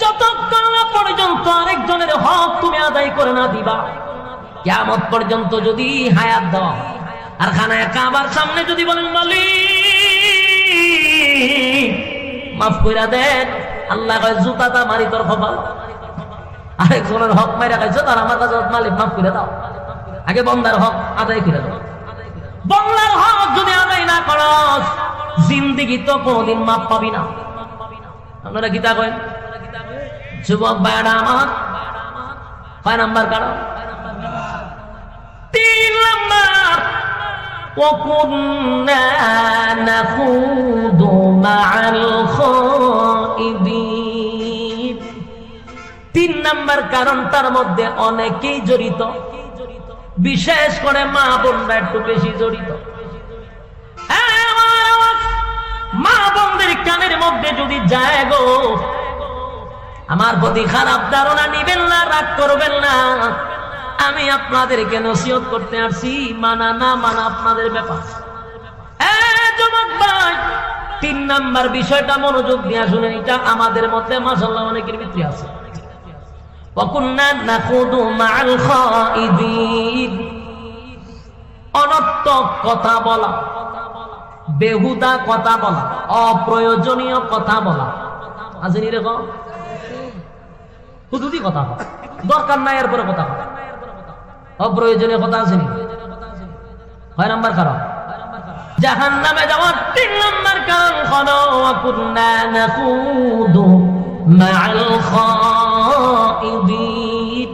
যতক্ষণ না পর্যন্ত আরেকজনের হক তুমি আদায় করে না দিবা, কিয়ামত পর্যন্ত যদি হায়াত দাও আর খানায় কাবার সামনে যদি বলেন মালিক মাফ কইরা দেন, আল্লাহ কয় জুতাটা মারি তোর কপাল। আরেকজনের হক মাইরা কইছে তার আমার কাছে মালিক মাফ করে দাও, আগে বন্দার হক আদায় করে দাও। বন্দার হক যদি আদায় না করস জিন্দেগি তো কোনদিন মাফ পাবি না। আপনারা কি তা কইন? যুবক ভাইরা আমার, কয় নাম্বার কারণ? 3 নাম্বার, وَكُنَّا نَخُوضُ مَعَ الْخَائِضِينَ। 3 নাম্বার কারণ, তার মধ্যে অনেকেই জড়িত, বিশেষ করে মা বোনরা একটু বেশি জড়িত। মা বোনদের কানের মধ্যে যদি যায় গো, আমার প্রতি খারাপ ধারণা নিবেন না, রাগ করবেন না, আমি আপনাদেরকে নসিহত করতে আসছি, মানা না মানা আপনাদের ব্যাপার। যুবক ভাই, 3 নাম্বার বিষয়টা মনোযোগ দিয়ে শুনেন, এটা আমাদের মধ্যে মাশাআল্লাহ অনেকের ভিতরে আছে। ওয়াকুন্না নাখুদু মাআল খাইদিন, অনর্থক কথা বলা, বেহুদা কথা বলা, অপ্রয়োজনীয় কথা বলা, আসেনি এরকম হুদুদি কথা বলা, দরকার নাই এরপরে কথা বলা, অপ্রয়োজনীয় কথা আসেনি। 6 নাম্বার কারণ জাহান্নামে যাওয়ার 3 নাম্বার কারণ হলো ওয়াকুন্না নাখুদু মাআল খাইদিন।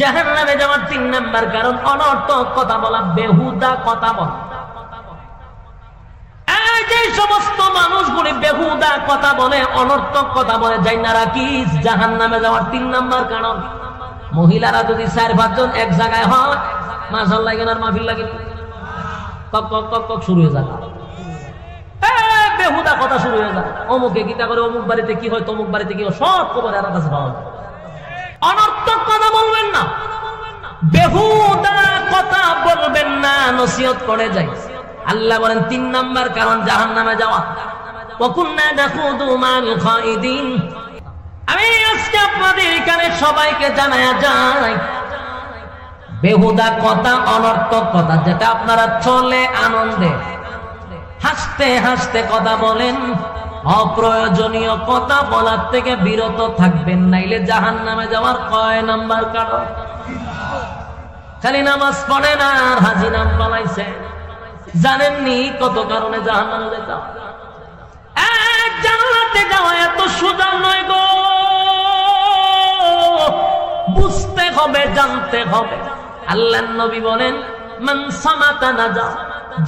জাহান্নামে যাওয়ার 3 নাম্বার কারণ অনর্থক কথা বলা, বেহুদা কথা বলা। এই যে সমস্ত মানুষগুলি বেহুদা কথা বলে, অনর্থক কথা বলে, জাইনা রাখিস জাহান্নামে যাওয়ার 3 নাম্বার কারণ। মহিলারা যদি 4-5 জন এক জায়গায় হয়, মাশাআল্লাহ এখানে মাহফিল লাগে, কক কক কক কক শুরু হয়ে যায়, বেহুদা কথা শুরু হয়ে যায়। অমুকে গীতা করে, অমুক বাড়িতে কি হয়, তমুক বাড়িতে কি হয়, সব খবর এর কাছে পাওয়া যায়। অনর্থক কথা বলবেন না, বেহুদা কথা বলবেন না, নসিহত করে যাই। আল্লাহ বলেন 3 নাম্বার কারণ জাহান্নামে যাওয়া, ওয়াকুন্না নাখুদু মাল খাইদিন। আমি আজকে আপনাদের এখানে সবাইকে জানায়া যাই, বেহুদা কথা, অনর্থক কথা, যেটা আপনারা চলে আনন্দে হাসতে হাসতে কথা বলেন, অপ্রয়োজনীয় কথা বলার থেকে বিরত থাকবেন, নাইলে জাহান্নামে যাওয়ার কয় নাম্বার কারণ। খালি নামাজ পড়ে না আর হাজি নাম পালাইছে, জানেননি কত কারণে জাহান্নামে যেতে হয়। জান্নাতে যাওয়া এত সোজা নয় গো, বুঝতে হবে, জানতে হবে। আল্লাহর নবী বলেন মান সামাতা নাজা,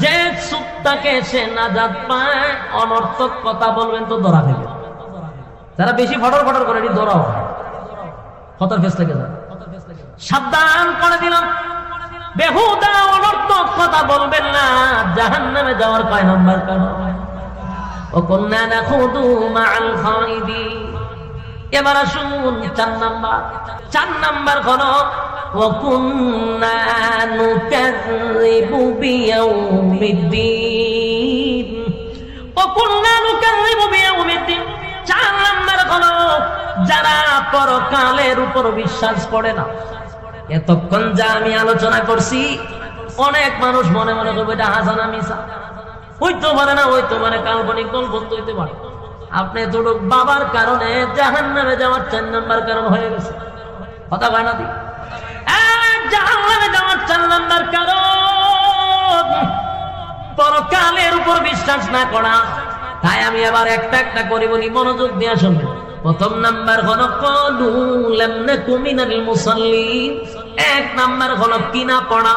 যে চুপ থাকে সে নাজাত পায়। অনর্থক কথা বলবেন তো ধরা দেবে, যারা বেশি ফটর ফটর করে ধরাও খতর ফেস লেগে যায়। সাবধান করে দিলাম, বেহুদা অনর্থক কথা বলবেন না, জাহান্নামে যাওয়ার কয় নাম্বার কারণ। ওয়াকুন্না নাখুদু মাআল খাইদিন। এবার আসুন 4 নাম্বার হলো ওয়াকুন্না নুকাযযিবু বিয়াউমিদ্দিন। ওয়াকুন্না নুকাযযিবু বিয়াউমিদ্দিন 4 নাম্বার হলো যারা পরকালের উপর বিশ্বাস করে না। এতক্ষণ যা আমি আলোচনা করছি, অনেক মানুষ মনে মনে করবে এটা হাসানা মিছা, হইতে পারে না, হইতে পারে কাল্পনিক গল্প হইতে পারে। আপনি তোর বাবার কারণে জাহান্নামে যাওয়ার 4 নাম্বার কারণ হয়ে গেছে, কথা কয় না? জাহান্নামে যাওয়ার 4 নাম্বার কারণ পরকালের উপর বিশ্বাস না করা। তাই আমি আবার একটা একটা করে বলি, মনোযোগ দিয়ে শুনবেন। 1 নাম্বার হলো ক্বালু লাম নাকু মিনাল মুসাল্লিন। 1 নাম্বার হলো কি না পড়া,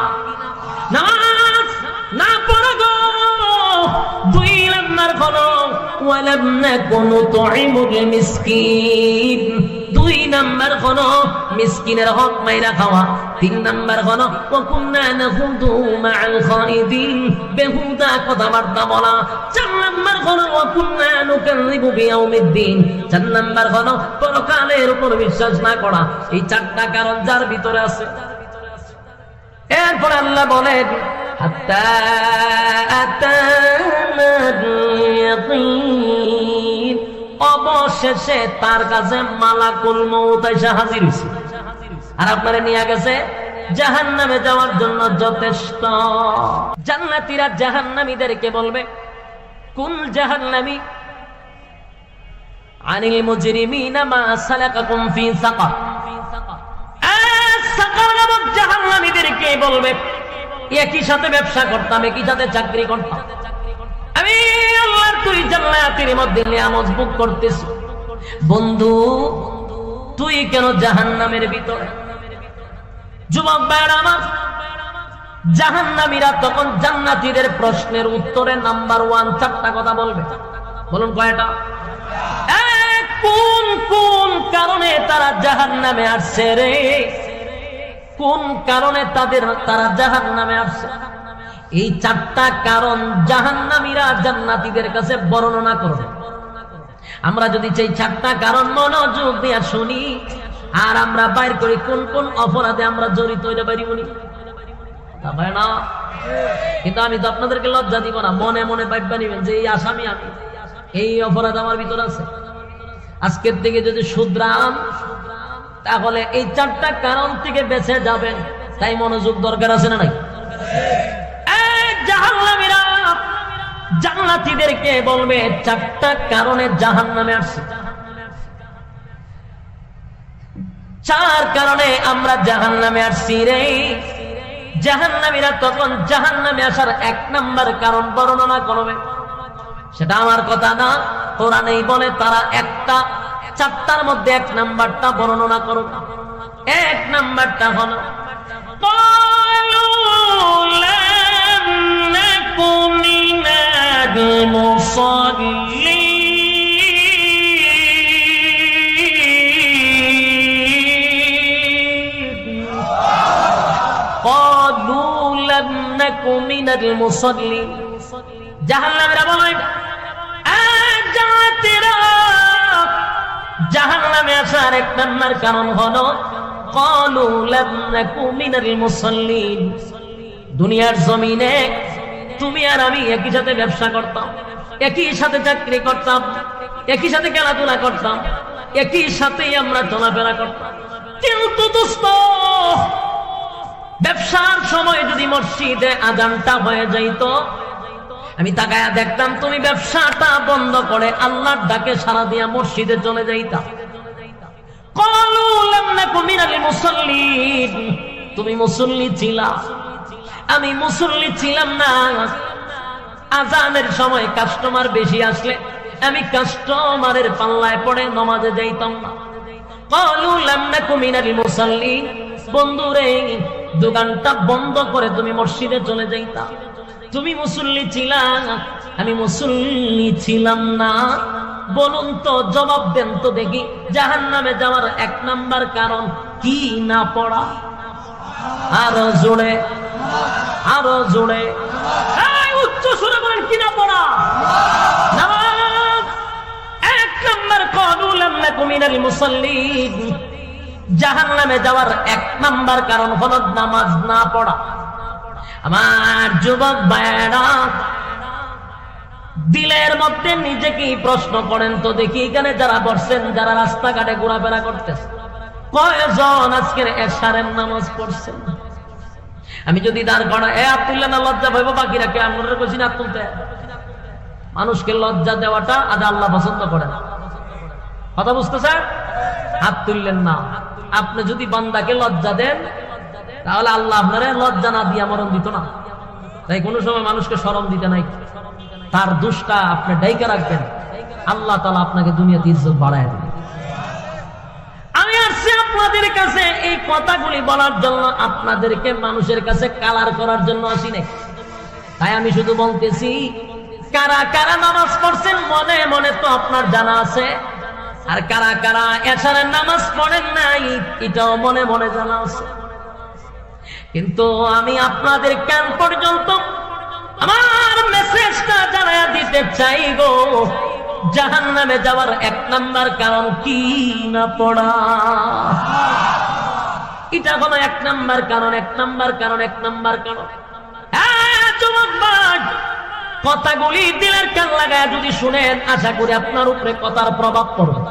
নামাজ না পড়া গো। 2 নাম্বার হলো ওয়ালাম নাকু নুতঈমুল মিসকিন। 2 নাম্বার হলো মিসকিনের হক মাইরা খাওয়া। 3 নাম্বার হলো ওয়াকুন্না নাখুদু মাআল খাইদিন, বেহুদা কথাবার্তা বলা। 4 নাম্বার হলো ওয়াকুন্না নুকাযযিবু বিয়াউমিদ্দিন। 4 নাম্বার হলো পরকালের উপর বিশ্বাস না করা। এই 4টা কারণ যার ভিতরে আছে। এরপর আল্লাহ বলেন হাত্তা আতানাল ইয়াকিন, অবশেষে তার কাছে মালাকুল মউত এসে হাজির হয়েছে, আর আপনারা নিয়ে গেছে জাহান্নামে যাওয়ার জন্য যথেষ্ট। জান্নাতীরা জাহান্নামীদেরকে বলবে, কুল জাহান্নামী আনিল মুজরিমিনা মা সালাকাকুম ফি সাকার। সাকার নামক জাহান্নামীদেরকে বলবে, একই সাথে ব্যবসা করতাম, একই সাথে চাকরি করতাম, আমি আল্লাহর তুই জান্নাতের মধ্যে নিয়ামত ভোগ করতেছ, বন্ধু তুই কেন জাহান্নামের ভিতরে? যুবক ভাইরা আমার, জাহান্নামীরা তখন জান্নাতীদের প্রশ্নের উত্তরে নাম্বার 1 চারটা কথা বলবে। বলুন কয়টা? কোন কোন কারণে তারা জাহান্নামে আসছে রে? কোন কারণে তারা জাহান্নামে আসছে? এই চারটা কারণ জাহান্নামীরা জান্নাতীদের কাছে বর্ণনা করবে। আমরা যদি সেই চারটা কারণ মনোযোগ দিয়ে শুনি আর আমরা বাইর করি কোন কোন অপরাধে আমরা জড়িত হইতে পারি উনি না, কিন্তু আমি তো আপনাদেরকে লজ্জা দিব না, মনে মনে ভাববা নিবেন যে এই আসামি আমি, এই অপরাধ আমার ভিতর আছে। আজকের থেকে যদি শুধরান তাহলে এই চারটা কারণ থেকে বেঁচে যাবেন, তাই মনোযোগ দরকার আছে না নাই? জাহান্নামীরা জান্নাতীদেরকে বলবে চারটা কারণে জাহান্নামে আসছে, চার কারণে আমরা জাহান্নামে আসছি রে। জাহান্নামীরা তখন জাহান্নামে আসার 1 নাম্বার কারণ বর্ণনা করবে। সেটা আমার কথা না, কোরআনেই বলে তারা একটা চারটার মধ্যে 1 নাম্বারটা বর্ণনা করবে। 1 নাম্বারটা হলো ক্বালু লাম নাকু মিনাল মুসাল্লিন। জাহান্নামীরা বলে, জাহান্নামে আসার 1 নাম্বার কারণ হলো ক্বালু লাম নাকু মিনাল মুসাল্লিন। দুনিয়ার জমিনে তুমি আর আমি একই সাথে ব্যবসা করতাম, একই সাথে চাকরি করতাম, একই সাথে খেলাধুলা করতাম, একই সাথে আমরা চলাফেরা করতাম, কিন্তু দোস্ত ব্যবসার সময় যদি মসজিদে আযানটা হয়ে যাইতো, আমি তাকায়া দেখতাম তুমি ব্যবসাটা বন্ধ করে আল্লাহর ডাকে সাড়া দিয়া মসজিদে চলে যাইতা। ক্বালু লাম নাকু মিনাল মুসাল্লিন। তুমি মুসল্লি ছিলা, আমি মুসল্লি ছিলাম না। আযানের সময় কাস্টমার বেশি আসলে আমি কাস্টমারের পাল্লায় পড়ে নামাজে যাইতাম না। ক্বালু লাম নাকু মিনাল মুসাল্লিন। বন্ধুরে, দোকানটা বন্ধ করে তুমি মসজিদে চলে যাইতা। তুমি মুসল্লি ছিলা, আমি মুসল্লি ছিলাম না। বলুন তো, জবাব দেন তো দেখি, জাহান্নামে যাওয়ার 1 নাম্বার কারণ কি না পড়া? আরো জোরে, আরো জোরে, উচ্চ সুরে বলেন, কি না পড়া? নামাজ। 1 নাম্বার ক্বালু লাম নাকু মিনাল মুসাল্লিন। জাহান্নামে যাওয়ার 1 নাম্বার কারণ হলো নামাজ না পড়া। আমার যুবক ভাইয়েরা, দিলের মধ্যে নিজেকে প্রশ্ন করেন তো দেখি, এখানে যারা বসছেন, যারা রাস্তাঘাটে ঘোরাফেরা করতেছে, কয়জন আজকের এশারের নামাজ পড়ছেন? আমি যদি দাঁড় করা হাত তুললে না লজ্জা পাইব, বাকিরা কে আমরা কইছি না তুলতে? মানুষকে লজ্জা দেওয়াটা আজ আল্লাহ পছন্দ করে না। কথা বুঝতেছেন? হাত তুললেন না। আপনি যদি বান্দাকে লজ্জা দেন তাহলে আল্লাহ আপনারে লজ্জা না দিয়া মরণ দিত না। তাই কোনো সময় মানুষকে শরম দিতে নাই, তার দোষটা আপনি ডাইকা রাখবেন, আল্লাহ তাআলা আপনাকে দুনিয়াতে ইজ্জত বাড়ায় দেবে। আমি আসছি আপনাদের কাছে এই কথাগুলি বলার জন্য, আপনাদেরকে মানুষের কাছে কালার করার জন্য আসি নাই। তাই আমি শুধু বলতেছি, কারা কারা নামাজ পড়ছেন মনে মনে তো আপনার জানা আছে, আর কারা কারা এশারের নামাজ পড়েন নাই এটাও মনে মনে জানা আছে। কিন্তু আমি আপনাদের কান পর্যন্ত আমার মেসেজটা জানায়া দিতে চাইবো, জাহান্নামে যাওয়ার 1 নাম্বার কারণ কি না পড়া। এটা হলো 1 নাম্বার কারণ, 1 নাম্বার কারণ, 1 নাম্বার কারণ। যুবক ভাই, কথাগুলি দিলের কান লাগায় যদি শুনেন, আশা করি আপনার উপরে কথার প্রভাব পড়বে।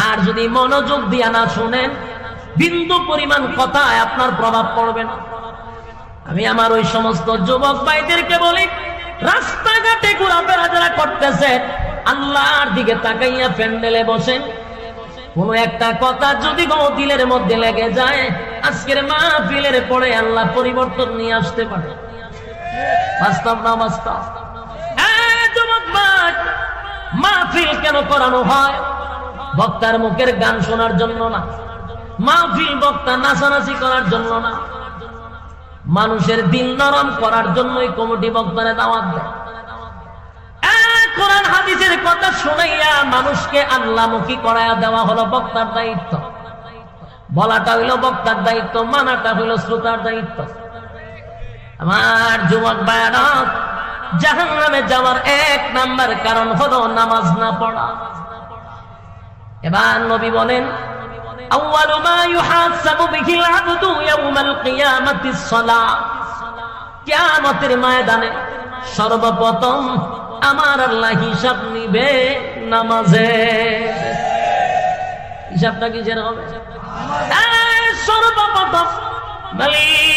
আর যদি মনোযোগ দিয়ে না শুনেন, বিন্দু পরিমাণ কথায় আপনার প্রভাব পড়বে না। আমি আমার ওই সমস্ত যুবক ভাইদেরকে বলি, রাস্তাঘাটে ঘোরাফেরা যারা করতেছে, আল্লাহর দিকে তাকাইয়া প্যান্ডেলে বসেন। কোন একটা কথা যদি দিলের মধ্যে লেগে যায়, আজকের মাহফিলের পরে আল্লাহ পরিবর্তন নিয়ে আসতে পারে। বাস্তব না বাস্তব? যুবক ভাই, মাহফিল কেন করানো হয়? বক্তার মুখের গান শোনার জন্য না, মাহফিল বক্তা নাচানাচি করার জন্য না, মানুষের দিল নরম করার জন্যই কমিটি বক্তারে দাওয়াত দেয়। কোরআন হাদিসের কথা শুনাইয়া মানুষকে আল্লাহমুখী করাইয়া দেওয়া হলো বক্তার দায়িত্ব। বলাটা হইল বক্তার দায়িত্ব, মানাটা হইল শ্রোতার দায়িত্ব। আমার যুবক ভাইরা, জাহান্নামে যাওয়ার 1 নাম্বার কারণ হলো নামাজ না পড়া। এবার নবী বলেন, আউয়ালু মা ইউহাসাবু বিহিল আবদু ইয়াউমাল কিয়ামাতিস সালাহ। কিয়ামতের ময়দানে সর্বপ্রথম আমার আল্লাহ হিসাব নিবে নামাজে। হিসাবটা কিসের হবে? সর্বপ্রথম মালিক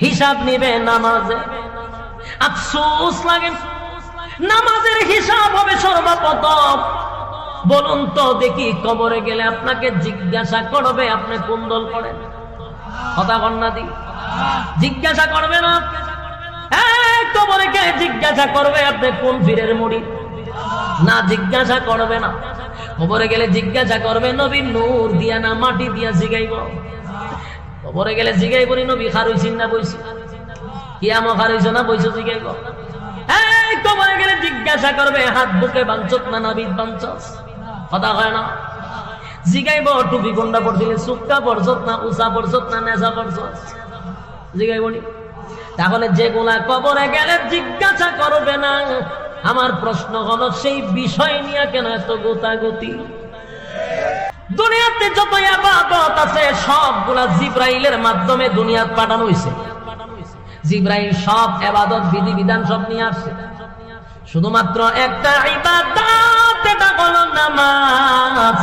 হিসাব নিবে নামাজে। আফসোস লাগে, নামাজের হিসাব হবে সর্বপ্রথম। বলুন তো দেখি, কবরে গেলে আপনাকে জিজ্ঞাসা করবে আপনি কোন দল করেন? কথা বন্যা দি জিজ্ঞাসা করবে না? কবরে কে জিজ্ঞাসা করবে আপনি কোন পীরের মুরিদ? না, জিজ্ঞাসা করবে না। কবরে গেলে জিজ্ঞাসা করবে নবী নূর দিয়া না মাটি দিয়া জিগাইব। কবরে গেলে জিগাইব নবী খারইছেন না বইছে, কিয়াম খারইছ না বইছ জিগাইব। কবরে গেলে জিজ্ঞাসা করবে হাত বুকে বাঞ্চত না নাবিদ বাঞ্চস? কথা হয় না? জিগাইব টুপি কোনটা পড়ছিলে, সুক্কা পড়ছত না উষা পড়ছত না নেশা পড়ছস? জিগাইব নি? তাহলে যেগুলা কবরে গেলে জিজ্ঞাসা করবে না, আমার প্রশ্ন হলো সেই বিষয় নিয়ে কেন এত গোতাগতি? দুনিয়াতে যত ইবাদত আছে সবগুলা জিবরাইলের মাধ্যমে দুনিয়াত পাঠানো হয়েছে। জিবরাইল সব ইবাদত বিধি বিধান সব নিয়ে আসছে। শুধুমাত্র একটা ইবাদত, এটা হলো নামাজ।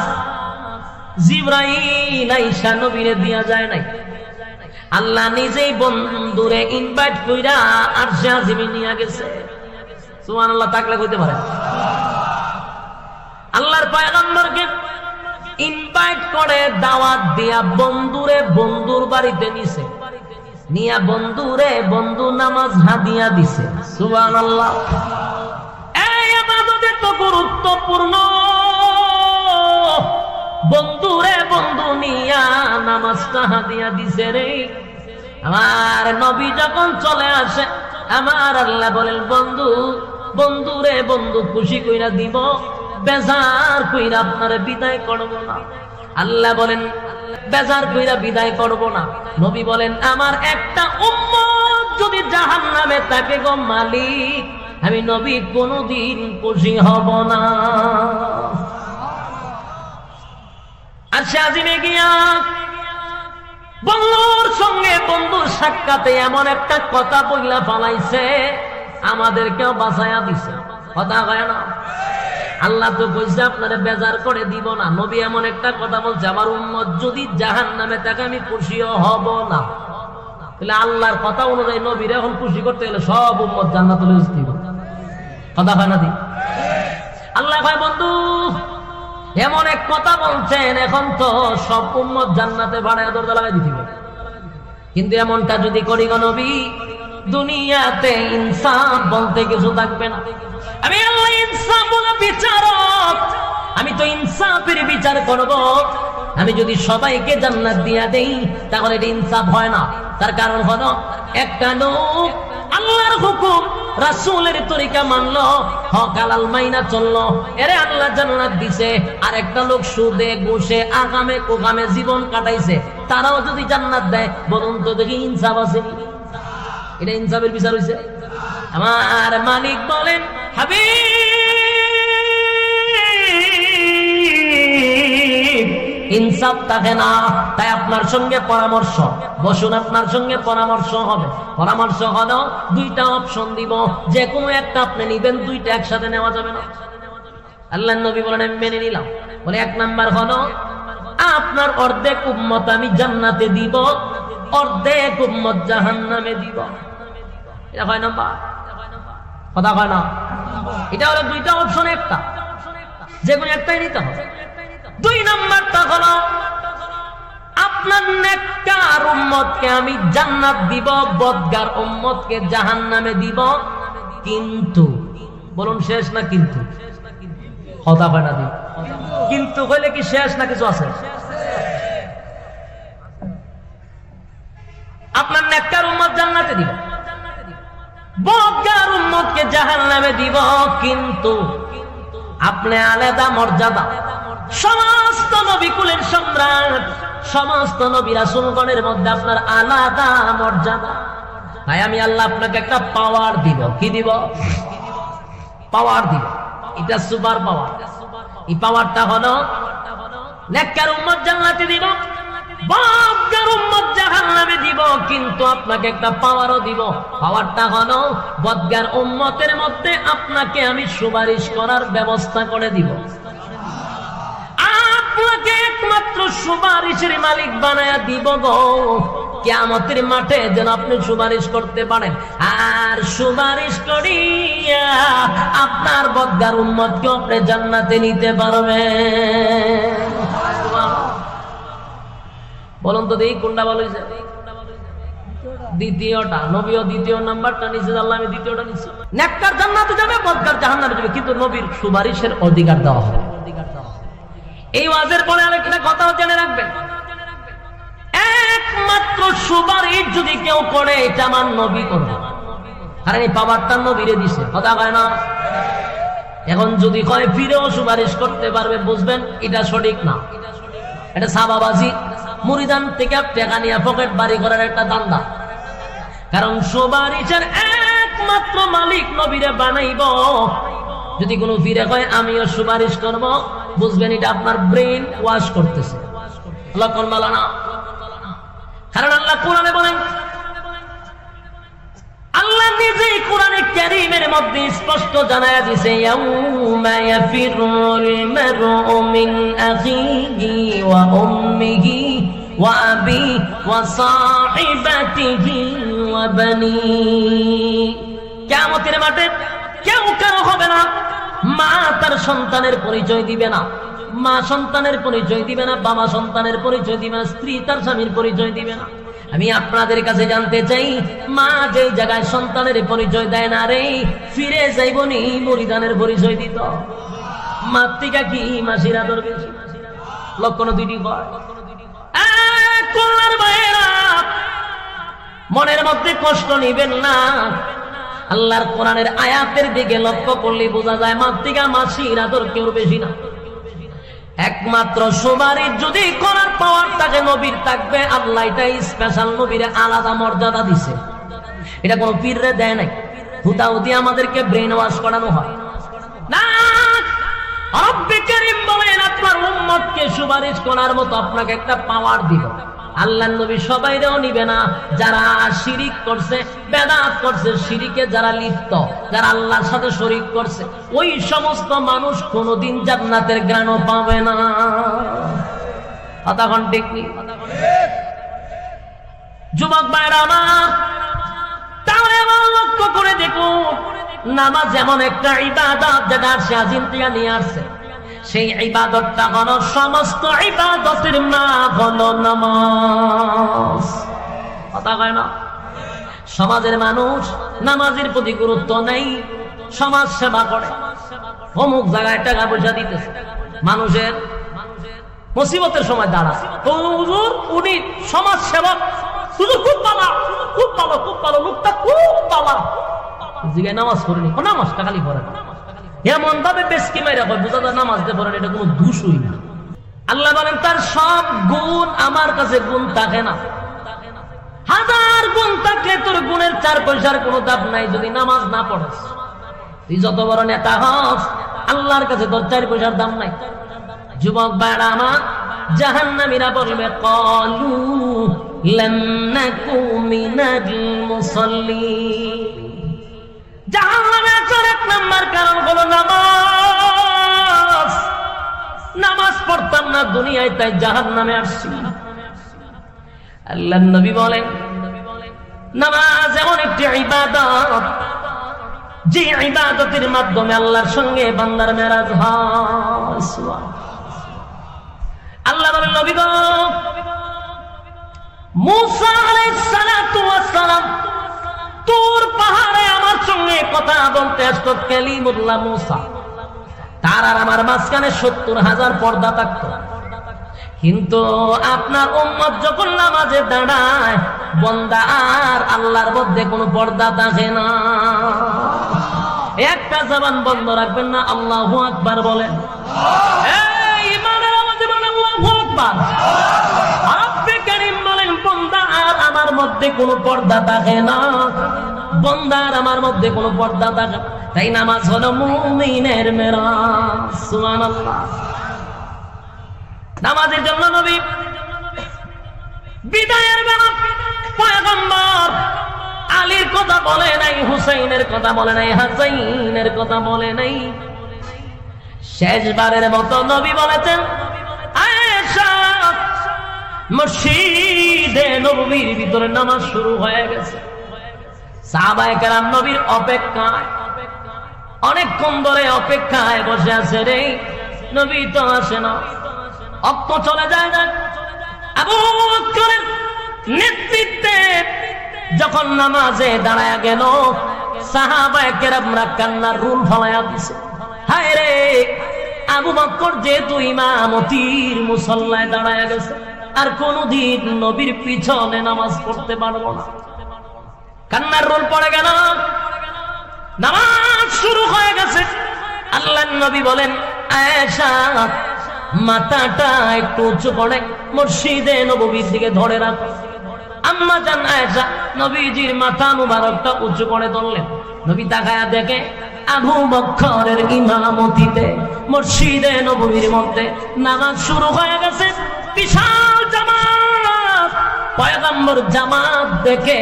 জিবরাইল আইসা নবীরে দিয়া যায় নাই, আল্লাহ নিজেই বন্ধুরে ইনভাইট কইরা আরশে আজিমে নিয়ে গেছে। সুবহানাল্লাহ, তাকলে কইতে পারে? আল্লাহর পয়গম্বরকে ইনভাইট করে দাওয়াত দিয়া বন্ধুরে বন্ধুর বাড়িতে নিছে, নিয়া বন্ধুরে বন্ধু নামাজ হাদিয়া দিছে। সুবহানাল্লাহ। এই ইবাদত এত গুরুত্বপূর্ণ, বন্ধুরে বন্ধু নিয়া নামাজটা হাদিয়া দিছে রে। আমার নবী যখন চলে আসে, আমার আল্লাহ বলেন বন্ধু বন্ধুরে বন্ধু খুশি কইরা দিব, বেজার কইরা আপনারে বিদায় করব না। আল্লাহ বলেন বেজার কইরা বিদায় করব না। নবী বলেন আমার একটা উম্মত যদি জাহান্নামে থাকে গো মালিক, আমি নবী কোনদিন খুশি হব না। আরশে আজিমে গিয়া বন্ধুর সঙ্গে বন্ধুর সাক্ষাতে এমন একটা কথা বইলা ফালাইছে, আমাদেরকেও বাঁচাইয়া দিছে। কথা হয় না? আল্লাহ তো কইছে আপনারা বেজার করে দিব না। নবী এমন একটা কথা বলছে, আমার উম্মত যদি জাহান্নামে থাকে আমি খুশিও হব না। তাহলে আল্লাহর কথা অনুযায়ী নবীর এখন খুশি করতে গেলে সব উম্মত জান্নাতুল দিব। কথা হয় না? দি আল্লাহ কয় বন্ধু এমন এক কথা বলছেন, এখন তো সব উম্মত জান্নাতে ভাড়ায় দরজা লাগাই দিতে হবে। কিন্তু এমনটা যদি করি গো নবী, দুনিয়াতে ইনসাফ বলতে কিছু থাকবে না। আমি আল্লাহ ইনসাফ বলা বিচারক, আমি তো ইনসাফের বিচার করব। আমি যদি সবাইকে জান্নাত দিয়া দেই তাহলে এটা ইনসাফ হয় না। তার কারণ হলো একটা লোক আল্লাহর হুকুম রাসূলের তরিকা মানলো, হক হালাল মাইনা চললো, এরে আল্লাহ জান্নাত দিছে। আর একটা লোক সুদে ঘুষে আগামে কোগামে জীবন কাটাইছে, তারাও যদি জান্নাত দেয়, বলুন তো দেখি ইনসাফ আছে? এটা ইনসাফের বিচার হইছে? আমার মালিক বলেন হাবিব ইনসাফ থাকে না। তাই আপনার সঙ্গে পরামর্শ বসুন, আপনার সঙ্গে পরামর্শ হবে। পরামর্শ হলো দুইটা অপশন দিব, যে কোনো একটা আপনি নিবেন, দুইটা একসাথে নেওয়া যাবে না। আল্লাহর নবী বলেন আমি মেনে নিলাম। বলে এক নাম্বার হলো আপনার অর্ধেক উম্মত আমি জান্নাতে দিব, অর্ধেক উম্মত জাহান্নামে দিব। এটা হয় না? কথা হয় না? এটা হলো দুইটা অপশন, একটা যে কোনো একটাই নিতে হবে। দুই নাম্বারটা হলো আপনার নেককার উম্মতকে আমি জান্নাত দিব, বদগার উম্মতকে জাহান্নামে দিব। কিন্তু বলুন শেষ না কিন্তু? কথা হয় না? কিন্তু হইলে কি শেষ না কিছু আছে? আপনার নেককার উম্মত জান্নাতে দিব, বদগার উম্মতকে জাহান্নামে দিব। কিন্তু আপনি আলাদা মর্যাদা, সমস্ত নবী কুলের সম্রাট, সমস্ত নবী রাসূলগণের মধ্যে আপনার আলাদা মর্যাদা। তাই আমি আল্লাহ আপনাকে একটা পাওয়ার দিব। কি দিব? পাওয়ার দিব। এটা সুপার পাওয়ার। এই পাওয়ারটা হলো নেককার উম্মত জান্নাতে দিব, বদগার উম্মত জাহান্নামে দিব। কিন্তু আপনাকে একটা পাওয়ারও দিব। পাওয়ারটা হলো বদগার উম্মতের মধ্যে আপনাকে আমি সুপারিশ করার ব্যবস্থা করে দিব। আপনাকে একমাত্র সুপারিশের মালিক বানায়া দিব গো, কিয়ামতের মাঠে যেন আপনি সুপারিশ করতে পারেন। আর সুপারিশ করিয়া আপনার বদগার উম্মতকে আপনি জান্নাতে নিতে পারবেন। বলুন তো দেখি কোনটা বলেছে? দ্বিতীয়টা। নবীও দ্বিতীয় নাম্বারটা নিচে, আল্লাহ আমি দ্বিতীয়টা নিচ্ছি। নেককার জান্নাতে যাবে, বদকার জাহান্নামে যাবে, কিন্তু নবীর সুপারিশের অধিকার দেওয়া হবে। এই ওয়াজের পরে আরেকটা কথাও জেনে রাখবেন, একমাত্র সুপারিশ যদি কেউ করে এটা আমার নবী করবে, কারণ এই পাওয়ারটা নবীরে দিছে। কথা হয় না? এখন যদি কয় ফিরেও সুপারিশ করতে পারবে, বুঝবেন এটা সঠিক না, এটা সাবাবাজি, মুরিদান থেকে টাকা নিয়ে পকেট বাড়ি করার একটা দান্দা। কারণ সুপারিশের একমাত্র মালিক নবীরে বানাইব। যদি কোনো ফিরে কয় আমিও সুপারিশ করব, বুঝবেন এটা আপনার ব্রেন ওয়াশ করতেছে। লক্ষণ ভালো না? কারণ আল্লাহ কোরআনে বলেন, আল্লাহ নিজেই কোরআনে কারীমের মধ্যে স্পষ্ট জানায়া দিয়েছে, ইয়াউমা ইয়াফিরুল মারউ মিন আখিহি ওয়া উম্মিহি ওয়া আবি ওয়া সাহিবাতিহি ওয়া বানি। কিয়ামতের মাঠে কেউ কারো হবে না, মা তার সন্তানের পরিচয় দিবে না, মা সন্তানের পরিচয় দিবে না, বাবা সন্তানের পরিচয় দিবে না, স্ত্রী তার স্বামীর পরিচয় দিবে না। আমি আপনাদের কাছে জানতে চাই, মা যে জায়গায় সন্তানের পরিচয় দেয় না রে, ফিরে যাইবনি মুরিদানের পরিচয় দিত। মাতৃকা কি মাসির আদর বেশি? লক্ষণ দুইটি হয়। মনের মধ্যে কষ্ট নিবেন না। আল্লাহর কোরআনের আয়াতের দিকে লক্ষ্য করলে বোঝা যায় মাতৃকা মাসির আদর কেউ বেশি না। একমাত্র সুপারিশ যদি করার পাওয়ার থাকে নবীর থাকবে। আল্লাহ এটা স্পেশাল নবীরে আলাদা মর্যাদা দিছে, এটা কোনো পীররে দেয় নাই। হুদাহুদি আমাদেরকে ব্রেন ওয়াশ করানো হয় না। রব্বে কারীম বলেন আপনার উম্মতকে সুপারিশ করার মতো আপনাকে একটা পাওয়ার দিব। আল্লাহর নবী সবাইরেও নিবে না, যারা শিরিক করছে, বেদাত করছে, শিরিকে যারা লিপ্ত, যারা আল্লাহর সাথে শরীক করছে, ওই সমস্ত মানুষ কোনোদিন জান্নাতের ঘ্রাণও পাবে না। কতক্ষণ ঠিক নেই? যুবক ভাইরা আমার, তাহলে আমার লক্ষ্য করে দেখুন, নামাজ এমন একটা ইবাদত যেটা সে আজিম থেকে নিয়ে আসছে। সেই ইবাদতটা হলো সমস্ত ইবাদতের মা হলো নামাজ। কথা কয় না? সমাজের মানুষ নামাজের প্রতি গুরুত্ব নেই, সমাজ সেবা করে, অমুক জায়গায় টাকা পয়সা দিতেছে, মানুষের মুসিবতের সময় দাঁড়ায়, হুজুর উনি সমাজ সেবক, হুজুর খুব ভালো, খুব ভালো, খুব ভালো, লোকটা খুব ভালো, জিগায় নামাজ করেনি, নামাজটা খালি পড়ে না, এমন ভাবে বেশকি মাইরা কয় বোঝা যায় নামাজ দিয়ে পড়েন, এটা কোনো দোষই না। আল্লাহ বলেন তার সব গুণ আমার কাছে গুণ থাকে না। হাজার গুণ থাকলে তোর গুণের 4 পয়সার কোনো দাম নাই যদি নামাজ না পড়স। তুই যত বড় নেতা হস, আল্লাহর কাছে তোর 4 পয়সার দাম নাই। যুবক ভাইরা আমার, জাহান্নামীরা বলবে ক্বালু লাম নাকু মিনাল মুসাল্লিন। জাহান্নামে আসার এক নাম্বার কারণ হলো নামাজ। নামাজ পড়তাম না দুনিয়ায়, তাই জাহান্নামে আসছি। আল্লাহর নবী বলেন নামাজ এমন একটি ইবাদত, যে ইবাদতের মাধ্যমে আল্লাহর সঙ্গে বান্দার মেরাজ হয়। আল্লাহ বলেন নবী গো, মুসা আলাইহিস সালাতু ওয়াস সালাম তুর পাহাড়ে আমার সঙ্গে কথা বলতে আসতো, কালিমুল্লাহ মুসা। তার আর আমার মাঝখানে ৭০,০০০ পর্দা থাকতো। কিন্তু আপনার উম্মত যখন নামাজে দাঁড়ায়, বান্দা আর আল্লাহর মধ্যে কোনো পর্দা থাকে না। একটা জবান বন্ধ রাখবেন না, আল্লাহু আকবার বলেন। এই ইমানের আওয়াজে বলেন আল্লাহু আকবার। রব্বে কারীম বলেন বান্দা আর আমার মধ্যে কোনো পর্দা থাকে না, বান্দা আর আমার মধ্যে কোনো পর্দা থাকে না। তাই নামাজ হলো মুমিনের মেরাজ। সুবহানাল্লাহ। নামাজের জন্য নবী বিদায়ের বেলা পয়গম্বর আলীর কথা বলে নাই, হুসাইনের কথা বলে নাই, হাসাইনের কথা বলে নাই। শেষবারের মতো নবী বলেছেন আয়েশা, মসজিদে নববীর ভিতরে নামাজ শুরু হয়ে গেছে। সাহাবায়ে কেরাম নবীর অপেক্ষায় অনেকক্ষণ ধরে অপেক্ষায় বসে আছে, রে নবী তো আসে না। অক্ত চলে যায় না। আবু বকরের নেতৃত্বে যখন নামাজে দাঁড়ায় গেল, সাহাবায়ে কেরামরা কান্নার রুল ফলায়া দিছে। হায় রে, আবু বকর যেহেতু ইমামতির মুসল্লায় দাঁড়ায় গেছে, আর কোনদিন নবীর পিছনে নামাজ পড়তে পারবো না। কান্নার রোল পড়ে গেল, নামাজ শুরু হয়ে গেছে। আল্লাহর নবী বলেন আয়েশা, মাথাটা একটু উঁচু করে মসজিদে নববীর দিকে ধরে রাখো। আম্মা জান আয়েশা নবীজির মাথা মুবারকটা উঁচু করে ধরলেন। নবী তাকায়া দেখে আবু বকরের ইমামতিতে মসজিদে নববীর মধ্যে নামাজ শুরু হয়ে গেছে। বিশাল জামাত, পয়গম্বর জামাত দেখে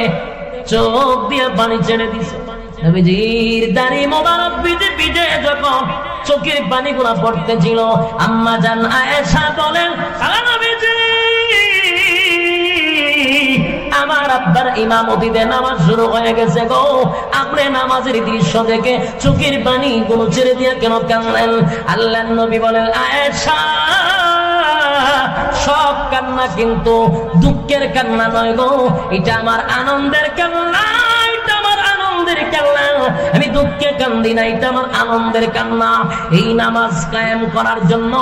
চোখ দিয়ে পানি ছেড়ে দিছে। নবীজির দাড়ি মোবারক ভিজে ভিজে যখন চোখের পানিগুলো পড়তেছিল, আম্মা জান আয়েশা বলেন নবীজি, আমার আব্বার ইমামতিতে নামাজ শুরু হয়ে গেছে গো, আপনি নামাজের দৃশ্য দেখে চোখের পানি গুলো ছেড়ে দিয়ে কেন কাঁদলেন? আল্লাহর নবী বলেন আয়েশা, সব কান্না কিন্তু দুঃখের কান্না নয় গো, এটা আমার আনন্দের কান্না, এটা আমার আনন্দের কান্না। আমি দুঃখে কান্দি না, এটা আমার আনন্দের কান্না। এই নামাজ কায়েম করার জন্য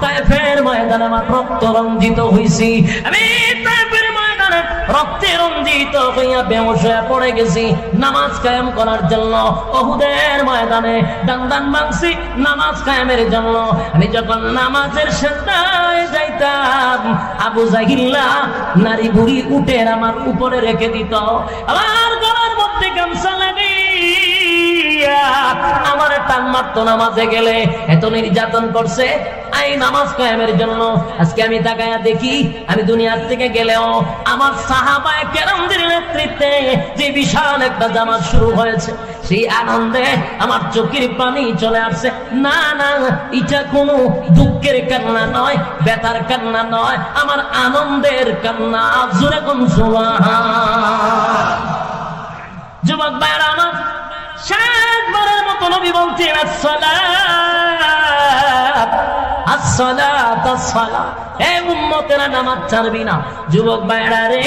তায়েফের ময়দানে আমার রক্ত রঞ্জিত হইছি। আমি তায়েফের ময়দানে রক্তে রঞ্জিত হইয়া বেহুশ হয়ে পড়ে গেছি নামাজ কায়েম করার জন্য। উহুদের ময়দানে দান ভাঙছি নামাজ কায়েমের জন্য। আমি যখন নামাজের সেজদায় যাইতাম, আবু জাহিল্লা নারী বুড়ি উটের আমার উপরে রেখে দিত, আমার গলার মধ্যে গামছা লাগিয়ে আমার টান মারতো নামাজে গেলে। এত নির্যাতন করছে এই নামাজ কায়েমের জন্য। আজকে আমি তাকায়া দেখি, আমি দুনিয়ার থেকে গেলেও আমার সাহাবায়ে কেরামদের নেতৃত্বে যে বিশাল একটা জামাত শুরু হয়েছে, সেই আনন্দে আমার চোখের পানি চলে আসছে। না না, এটা কোনো দুঃখের কান্না নয়, ব্যথার কান্না নয়, আমার আনন্দের কান্না। জোরে কোন সুবহান। যুবক ভাইরা আমার, শেষবারের মতো নবী বলছেন আসসালাত আসসালাত আসসালাত। এই উম্মতেরা নামাজ ছাড়বি না। যুবক ভাইরা রে,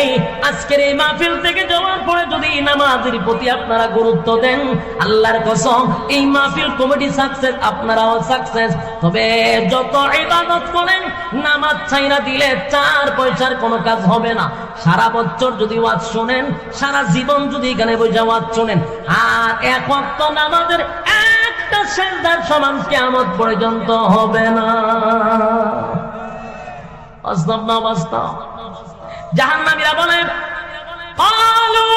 আজকের এই মাহফিল থেকে যাওয়ার পরে যদি নামাজের প্রতি আপনারা গুরুত্ব দেন, আল্লাহর কসম এই মাহফিল কমিটি সাকসেস, আপনারাও সাকসেস। তবে যত ইবাদত করেন, নামাজ ছাইরা দিলে 4 পয়সার কোনো কাজ হবে না। সারা বছর যদি ওয়াজ শুনেন, সারা জীবন যদি এখানে বসে ওয়াজ শুনেন, আর এক ওয়াক্ত নামাজের একটা সেজদার সমান কিয়ামত পর্যন্ত হবে না। বাস্তব না বাস্তব? জাহান্নামীরা বলেন ক্বালু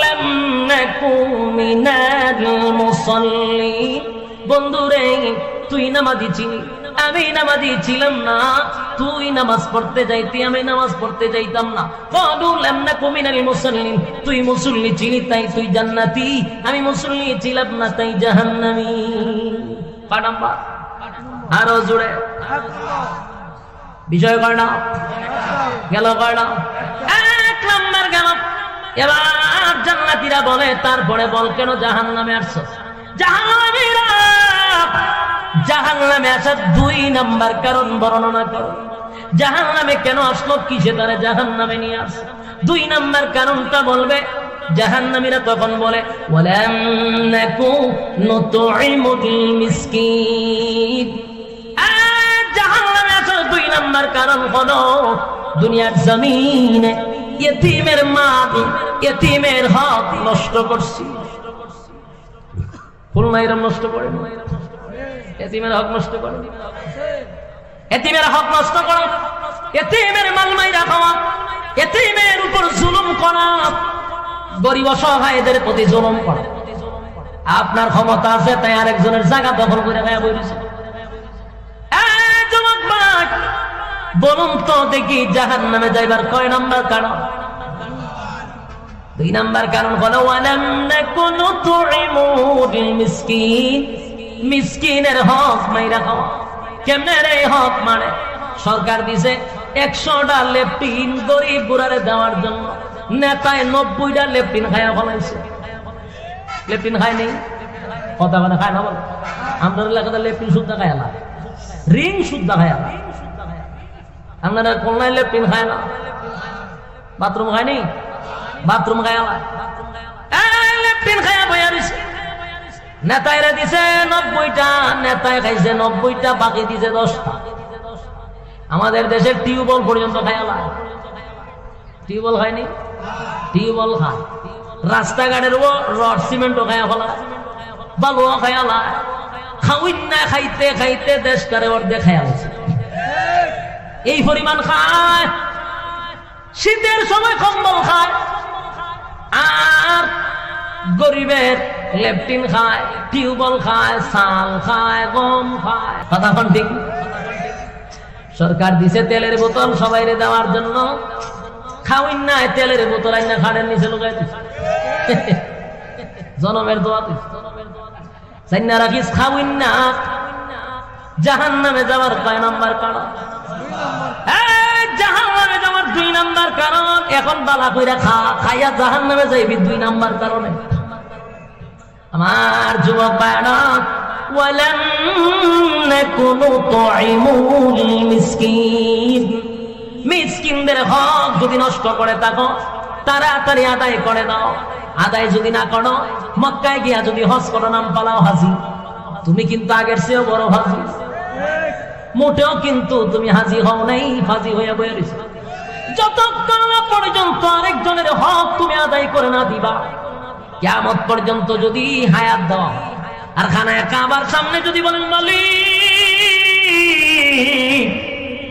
লাম নাকু মিনাল মুসাল্লিন। বন্ধুরে, তুই নামাজি ছিলি, আমি নামাজি ছিলাম না, তুই নামাজ পড়তে যাইতি, আমি নামাজ পড়তে যাইতাম না। ক্বালু লাম নাকু মিনাল মুসাল্লিন, তুই মুসল্লি ছিলি তাই তুই জান্নাতি, আমি মুসল্লি ছিলাম না তাই জাহান্নামী। কয় নাম্বার? আরো জোরে। বিষয় কয়টা গেল? কয়টা? এক নাম্বার গেল। এবার জান্নাতীরা বলে, তারপরে বল কেন জাহান্নামে আসছো? জাহান্নামীরা জাহান্নামে আসার 2 নাম্বার কারণ বর্ণনা করো। জাহান্নামে কেন আসলো, কিসে তারা জাহান্নামে নিয়ে আসে? 2 নাম্বার কারণটা বলবে। জাহান্নামীরা তখন বলে, ওয়ালাম নাকু নুতঈমুল মিসকিন। জাহান্নামে আসার 2 নাম্বার কারণ হলো, দুনিয়ার জমিনে ইয়েতিমের মাল, ইয়েতিমের হক নষ্ট করছি। ফুলমাইরাম নষ্ট করে, এতিমের হক নষ্ট করে, এতিমের হক নষ্ট করা, এতিমের মাল মাইরা খাওয়া, এতিমের উপর জুলুম করা, গরিব অসহায়দের প্রতি জুলুম করা। আপনার ক্ষমতা আছে তাই আরেকজনের জায়গা দখল করে গায়ে বইছে। যুবক ভাই, বলুন তো দেখি জাহান্নামে যাইবার কয় নাম্বার কারণ? 2 নাম্বার কারণ হলো ওয়ালাম নাকু নুতঈমুল মিসকিন, মিসকিনের হক মাইরা খাওয়া। কেমনে রে হক মানে? সরকার দিছে 100টা লেপটিন গরিব গুড়ারে দেওয়ার জন্য, নেতায় 90টা লেপটিন খায়া ফলাইছে। লেপটিন খায় নেই, কথা মানে খায় না বলে। আমরা এলাকাতে লেপটিন শুদ্ধ খায় না, রিং শুদ্ধ খায় না। আপনারা কোনলাই লেপটিন খায় না, বাথরুম খায় নেই, বাথরুম খায় না, লেপটিন খায়া বইয়া দিছে। নেতাইরা দিছে 90টা, নেতায় খাইছে 90টা, বাকি দিছে 10টা। আমাদের দেশের টিউবওয়েল পর্যন্ত খায়ালা। টিউবওয়েল খায়নি, টিউবওয়েল খায়। রাস্তাঘাটের রড সিমেন্টও খায়া ফেলা, বালুও খায়ালা। খাউইন না খাইতে খাইতে দেশটারে অর্ধেক খায়ালছে। এই পরিমাণ খায়। শীতের সময় কম্বল খায়, আর গরিবের লেপটিন খায়, টিউবওয়েল খায়, চাল খায়, গম খায়। কথা কোন ঠিক? সরকার দিছে তেলের বোতল সবাইরে দেওয়ার জন্য, খাওয়িন না তেলের বোতল আইনা খাড়ের নিচে লুকাই দিছে। জনমের দোয়া চাইনা রাখিস, খাওয়িন না। জাহান্নামে যাওয়ার কয় নাম্বার কারণ? জাহান্নামে যাওয়ার 2 নাম্বার কারণ। এখন বালা কইরা খাইয়া জাহান্নামে যাইবি 2 নাম্বার কারণে। আমার যুবক ভাইরা, ওয়ালাম নাকু নুতঈমুল মিসকিন, মিসকিনদের হক যদি নষ্ট করে থাকো, তাড়াতাড়ি আদায় করে দাও। আদায় যদি না করো, মক্কায় গিয়া যদি হজ করো, নাম পালাও হাজি। তুমি কিন্তু আগের চেয়েও বড় হাজি। মোটেও কিন্তু তুমি হাজি হও নাই, হাজি হইয়া বইয়া রইছো। যতক্ষণ না পর্যন্ত আরেকজনের হক তুমি আদায় করে না দিবা, কিয়ামত পর্যন্ত যদি হায়াত দাও, আর খানায় কাবার সামনে যদি বলেন মালিক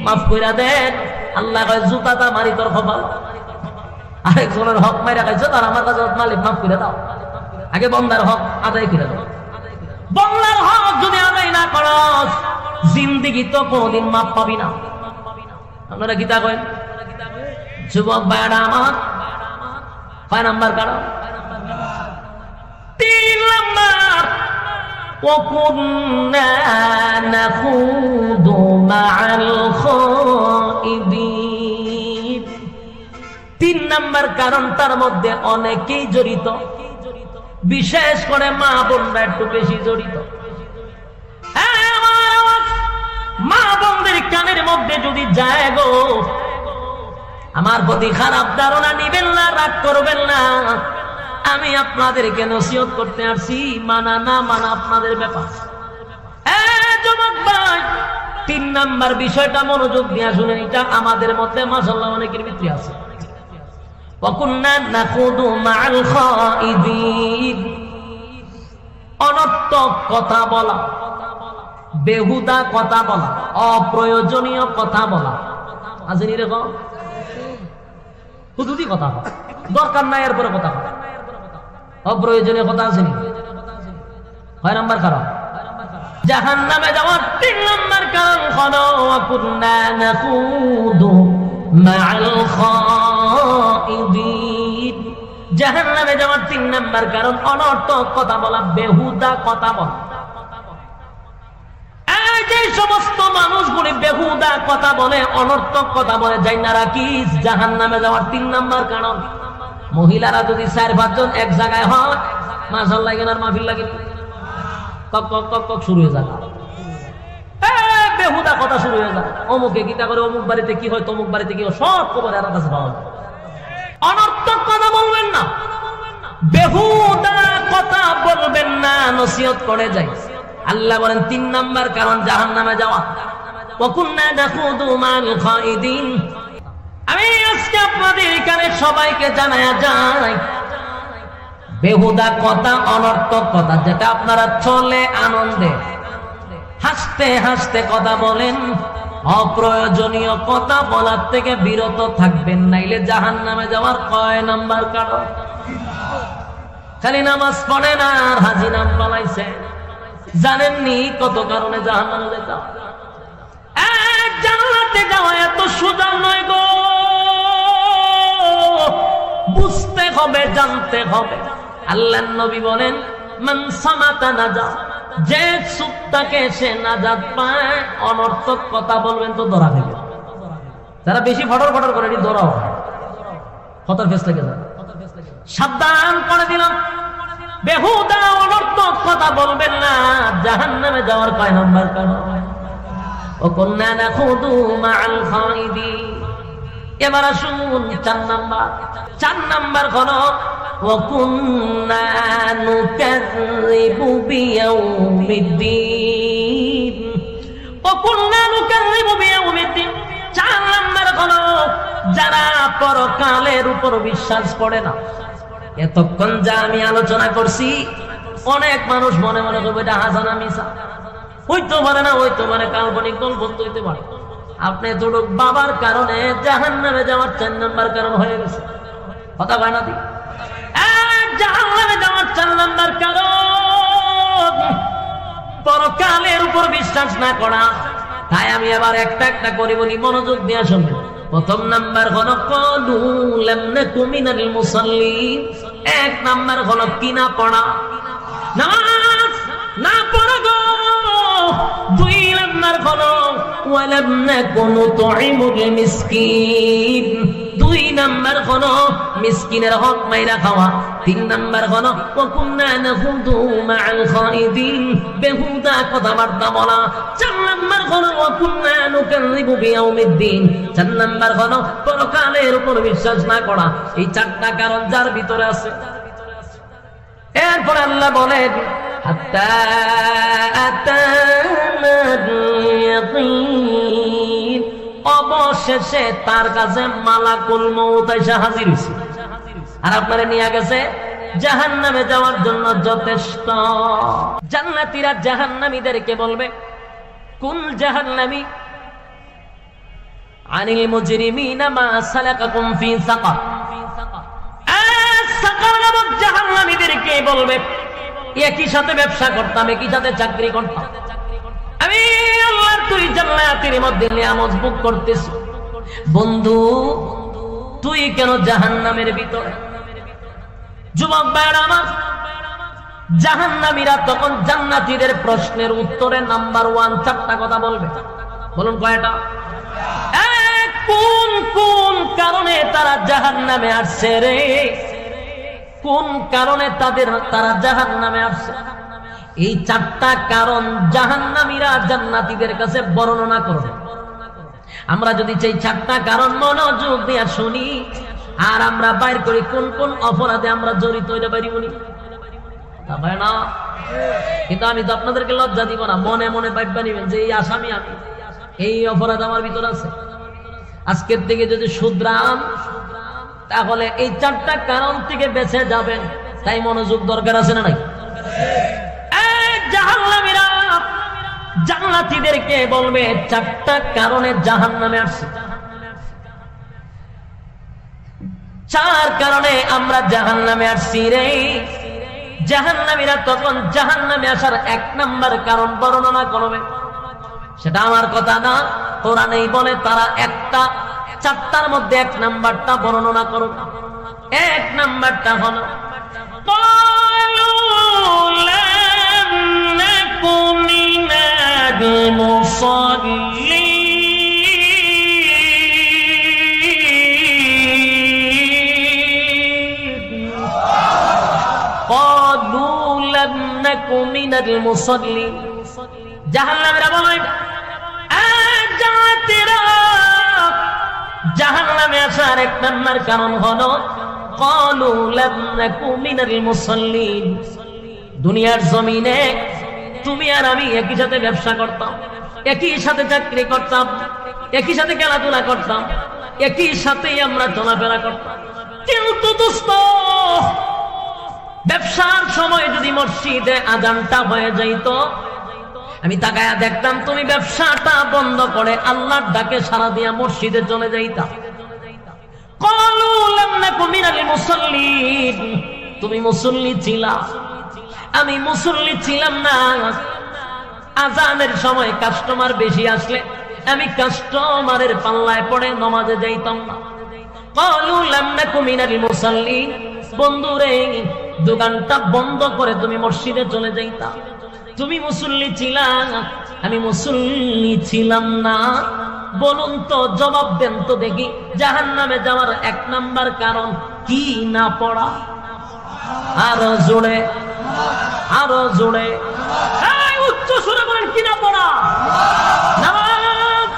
মাফ কইরা দেন, আল্লাহ কয় জুতাটা মারি তোর কপাল। আরেকজনের হক মাইরা খাইছো, তার আমার কাছে মালিক মাফ করে দাও। আগে বন্দার হক আদায় করে দাও। বন্দার হক যদি আদায় না করো, জিন্দেগি তো কোনদিন মাপ পাবি না। আপনারা গীতা কয়েন? যুবক ভাইরা আমার, 5 নাম্বার কারণ। 3 নাম্বার, وَكُنَّا نَخُوضُ مَعَ الْخَائِضِينَ। 3 নাম্বার কারণ, তার মধ্যে অনেকেই জড়িত, বিশেষ করে মা বোনরা একটু বেশি জড়িত। মা বোনদের কানের মধ্যে যদি যায় গো, আমার প্রতি খারাপ ধারণা নিবেন না, রাগ করবেন না। আমি আপনাদেরকে নসিহত করতে আসছি, মানা না মানা আপনাদের ব্যাপার। যুবক ভাই, 3 নাম্বার বিষয়টা মনোযোগ দিয়ে শুনেন। এটা আমাদের মধ্যে মাশাআল্লাহ অনেকের ভিতরে আছে। ওয়াকুন্না নাখুদু মাআল খাইদিন, অনর্থক কথা বলা, বেহুদা কথা বলা, অপ্রয়োজনীয় কথা বলা। আছে নি রকম হুদুদি কথা বলা, দরকার নাই এরপরে কথা বলা, অপ্রয়োজনীয় কথা আছে নি। 6 নাম্বার কারণ। জাহান্নামে যাওয়ার 3 নম্বর কারণ হলো কুন্না নাকুদু মা'আল খাইদিন। জাহান্নামে যাওয়ার 3 নম্বর কারণ অনর্থক কথা বলা, বেহুদা কথা বলা। এই যে সমস্ত মানুষগুলি বেহুদা কথা বলে, অনর্থক কথা বলে, যাই না রাখিস জাহান্নামে যাওয়ার 3 নম্বর কারণ। মহিলারা যদি 4-5 জন এক জায়গায় হয়, মাশাআল্লাহ কেনার মাহফিল লাগে, কক কক কক কক শুরু হয়ে যায়, বেহুদা কথা শুরু হয়ে যায়। অমুকে গীতা করে, অমুক বাড়িতে কি হয়, তমুক বাড়িতে কি হয়, সব খবর এর কাছে পাওয়া যায়। অনর্থক কথা বলবেন না, বেহুদা কথা বলবেন না, নসিহত করে যাই। আল্লাহ বলেন 3 নাম্বার কারণ জাহান্নামে যাওয়া, ওয়াকুন্না নাখুদু মা'আল খাইদিন। আমি আজকে আপনাদের এখানে সবাইকে জানায়া যাই, বেহুদা কথা, অনর্থক কথা, যেটা আপনারা চলে আনন্দে হাসতে হাসতে কথা বলেন, অপ্রয়োজনীয় কথা বলার থেকে বিরত থাকবেন, নাইলে জাহান্নামে যাওয়ার কয় নাম্বার কারণ। খালি নামাজ পড়ে না আর হাজি নাম পালাইছে, জানেননি কত কারণে জাহান্নামে যেতে হয়। জান্নাতে যাওয়া এত সোজা নয় গো, বুঝতে হবে, জানতে হবে। আল্লাহর নবী বলেন মান সামাতা নাজা, যে চুপ থাকে সে নাজাত পায়। অনর্থক কথা বলবেন তো ধরা খাবে, যারা বেশি ফটর ফটর করে ধরাও খতর ফেস লেগে যায়। সাবধান করে দিলাম, বেহুদা অনর্থক কথা বলবেন না, জাহান্নামে যাওয়ার কয় নাম্বার কারণ। ওয়াকুন্না নাখুদু মা'আল খাইদিন। এবার আসুন 4 নাম্বার হলো ওয়াকুন্না নুকাযযিবু বিয়াউমিদ্দিন। ওয়াকুন্না নুকাযযিবু বিয়াউমিদ্দিন। 4 নাম্বার হলো যারা পরকালের উপর বিশ্বাস করে না। এতক্ষণ যা আমি আলোচনা করছি, অনেক মানুষ মনে মনে করবে এটা হাসানা মিছা, হইতে পারে না, হইতে পারে কাল্পনিক গল্প হইতে পারে। আপনি এতটুক বাবার কারণে জাহান্নামে যাওয়ার 4 নাম্বার কারণ হয়ে গেছে। কথা কয় না দি, জাহান্নামে যাওয়ার 4 নাম্বার কারণ পরকালের উপর বিশ্বাস না করা। তাই আমি এবার একটা একটা করে বলি, মনোযোগ দিয়ে শুনবেন। 1 নাম্বার হলো ক্বালু লাম নাকু মিনাল মুসাল্লিন। 1 নাম্বার হলো কি না পড়া, নামাজ না পড়া গো। 2 নাম্বার হলো ওয়ালাম নাকু নুতঈমুল মিসকিন। 2 নাম্বার হলো মিসকিনের হক মাইরা খাওয়া। 3 নাম্বার হলো ওয়াকুন্না নাখুদু মা'আল খাইদিন, বেহুদা কথাবার্তা বলা। 4 নাম্বার হলো ওয়াকুন্না নুকাযযিবু বিয়াউমিদ্দিন। 4 নাম্বার হলো পরকালের উপর বিশ্বাস না করা। এই 4টা কারণ যার ভিতরে আছে। এরপর আল্লাহ বলেন হাত্তা আতানাল ইয়াকিন, অবশেষে তার কাছে মালাকুল মউত এসে হাজির হইছে, আর আপনারা নিয়ে গেছে জাহান্নামে যাওয়ার জন্য যথেষ্ট। জান্নাতীরা জাহান্নামীদেরকে বলবে কুল জাহান্নামী আনিল মুজরিমিনা মা সালাকাকুম ফি সাকার। সাকার নামক জাহান্নামীদেরকে বলবে, একই সাথে ব্যবসা করতাম, একই সাথে চাকরি করতাম, আমি আল্লাহর তুই জান্নাতের মধ্যে নিয়ামত ভোগ করতেছ, বন্ধু তুই কেন জাহান্নামের ভিতরে? যুবক ভাইরা আমার, জাহান্নামীরা তখন জান্নাতীদের প্রশ্নের উত্তরে নাম্বার 1 4টা কথা বলবে। বলুন কয়টা? কোন কোন কারণে তারা জাহান্নামে আসছে রে, কোন কারণে তারা জাহান্নামে আসছে? এই 4টা কারণ জাহান্নামীরা জান্নাতীদের কাছে বর্ণনা করবে। আমরা যদি সেই 4টা কারণ মনোযোগ দিয়ে শুনি আর আমরা বাইর করি কোন কোন অপরাধে আমরা জড়িত হইতে পারি উনি না। কিন্তু আমি তো আপনাদেরকে লজ্জা দিব না, মনে মনে ভাববা নিবেন যে এই আসামি আমি, এই অপরাধ আমার ভিতরে আছে। আজকের থেকে যদি শুধরান তাহলে এই 4টা কারণ থেকে বেঁচে যাবেন। তাই মনোযোগ দরকার আছে না নাই? জাহান্নামীরা জান্নাতীদেরকে বলবে 4টা কারণে জাহান্নামে আসছে, 4 কারণে আমরা জাহান্নামে আসছি রে। জাহান্নামীরা তখন জাহান্নামে আসার 1 নাম্বার কারণ বর্ণনা করবে। সেটা আমার কথা না, কোরআনেই বলে তারা 4টার মধ্যে 1 নাম্বারটা বর্ণনা করবে। 1 নাম্বারটা হলো ক্বালু লাম নাকু মিনাল মুসাল্লিন। জাহান্নামীরা বলে জাহান্নামে আসার 1 নাম্বার কারণ হলো ক্বালু লাম নাকু মিনাল মুসাল্লিন। দুনিয়ার জমিনে তুমি আর আমি একই সাথে ব্যবসা করতাম, একই সাথে চাকরি করতাম, একই সাথে খেলাধুলা করতাম, একই সাথে আমরা চলাফেরা করতাম, কিন্তু দোস্ত ব্যবসার সময় যদি মসজিদে আযানটা হয়ে যাইত, আমি তাকায়া দেখতাম তুমি ব্যবসাটা বন্ধ করে আল্লাহর ডাকে সাড়া দিয়া মসজিদে চলে যাইতা। ক্বালু লাম নাকু মিনাল মুসাল্লিন। তুমি মুসল্লি ছিলা, আমি মুসল্লি ছিলাম না। আযানের সময় কাস্টমার বেশি আসলে আমি কাস্টমারের পাল্লায় পড়ে নামাজে যাইতাম না। ক্বালু লাম নাকু মিনাল মুসাল্লিন। বন্ধুরে, দোকানটা বন্ধ করে তুমি মসজিদে চলে যাইতা। তুমি মুসল্লি ছিলা, আমি মুসল্লি ছিলাম না। বলুন তো, জবাব দেন তো দেখি, জাহান্নামে যাওয়ার 1 নাম্বার কারণ কি না পড়া? আরো জোরে, আরো জোরে, উচ্চ সুরে বলেন, কি না পড়া? নামাজ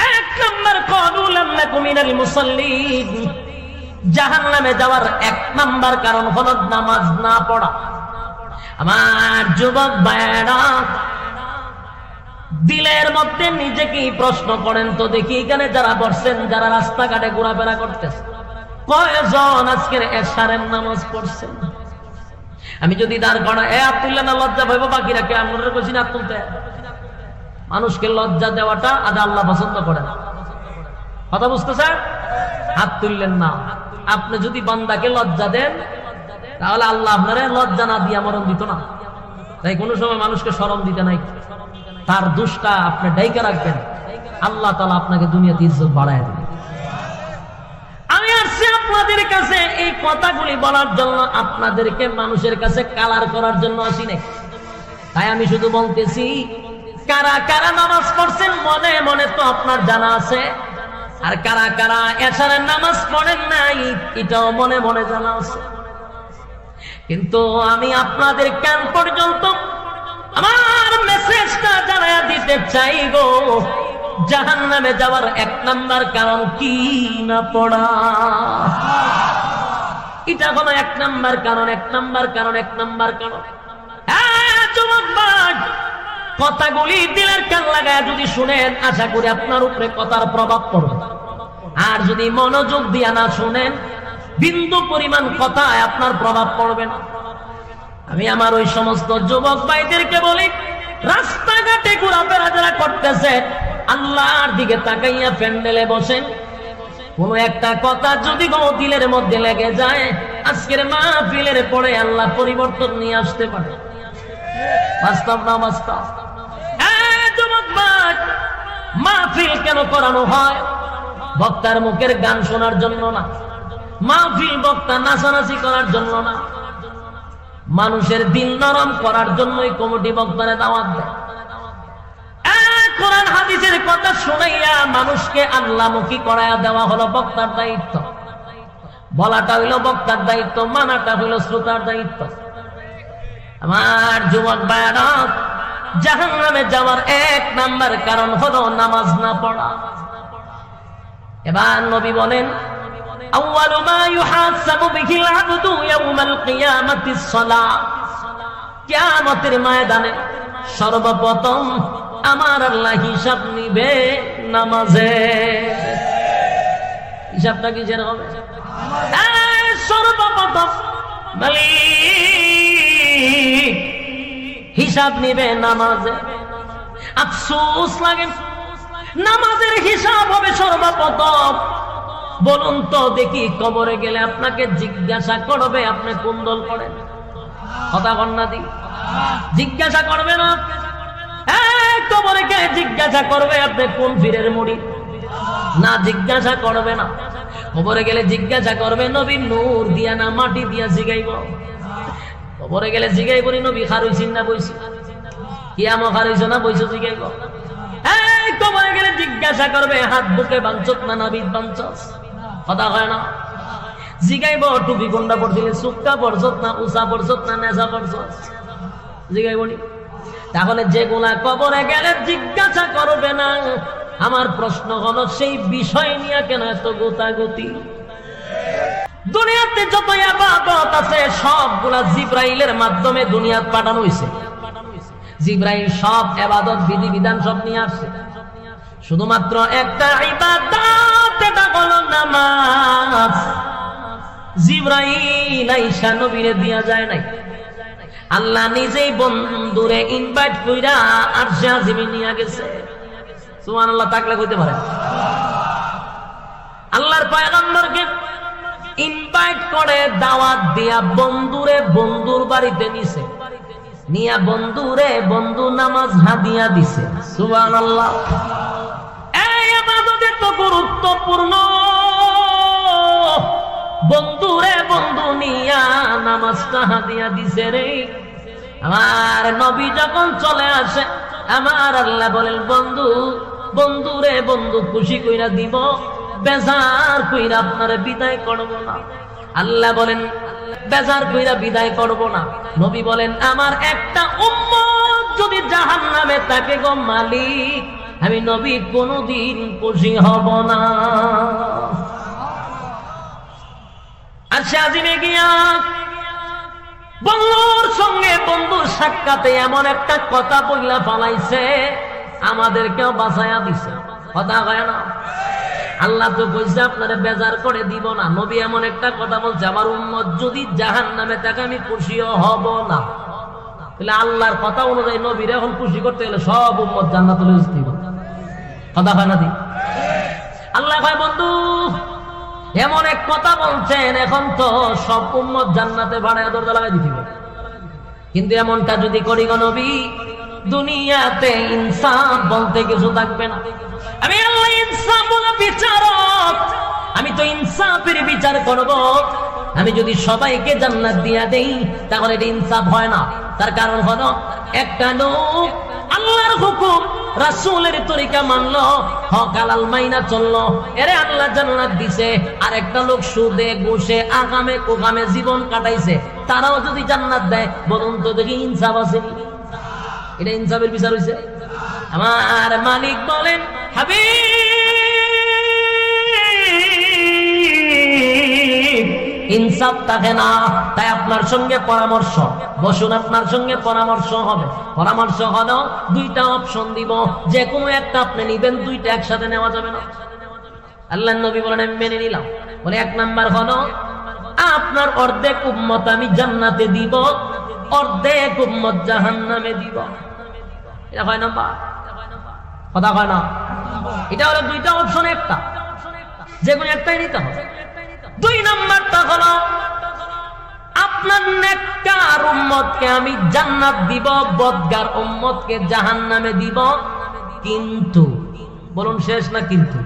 1 নাম্বার। ক্বালু লাম নাকু মিনাল মুসাল্লিন। জাহান্নামে যাওয়ার 1 নাম্বার কারণ হলো নামাজ না পড়া। আমার যুবক ভাইয়েরা, দিলের মধ্যে নিজেকেই প্রশ্ন করেন তো দেখি, এখানে যারা বসছেন, যারা রাস্তাঘাটে ঘোরাফেরা করতেছে, কয়জন আজকের এশারের নামাজ পড়ছেন? আমি যদি দাঁড় করা হাত তুললে না লজ্জা ভাইব, বাকিরা কে আমরা বলছি না তুলতে? মানুষকে লজ্জা দেওয়াটা আজ আল্লাহ পছন্দ করে না। কথা বুঝতেছে? হাত তুললেন না। আপনি যদি বান্দাকে লজ্জা দেন, তাহলে আল্লাহ আপনারে লজ্জা না দিয়া মরণ দিত না। তাই কোনো সময় মানুষকে শরম দিতে নাই, তার দোষটা আপনি ডাইকা রাখবেন, আল্লাহ তাআলা আপনাকে দুনিয়াতে ইজ্জত বাড়ায় দেবেন। আমি আসছি আপনাদের কাছে এই কথাগুলি বলার জন্য, আপনাদেরকে মানুষের কাছে কালার করার জন্য আসি নাই। তাই আমি শুধু বলতেছি, কারা কারা নামাজ পড়ছেন মনে মনে তো আপনার জানা আছে, আর কারা কারা এশারের নামাজ পড়েন নাই এটাও মনে মনে জানা আছে। কিন্তু আমি আপনাদের কান পর্যন্ত আমার মেসেজটা জানায়া দিতে চাইব, জাহান্নামে যাওয়ার 1 নাম্বার কারণ কি না পড়া। এটা হলো 1 নাম্বার কারণ, 1 নাম্বার কারণ, 1 নাম্বার কারণ। যুবক ভাই, কথাগুলি দিলের কান লাগায় যদি শুনেন, আশা করি আপনার উপরে কথার প্রভাব পড়বে। আর যদি মনোযোগ দিয়া না শুনেন, বিন্দু পরিমাণ কথায় আপনার প্রভাব পড়বে না। আমি আমার ওই সমস্ত যুবক ভাইদেরকে বলি, রাস্তাঘাটে ঘোরাফেরা যারা করতেছে, আল্লাহর দিকে তাকাইয়া প্যান্ডেলে বসেন। কোন একটা কথা যদি দিলের মধ্যে লেগে যায়, আজকের মাহফিলের পরে আল্লাহ পরিবর্তন নিয়ে আসতে পারে। বাস্তব না বাস্তব? যুবক ভাই, মাহফিল কেন করানো হয়? বক্তার মুখের গান শোনার জন্য না, মাহফিল বক্তা নাচানাচি করার জন্য না, মানুষের দিল নরম করার জন্যই কমিটি বক্তারে দাওয়াত দেয়। কোরআন হাদিসের কথা শুনাইয়া মানুষকে আল্লাহমুখী করাইয়া দেওয়া হলো বক্তার দায়িত্ব। বলাটা হইল বক্তার দায়িত্ব, মানাটা হইল শ্রোতার দায়িত্ব। আমার যুবক ভাইরা, জাহান্নামে যাওয়ার 1 নাম্বার কারণ হলো নামাজ না পড়া। এবার নবী বলেন, আউয়ালু মা ইউহাসাবু বিহিল আবদু ইয়াউমাল কিয়ামাতিস সালাহ। কিয়ামতের ময়দানে সর্বপ্রথম আমার আল্লাহ হিসাব নিবে নামাজে। হিসাবটা কি যেন হবে? সর্বপ্রথম মালিক হিসাব নিবে নামাজে। আফসোস লাগে, নামাজের হিসাব হবে সর্বপ্রথম। বলুন তো দেখি, কবরে গেলে আপনাকে জিজ্ঞাসা করবে আপনি কোন দল করেন? কথা কন্যা দি জিজ্ঞাসা করবে না, কবরে কে জিজ্ঞাসা করবে আপনি কোন পীরের মুড়ি? না, জিজ্ঞাসা করবে না। কবরে গেলে জিজ্ঞাসা করবে নবী নূর দিয়া না মাটি দিয়া জিগাইব। কবরে গেলে জিগাইব নবী খারইছেন না বইছে, কিয়ামত খারইছো না বইছো জিগাইব। কবরে গেলে জিজ্ঞাসা করবে হাত বুকে বাঞ্চত না নাবিদ বাঞ্চস, কথা হয় না। জিগাইব টুপি কোনটা পড়ছিলে, সুক্কা পড়ছত না উষা পড়ছত না নেশা পড়ছত, জিগাইব নি? তাহলে যেগুলা কবরে গেলে জিজ্ঞাসা করবে না, আমার প্রশ্ন হলো সেই বিষয় নিয়ে কেন এত গোতাগতি? দুনিয়াতে যত ইবাদত আছে সবগুলা জিবরাইলের মাধ্যমে দুনিয়াতে পাঠানো হয়েছে। জিবরাইল সব ইবাদত বিধি বিধান সব নিয়ে আসছে, শুধুমাত্র একটা ইবাদত, এটা হলো নামাজ। জিবরাইল আইসা নবীরে দিয়া যায় নাই, আল্লাহ নিজেই বন্ধুরে ইনভাইট কইরা আরশে আজিমে নিয়ে গেছে। সুবহানাল্লাহ, তাকলে কইতে পারে আল্লাহর পয়গম্বরকে ইনভাইট করে দাওয়াত দিয়া বন্ধুরে বন্ধুর বাড়িতে নিছে, নিয়া বন্ধুরে বন্ধু নামাজ হাদিয়া দিছে। সুবহানাল্লাহ, এই ইবাদত এত গুরুত্বপূর্ণ, বন্ধুরে বন্ধু নিয়া নামাজটা হাদিয়া দিছে রে। আমার নবী যখন চলে আসে আমার আল্লাহ বলেন বন্ধু বন্ধুরে বন্ধু খুশি কইরা দিব, বেজার কইরা আপনারে বিদায় করব না। আল্লাহ বলেন বেজার কইরা বিদায় করব না। নবী বলেন আমার একটা উম্মত যদি জাহান্নামে থাকে গো মালিক, আমি নবী কোনদিন খুশি হব না। আচ্ছা, আজিমে গিয়া বন্ধুর সঙ্গে বন্ধুর সাক্ষাতে এমন একটা কথা বইলা ফালাইছে আমাদেরকেও বাঁচাইয়া দিছে, কথা হয় না? আল্লাহ তো কইছে আপনারা বেজার করে দিব না। নবী এমন একটা কথা বলছে আমার উম্মত যদি জাহান্নামে থাকে আমি খুশিও হব না। তাহলে আল্লাহর কথা অনুযায়ী নবীর এখন খুশি করতে গেলে সব উম্মত জান্নাতুল দিব, কথা হয় না? দি আল্লাহ কয় বন্ধু এমন এক কথা বলছেন এখন তো সব উম্মত জান্নাতে ভাড়ায় দরজা লাগাই দিতে হবে, কিন্তু এমনটা যদি করি গো নবী দুনিয়াতে ইনসাফ বলতে কিছু থাকবে না। আমি আল্লাহ ইনসাফ বলে বিচারক, আমি তো ইনসাফের বিচার করব। আমি যদি সবাইকে জান্নাত দিয়া দেই তাহলে এটা ইনসাফ হয় না। তার কারণ হলো একটা লোক আল্লাহর হুকুম রাসূলের তরিকা মানলো, হক হালাল মাইনা চললো, এরে আল্লাহ জান্নাত দিছে। আর একটা লোক সুদে ঘুষে আগামে কোগামে জীবন কাটাইছে, তারাও যদি জান্নাত দেয় বলুন তো দেখি ইনসাফ আছে? এটা ইনসাফের বিচার হইছে? আমার মালিক বলেন হাবিব ইনসাফ থাকে না। তাই আপনার সঙ্গে পরামর্শ বসুন, আপনার সঙ্গে পরামর্শ হবে। পরামর্শ হলো দুইটা অপশন দিব, যে কোনো একটা আপনি নিবেন, দুইটা একসাথে নেওয়া যাবে না। আল্লাহর নবী বলেন আমি মেনে নিলাম। বলে এক নাম্বার হলো আপনার অর্ধেক উম্মত আমি জান্নাতে দিব, অর্ধেক উম্মত জাহান্নামে দিব। এটা হয় নাম্বার, কথা হয় না? এটা হলো দুইটা অপশন, একটা যে কোনো একটাই নিতে হবে। দুই নাম্বারটা হলো আপনার নেককার উম্মতকে আমি জান্নাত দিব, বদগার উম্মতকে জাহান্নামে দিব। কিন্তু বলুন শেষ না কিন্তু?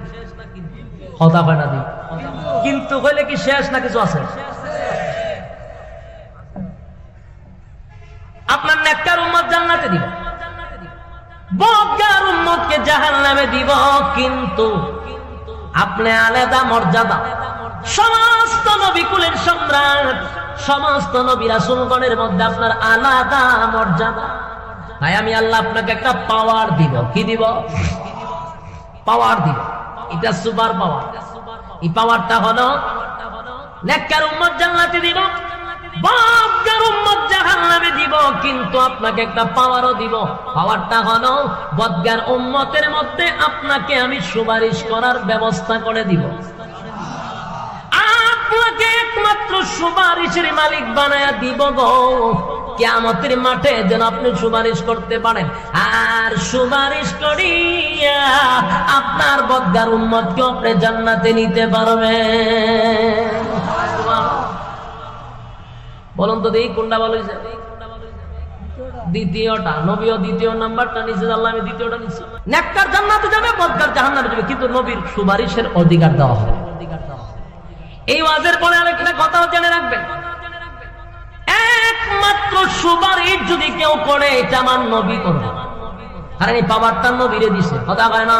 কথা হয় না? দি কিন্তু হইলে কি শেষ না কিছু আছে? আপনার নেককার উম্মত জান্নাতে দিব, বদগার উম্মতকে জাহান্নামে দিব। কিন্তু আপনি আলাদা মর্যাদা, সমস্ত নবী কুলের সম্রাট, সমস্ত নবী রাসূলগণের মধ্যে আপনার আলাদা মর্যাদা। তাই আমি আল্লাহ আপনাকে একটা পাওয়ার দিব। কি দিব? পাওয়ার দিব। এটা সুপার পাওয়ার। এই পাওয়ারটা হলো নেককার উম্মত জান্নাতে দিব, বদগার উম্মত জাহান্নামে দিব। কিন্তু আপনাকে একটা পাওয়ারও দিব। পাওয়ারটা হলো বদগার উম্মতের মধ্যে আপনাকে আমি সুপারিশ করার ব্যবস্থা করে দিব। আপনাকে একমাত্র সুপারিশের মালিক বানায়া দিব গো কিয়ামতের মাঠে, যেন আপনি সুপারিশ করতে পারেন। আর সুপারিশ করিয়া আপনার বদগার উম্মতকে আপনি জান্নাতে নিতে পারবেন। বলুন তো দেখি কোনটা ভালো হয়েছে? দ্বিতীয়টা, নবীও দ্বিতীয় নাম্বারটা নিচে, আল্লাহ আমি দ্বিতীয়টা নিচ্ছি। নেককার জান্নাতে যাবে, বদকার জাহান্নামে যাবে, কিন্তু নবীর সুপারিশের অধিকার দেওয়া হবে। এই ওয়াজের পরে আরেকটা কথাও জেনে রাখবেন, একমাত্র সুপারিশ যদি কেউ করে এটা আমার নবী করবে, কারণ এই পাওয়ারটা নবীরে দিছে, কথা কয় না।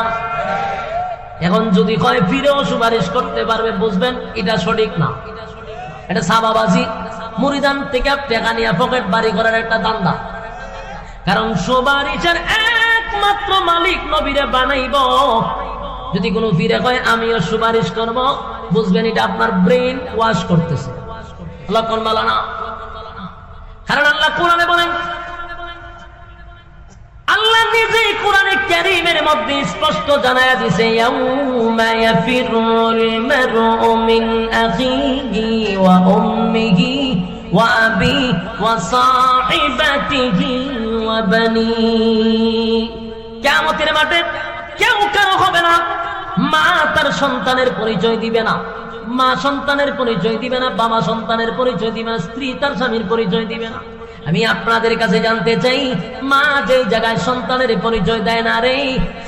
এখন যদি কয় ফিরেও সুপারিশ করতে পারবে, বুঝবেন এটা সঠিক না, এটা সাবাবাজি, মুরিদান থেকে টাকা নিয়ে পকেট বাড়ি করার একটা দান্দা। কারণ সুপারিশের একমাত্র মালিক নবীরে বানাইব। যদি কোনো ফিরে কয় আমিও সুপারিশ করব, বুঝবেন এটা আপনার ব্রেন ওয়াশ করতেছে, লক্ষণ বলা না। কারণ আল্লাহ কোরআনে বলেন, আল্লাহ নিজেই কোরআনে কারীমের মধ্যে স্পষ্ট জানায়া দিয়েছে, ইয়াউমা ইয়াফিরুল মারউ মিন আখিহি ওয়া উম্মিহি ওয়া আবিহি ওয়া সাহিবাতিহি ওয়া বানি। কিয়ামতের মাঠে কেউ কারো হবে না, মা তার সন্তানের পরিচয় দিবে না, মা সন্তানের পরিচয় দিবে না, বাবা সন্তানের পরিচয় দিবে না, স্ত্রী তার স্বামীর পরিচয় দিবে না। আমি আপনাদের কাছে জানতে চাই, মা যে জায়গায় সন্তানের পরিচয় দেয় না রে,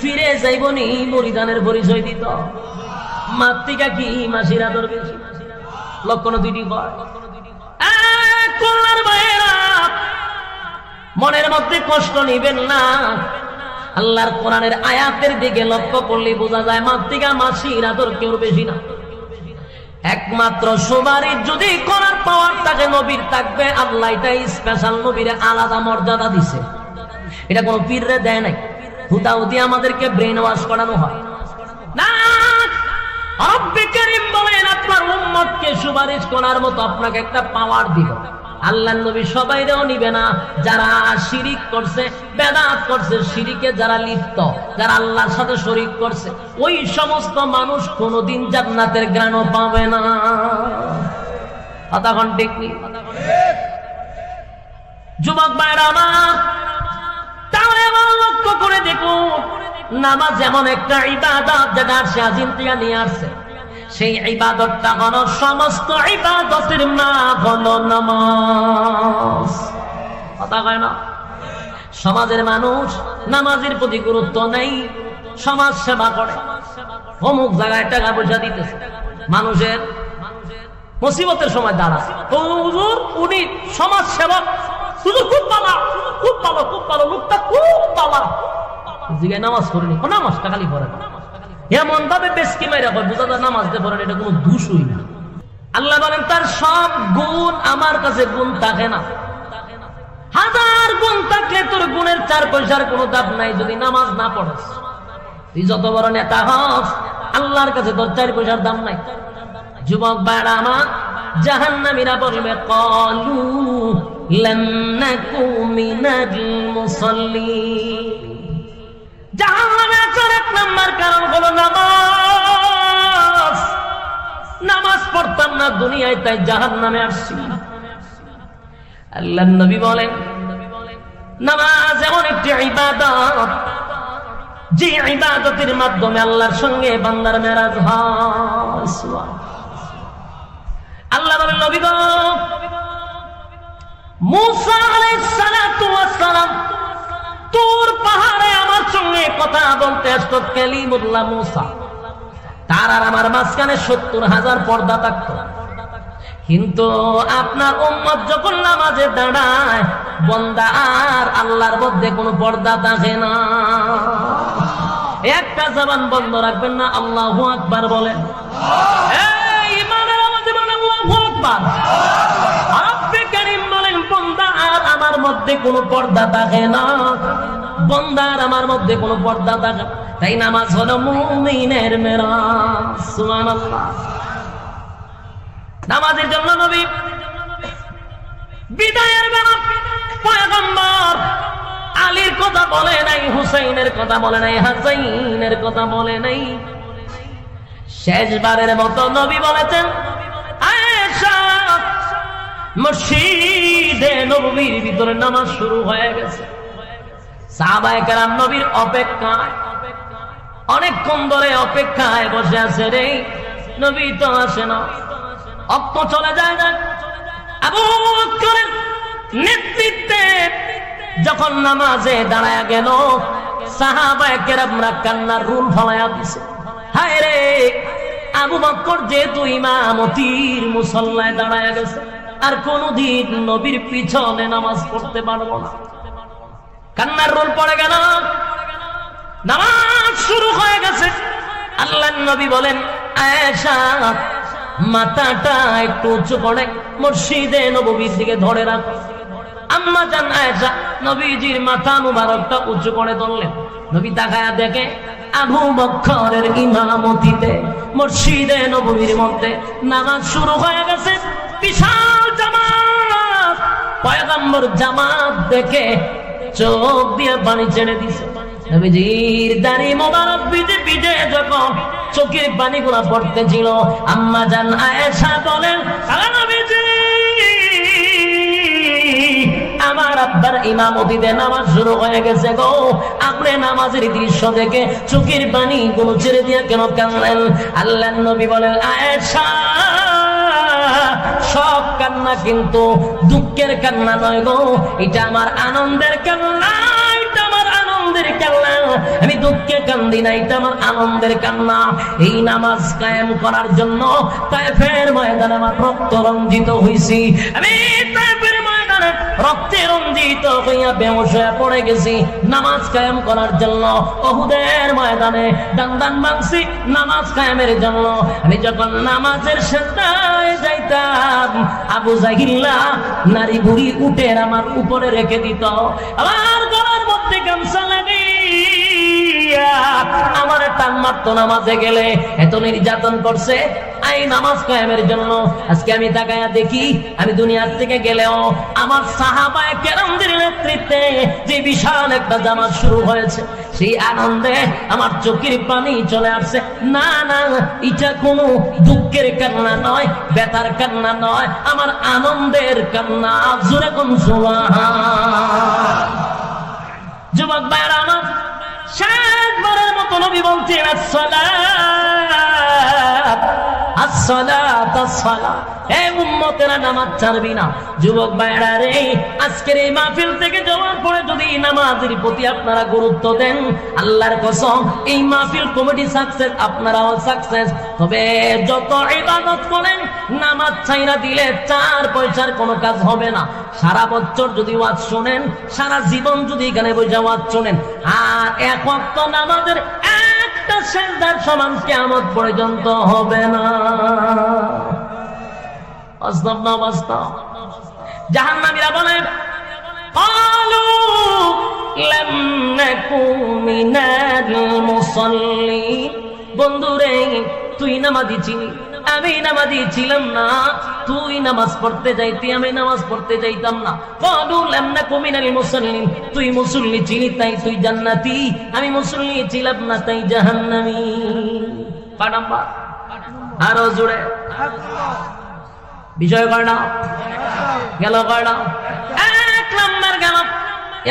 ফিরে যাইবনি মুরিদানের পরিচয় দিত। মাতৃকা কি মাসির আদর বেশি, লক্ষণ দুইটি হয়। মনের মধ্যে কষ্ট নিবেন না, আল্লাহর কোরআনের আয়াতের দিকে লক্ষ্য করলে বোঝা যায় মাতৃকা মাসির আদর কেউ বেশি না। একমাত্র সুপারিশ যদি করার পাওয়ার থাকে নবীর থাকবে। আল্লাহ এটা স্পেশাল নবীরে আলাদা মর্যাদা দিছে, এটা কোন পীররে দেয় নাই, হুদাহুদি আমাদেরকে ব্রেন ওয়াশ করানো হয় না। রব্বে কারীম বলেন আপনার উম্মতকে সুপারিশ করার মতো আপনাকে একটা পাওয়ার দিব। আল্লাহর নবী সবাইরেও নিবে না, যারা শিরিক করছে, বেদাত করছে, শিরিকে যারা লিপ্ত, যারা আল্লাহর সাথে শরীক করছে, ওই সমস্ত মানুষ কোনোদিন জান্নাতের ঘ্রাণও পাবে না। কতক্ষণ ঠিক নেই? যুবক ভাইরা আমার, তাহলে আমার লক্ষ্য করে দেখুন, নামাজ এমন একটা ইবাদত যেটা সে আজিম থেকে নিয়ে আসছে। সেই ইবাদতটা হলো সমস্ত ইবাদতের মা হলো নামাজ। কথা কয় না? সমাজের মানুষ নামাজের প্রতি গুরুত্ব নেই, সমাজ সেবা করে, অমুক জায়গায় টাকা পয়সা দিতেছে, মানুষের মুসিবতের সময় দাঁড়ায়, হুজুর উনি সমাজ সেবক, হুজুর খুব ভালো, খুব ভালো, খুব ভালো, লোকটা খুব ভালো, জিগায় নামাজ করেনি, নামাজটা খালি পড়ে না, এমন ভাবে বেশকি মাইরা হয় বোঝা যায় নামাজ দিয়ে পড়েন, এটা কোনো দোষই না। আল্লাহ বলেন তার সব গুণ আমার কাছে গুণ থাকে না, হাজার গুণ থাকলে তোর গুণের 4 পয়সার কোনো দাম নাই যদি নামাজ না পড়স। তুই যত বড় নেতা হস, আল্লাহর কাছে তোর 4 পয়সার দাম নাই। যুবক ভাইরা আমার, জাহান্নামীরা বলবে ক্বালু লাম নাকু মিনাল মুসাল্লিন। জাহান্নামে আসার 1 নাম্বার কারণ হলো নামাজ। নামাজ পড়তাম না দুনিয়ায়, তাই জাহান্নামে আসছি। আল্লাহর নবী বলেন নামাজ এমন একটি ইবাদত, যে ইবাদতের মাধ্যমে আল্লাহর সঙ্গে বান্দার মেরাজ হয়। আল্লাহ বলেন নবী গো, মুসা আলাইহিস সালাতু ওয়াস সালাম তুর পাহাড়ে আমার সঙ্গে কথা বলতে আসতো, কালিমুল্লাহ মুসা। তার আর আমার মাঝখানে 70,000 পর্দা থাকতো। কিন্তু আপনার উম্মত যখন নামাজে দাঁড়ায়, বান্দা আর আল্লাহর মধ্যে কোনো পর্দা থাকে না। একটা জবান বন্ধ রাখবেন না, আল্লাহু আকবার বলেন। এই ইমানের আওয়াজে বলেন আল্লাহু আকবার। রব্বে কারীম বলেন বান্দা আর আমার মধ্যে কোনো পর্দা থাকে না, বান্দা আর আমার মধ্যে কোনো পর্দা থাকে না। তাই নামাজ হলো মুমিনের মেরাজ। সুবহানাল্লাহ। নামাজের জন্য নবী বিদায়ের বেলা পয়গম্বর আলীর কথা বলে নাই, হুসাইনের কথা বলে নাই, হাসাইনের কথা বলে নাই। শেষবারের মতো নবী বলেছেন, আয়েশা মসজিদে নববীর ভিতরে নামাজ শুরু হয়ে গেছে। সাহাবায়ে কেরাম নবীর অপেক্ষায় অনেকক্ষণ ধরে অপেক্ষায় বসে আছে, রে নবী তো আসে না, অক্ত চলে যায় না। আবু বকরের নেতৃত্বে যখন নামাজে দাঁড়ায়া গেল সাহাবায়ে কেরামরা কান্নার রুল ফলায়া দিছে। হায় রে, আবু বকর যেহেতু ইমামতির মুসল্লায় দাঁড়ায়া গেছে, আর কোনদিন নবীর পিছনে নামাজ পড়তে পারবো না। কান্নার রোল পড়ে গেল, নামাজ শুরু হয়ে গেছে। আল্লাহর নবী বলেন, আয়েশা মাথাটা একটু উঁচু করে মসজিদে নববীর দিকে ধরে রাখো। আম্মা জান আয়েশা নবীজির মাথা মুবারকটা উঁচু করে ধরলেন। নবী তাকায়া দেখে আবু বকরের ইমামতিতে মসজিদে নববীর মধ্যে নামাজ শুরু হয়ে গেছে। বিশাল জামাত, পয়গম্বর জামাত দেখে চোখ দিয়ে পানি ছেড়ে দিছে। নবীজির দাড়ি মোবারক ভিজে ভিজে যখন চোখের পানিগুলো পড়তেছিল, আম্মা জান আয়েশা বলেন, নবীজি আমার আব্বার ইমামতিতে নামাজ শুরু হয়ে গেছে গো, আপনি নামাজের দৃশ্য দেখে চোখের পানি গুলো ছেড়ে দিয়ে কেন কাঁদলেন? আল্লাহর নবী বলেন, আয়েশা সব কান্না কিন্তু দুঃখের কান্না নয় গো, এটা আমার আনন্দের কান্না, এটা আমার আনন্দের কান্না। আমি দুঃখে কান্দি না, এটা আমার আনন্দের কান্না। এই নামাজ কায়েম করার জন্য তায়েফের ময়দানে আমার রক্ত রঞ্জিত হইছি, আমি তায়েফের ময়দানে রক্তে রঞ্জিত হইয়া বেহুশ হয়ে পড়ে গেছি নামাজ কায়েম করার জন্য। উহুদের ময়দানে দান মানছি নামাজ কায়েমের জন্য। আমি যখন নামাজের সিজদায় যাইতাম, আবু জাহিল্লা নারী বুড়ি উটের আমার উপরে রেখে দিত, আমার গলার মধ্যে গামছা লাগিয়ে আমার টান মারতো নামাজে গেলে। এত নির্যাতন করছে এই নামাজ কায়েমের জন্য। আজকে আমি তাকায়া দেখি, আমি দুনিয়ার থেকে গেলেও আমার সাহাবায়ে কেরামদের নেতৃত্বে যে বিশাল একটা জামাত শুরু হয়েছে, সেই আনন্দে আমার চোখের পানি চলে আসছে। না না, এটা কোনো দুঃখের কান্না নয়, ব্যথার কান্না নয়, আমার আনন্দের কান্না। জোরে কোন সুবহান। যুবক ভাইরা আমার, শেষবারের মতো নবী বলছেন, আসসালাত আসসালাত আসসালাত, হে উম্মতেরা নামাজ ছাড়বি না। যুবক ভাইরা রে, আজকের এই মাহফিল থেকে যাওয়ার পরে যদি নামাজের প্রতি আপনারা গুরুত্ব দেন, আল্লাহর কসম এই মাহফিল কমিটি সাকসেস, আপনারাও সাকসেস। তবে যত ইবাদত করেন, নামাজ ছাইরা দিলে 4 পয়সার কোনো কাজ হবে না। সারা বছর যদি ওয়াজ শোনেন, সারা জীবন যদি এখানে বসে ওয়াজ শোনেন, আর এক ওয়াক্ত নামাজের একটা সেজদার সমান কিয়ামত পর্যন্ত হবে না। বাস্তব না বাস্তব? জাহান্নামীরা বলে, ক্বালু লাম নাকু মিনাল মুসাল্লিন। বন্ধুরে, তুই নামাজি ছিলি, আমি নামাজি ছিলাম না। তুই নামাজ পড়তে যাইতি, আমি নামাজ পড়তে যাইতাম না। ক্বালু লাম নাকু মিনাল মুসাল্লিন। তুই মুসল্লি ছিলি তাই তুই জান্নাতি, আমি মুসল্লি ছিলাম না তাই জাহান্নামী। পানাম্বার আরো জোরে বিষয় কয় না গেল, কয় না? 1 নাম্বার গেল।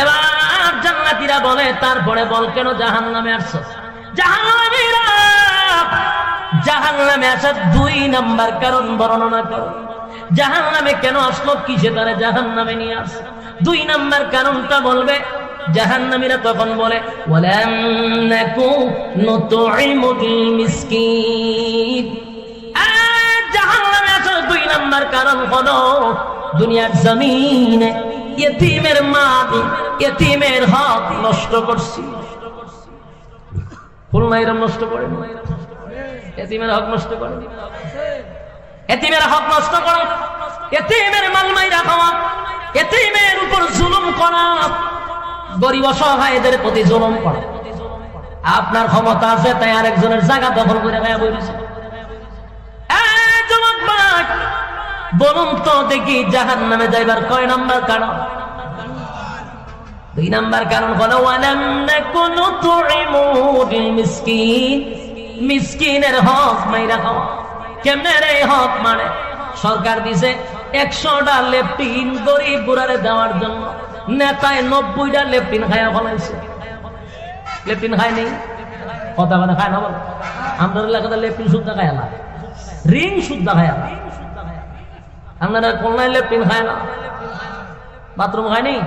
এবার জান্নাতীরা বলে, তারপরে বল কেন জাহান্নামে আসছো? জাহান্নামীরা জাহান্নামে আসার 2 নাম্বার কারণ বর্ণনা করো। জাহান্নামে কেন আসলো, কিসে তারা জাহান্নামে নিয়ে আসছে? 2 নাম্বার কারণটা বলবে। জাহান্নামীরা তখন বলে, ওয়ালাম নাকু নুতঈমুল মিসকিন। জাহান্নামে আসার 2 নাম্বার কারণ হলো, দুনিয়ার জমিনে ইতিমের মাল, ইতিমের হক নষ্ট করছি। ফুলমাইরা নষ্ট করে, ইতিমের হক নষ্ট করে, ইতিমের হক নষ্ট করা, ইতিমের মাল মাইরা খাওয়া, ইতিমের উপর জুলুম করা, গরিব অসহায়দের প্রতি জুলুম করা। আপনার ক্ষমতা আছে তাই আরেকজনের জায়গা দখল করে গায়ে বইছে। বলুন তো দেখি, জাহান্নামে যাইবার কয় নাম্বার কারণ? 2 নাম্বার কারণ হলো, ওয়ালাম নাকু নুতঈমুল মিসকিন। মিসকিনের হক মাইরা খাওয়া। কেমনে রে হক মানে? সরকার দিছে 100টা লেপটিন গরিব বুড়ারে দেওয়ার জন্য, নেতায় 90টা লেপটিন খায়া ফলাইছে। লেপটিন খায় নেই, কথা কথা খায় না বলে। আমাদের এলাকাতে লেপটিন শুদ্ধ খায় না, রিং শুদ্ধ খায় না। আপনারা কল্যাণ লেপটিন খায় না, বাথরুম খায় নেই,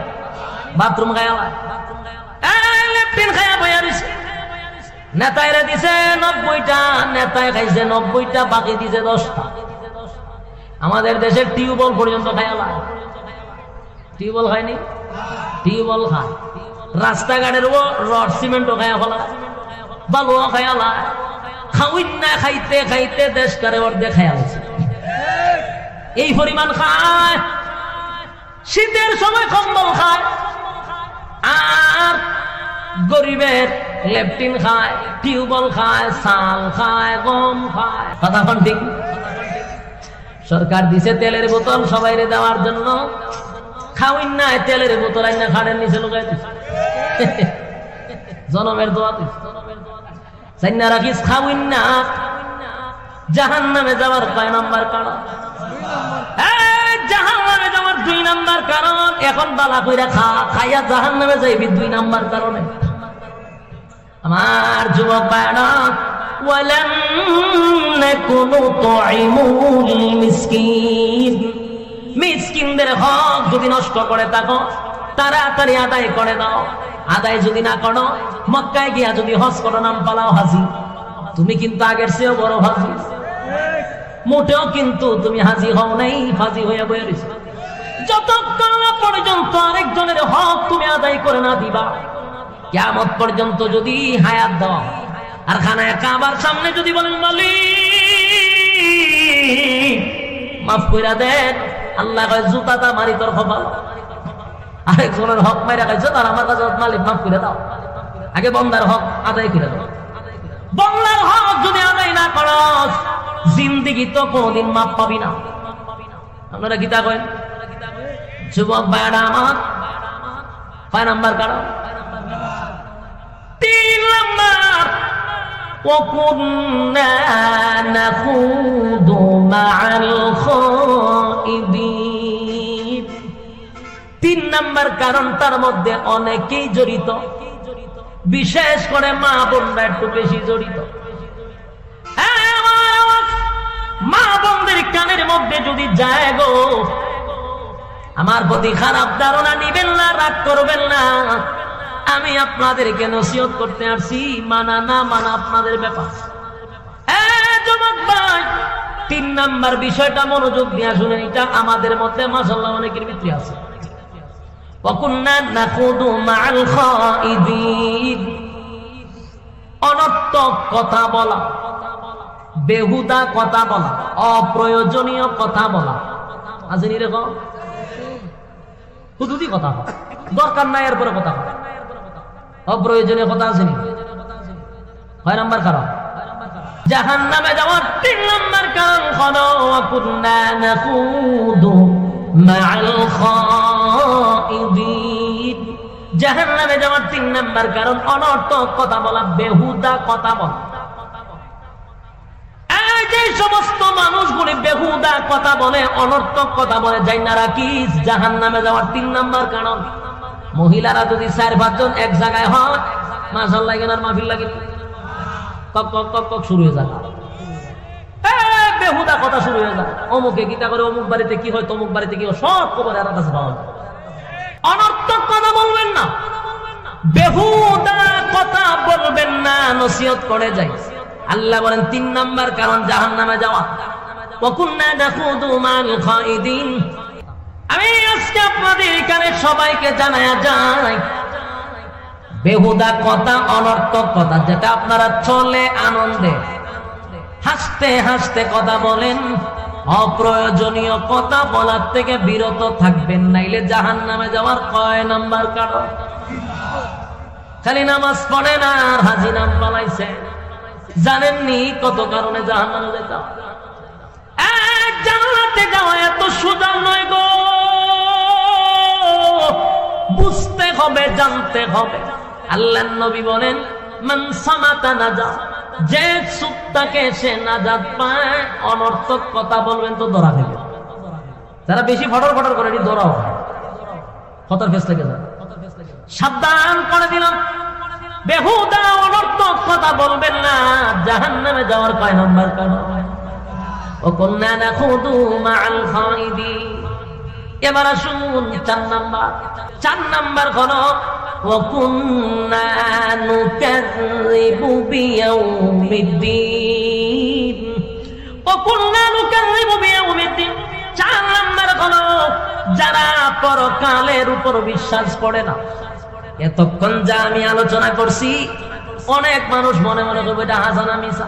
বাথরুম খায়া লেফটিন খায়া বয়া দিছে নেতাইরে দিছে 90টা নেতায় খাইছে 90টা বাকি দিছে 10টা আমাদের দেশের টিউবওয়েল পর্যন্ত খায়ালা টিউবওয়েল খায়নি টিউবওয়েল খায় রাস্তাঘাটের রড সিমেন্টও খায়া ফেলা বালুও খায়ালা খাউইন না খাইতে খাইতে দেশটারে অর্ধেক খায়ালাইছে এই পরিমাণ খায় শীতের সময় কম্বল খায় আর গরিবের লেপটিন খায় টিউবওয়েল খায় চাল খায় গম খায় কথা কোন ঠিক সরকার দিছে তেলের বোতল সবাইরে দেওয়ার জন্য খাওয়াইন না তেলের বোতল আইনা খাড়ের নিচে লুকাই দিছে জনমের দোয়া দিছে সাইনা রাখিস খাওয়াইন না জাহান্নামে যাওয়ার কয় নাম্বার কারণ জাহান্নামে যাওয়ার 2 নাম্বার কারণ এখন বালা কইরা খাইয়া জাহান্নামে যাইবি 2 নাম্বার কারণে আমার যুবক ভাইরা ওয়ালাম নাকুনু তুইমুল মিসকিন মিসকিনদের হক যদি নষ্ট করে থাকো তাড়াতাড়ি আদায় করে দাও আদায় যদি না করো মক্কায় গিয়া যদি হজ করো নাম পালাও হাজি তুমি কিন্তু আগের চেয়েও বড় হাজি মোটেও কিন্তু তুমি হাজি হও নাই ফাজি হইয়া বইয়া রইছো যতক্ষণ না পর্যন্ত আরেকজনের হক তুমি আদায় করে না দিবা কিয়ামত পর্যন্ত যদি হায়াত দাও আর খানায় কাবার সামনে যদি বলেন মালিক মাফ কইরা দেন আল্লাহ কয় জুতাটা মারি তোর কপাল আরেকজনের হক মাইরা খাইছো তার আমার কাছে মালিক মাফ করে দাও আগে বন্দার হক আদায় করে দাও বন্দার হক যদি আদায় না করো জিন্দেগি তো কোনদিন মাপ পাবি না আপনারা গীতা কইন যুবক ভাইরা আমার 5 নাম্বার কারণ 3 নাম্বার وَكُنَّا نَخُوضُ مَعَ الْخَائِضِينَ 3 নাম্বার কারণ তার মধ্যে অনেকেই জড়িত বিশেষ করে মা বোনরা একটু বেশি জড়িত মা বোনদের কানের মধ্যে যদি যায় গো আমার প্রতি খারাপ ধারণা নিবেন না রাগ করবেন না আমি আপনাদেরকে নসিহত করতে আসছি মানা না মানা আপনাদের ব্যাপার যুবক ভাই 3 নাম্বার বিষয়টা মনোযোগ দিয়ে শুনেন এটা আমাদের মধ্যে মাশাআল্লাহ অনেকের ভিতরে আছে ওয়াকুন্না নাখুদু মাআল খাইদিন অনর্থক কথা বলা বেহুদা কথা বলা অপ্রয়োজনীয় কথা বলা আছে নি এরকম হুদুদি কথা বলা দরকার নাই এর পরে কথা বলা অপ্রয়োজনীয় কথা আছে নি 6 নাম্বার কারণ জাহান্নামে যাওয়ার 3 নাম্বার কারণ হলো ওয়াকুন্না নাখুদু মাআল খাইদিন জাহান্নামে যাওয়ার 3 নাম্বার কারণ অনর্থক কথা বলা বেহুদা কথা বলা যে সমস্ত মানুষগুলি বেহুদা কথা বলে অনর্থক কথা বলে যাই না রাখিস জাহান্নামে যাওয়ার 3 নাম্বার কারণ মহিলারা যদি 4-5 জন এক জায়গায় হয় মাশাআল্লাহ কেনার মাহফিল লাগে কক কক কক কক শুরু হয়ে যায় বেহুদা কথা শুরু হয়ে যায় অমুকে গীতা করে অমুক বাড়িতে কি হয় তমুক বাড়িতে কি হয় সব খবর এর কাছে পাওয়া যায় অনর্থক কথা বলবেন না বেহুদা কথা বলবেন না নসিহত করে যাই আল্লাহ বলেন 3 নাম্বার কারণ জাহান্নামে যাওয়া ওয়াকুন্না নাখুদু মাল খাইদিন আমি আজকে আপনাদের এখানে সবাইকে জানায়া যাই বেহুদা কথা অনর্থক কথা যেটা আপনারা চলে আনন্দে হাসতে হাসতে কথা বলেন অপ্রয়োজনীয় কথা বলার থেকে বিরত থাকবেন নাইলে জাহান্নামে যাওয়ার কয় নাম্বার কারণ খালি নামাজ পড়ে না আর হাজি নাম পালাইছে জানেননি কত কারণে জাহান্নামে যেতে হয় জান্নাতে যাওয়া এত সোজা নয় গো বুঝতে হবে জানতে হবে আল্লাহর নবী বলেন মান সামাতা নাজা যে চুপ থাকে সে নাজাত পায় অনর্থক কথা বলবেন তো ধরা দেবে যারা বেশি ফটর ফটর করে ধরাও খতর ফেস থেকে যায় সাবধান করে দিলাম বেহুদা অনর্থক কথা বলবেন না জাহান্নামে যাওয়ার কয় নাম্বার কারণ ওয়াকুন্না নাখুদু মাআল খাইদিন এবার আসুন 4 নাম্বার হলো ওয়াকুন্না নুকাযযিবু বিয়াউমিদ্দিন। ওয়াকুন্না নুকাযযিবু বিয়াউমিদ্দিন 4 নাম্বার হলো যারা পরকালের উপর বিশ্বাস করে না। এতক্ষণ যা আমি আলোচনা করছি অনেক মানুষ মনে মনে করবে এটা হাসানা মিশা,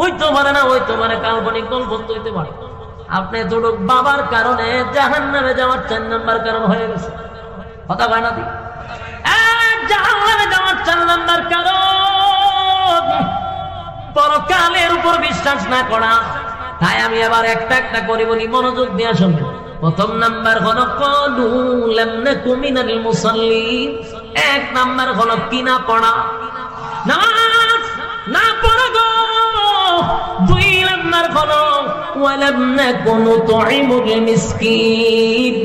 হইতে পারে না, হইতে পারে কাল্পনিক গল্প হইতে পারে। আপনি দুটো বাবার কারণে জাহান্নামে যাওয়ার 4 নাম্বার কারণ হয়ে গেছে। কথা কয় না দি জাহান্নামে যাওয়ার 4 নাম্বার কারণ পরকালের উপর বিশ্বাস না করা। তাই আমি আবার একটা একটা করে বলি, মনোযোগ দিয়ে শুনবেন। প্রথম নাম্বার হলো ক্বালু লাম নাকু মিনাল মুসাল্লিন। 1 নাম্বার হলো কি না পড়া, নামাজ না পড়া গো। 2 নাম্বার হলো ওয়ালাম নাকু নুতঈমুল মিসকিন।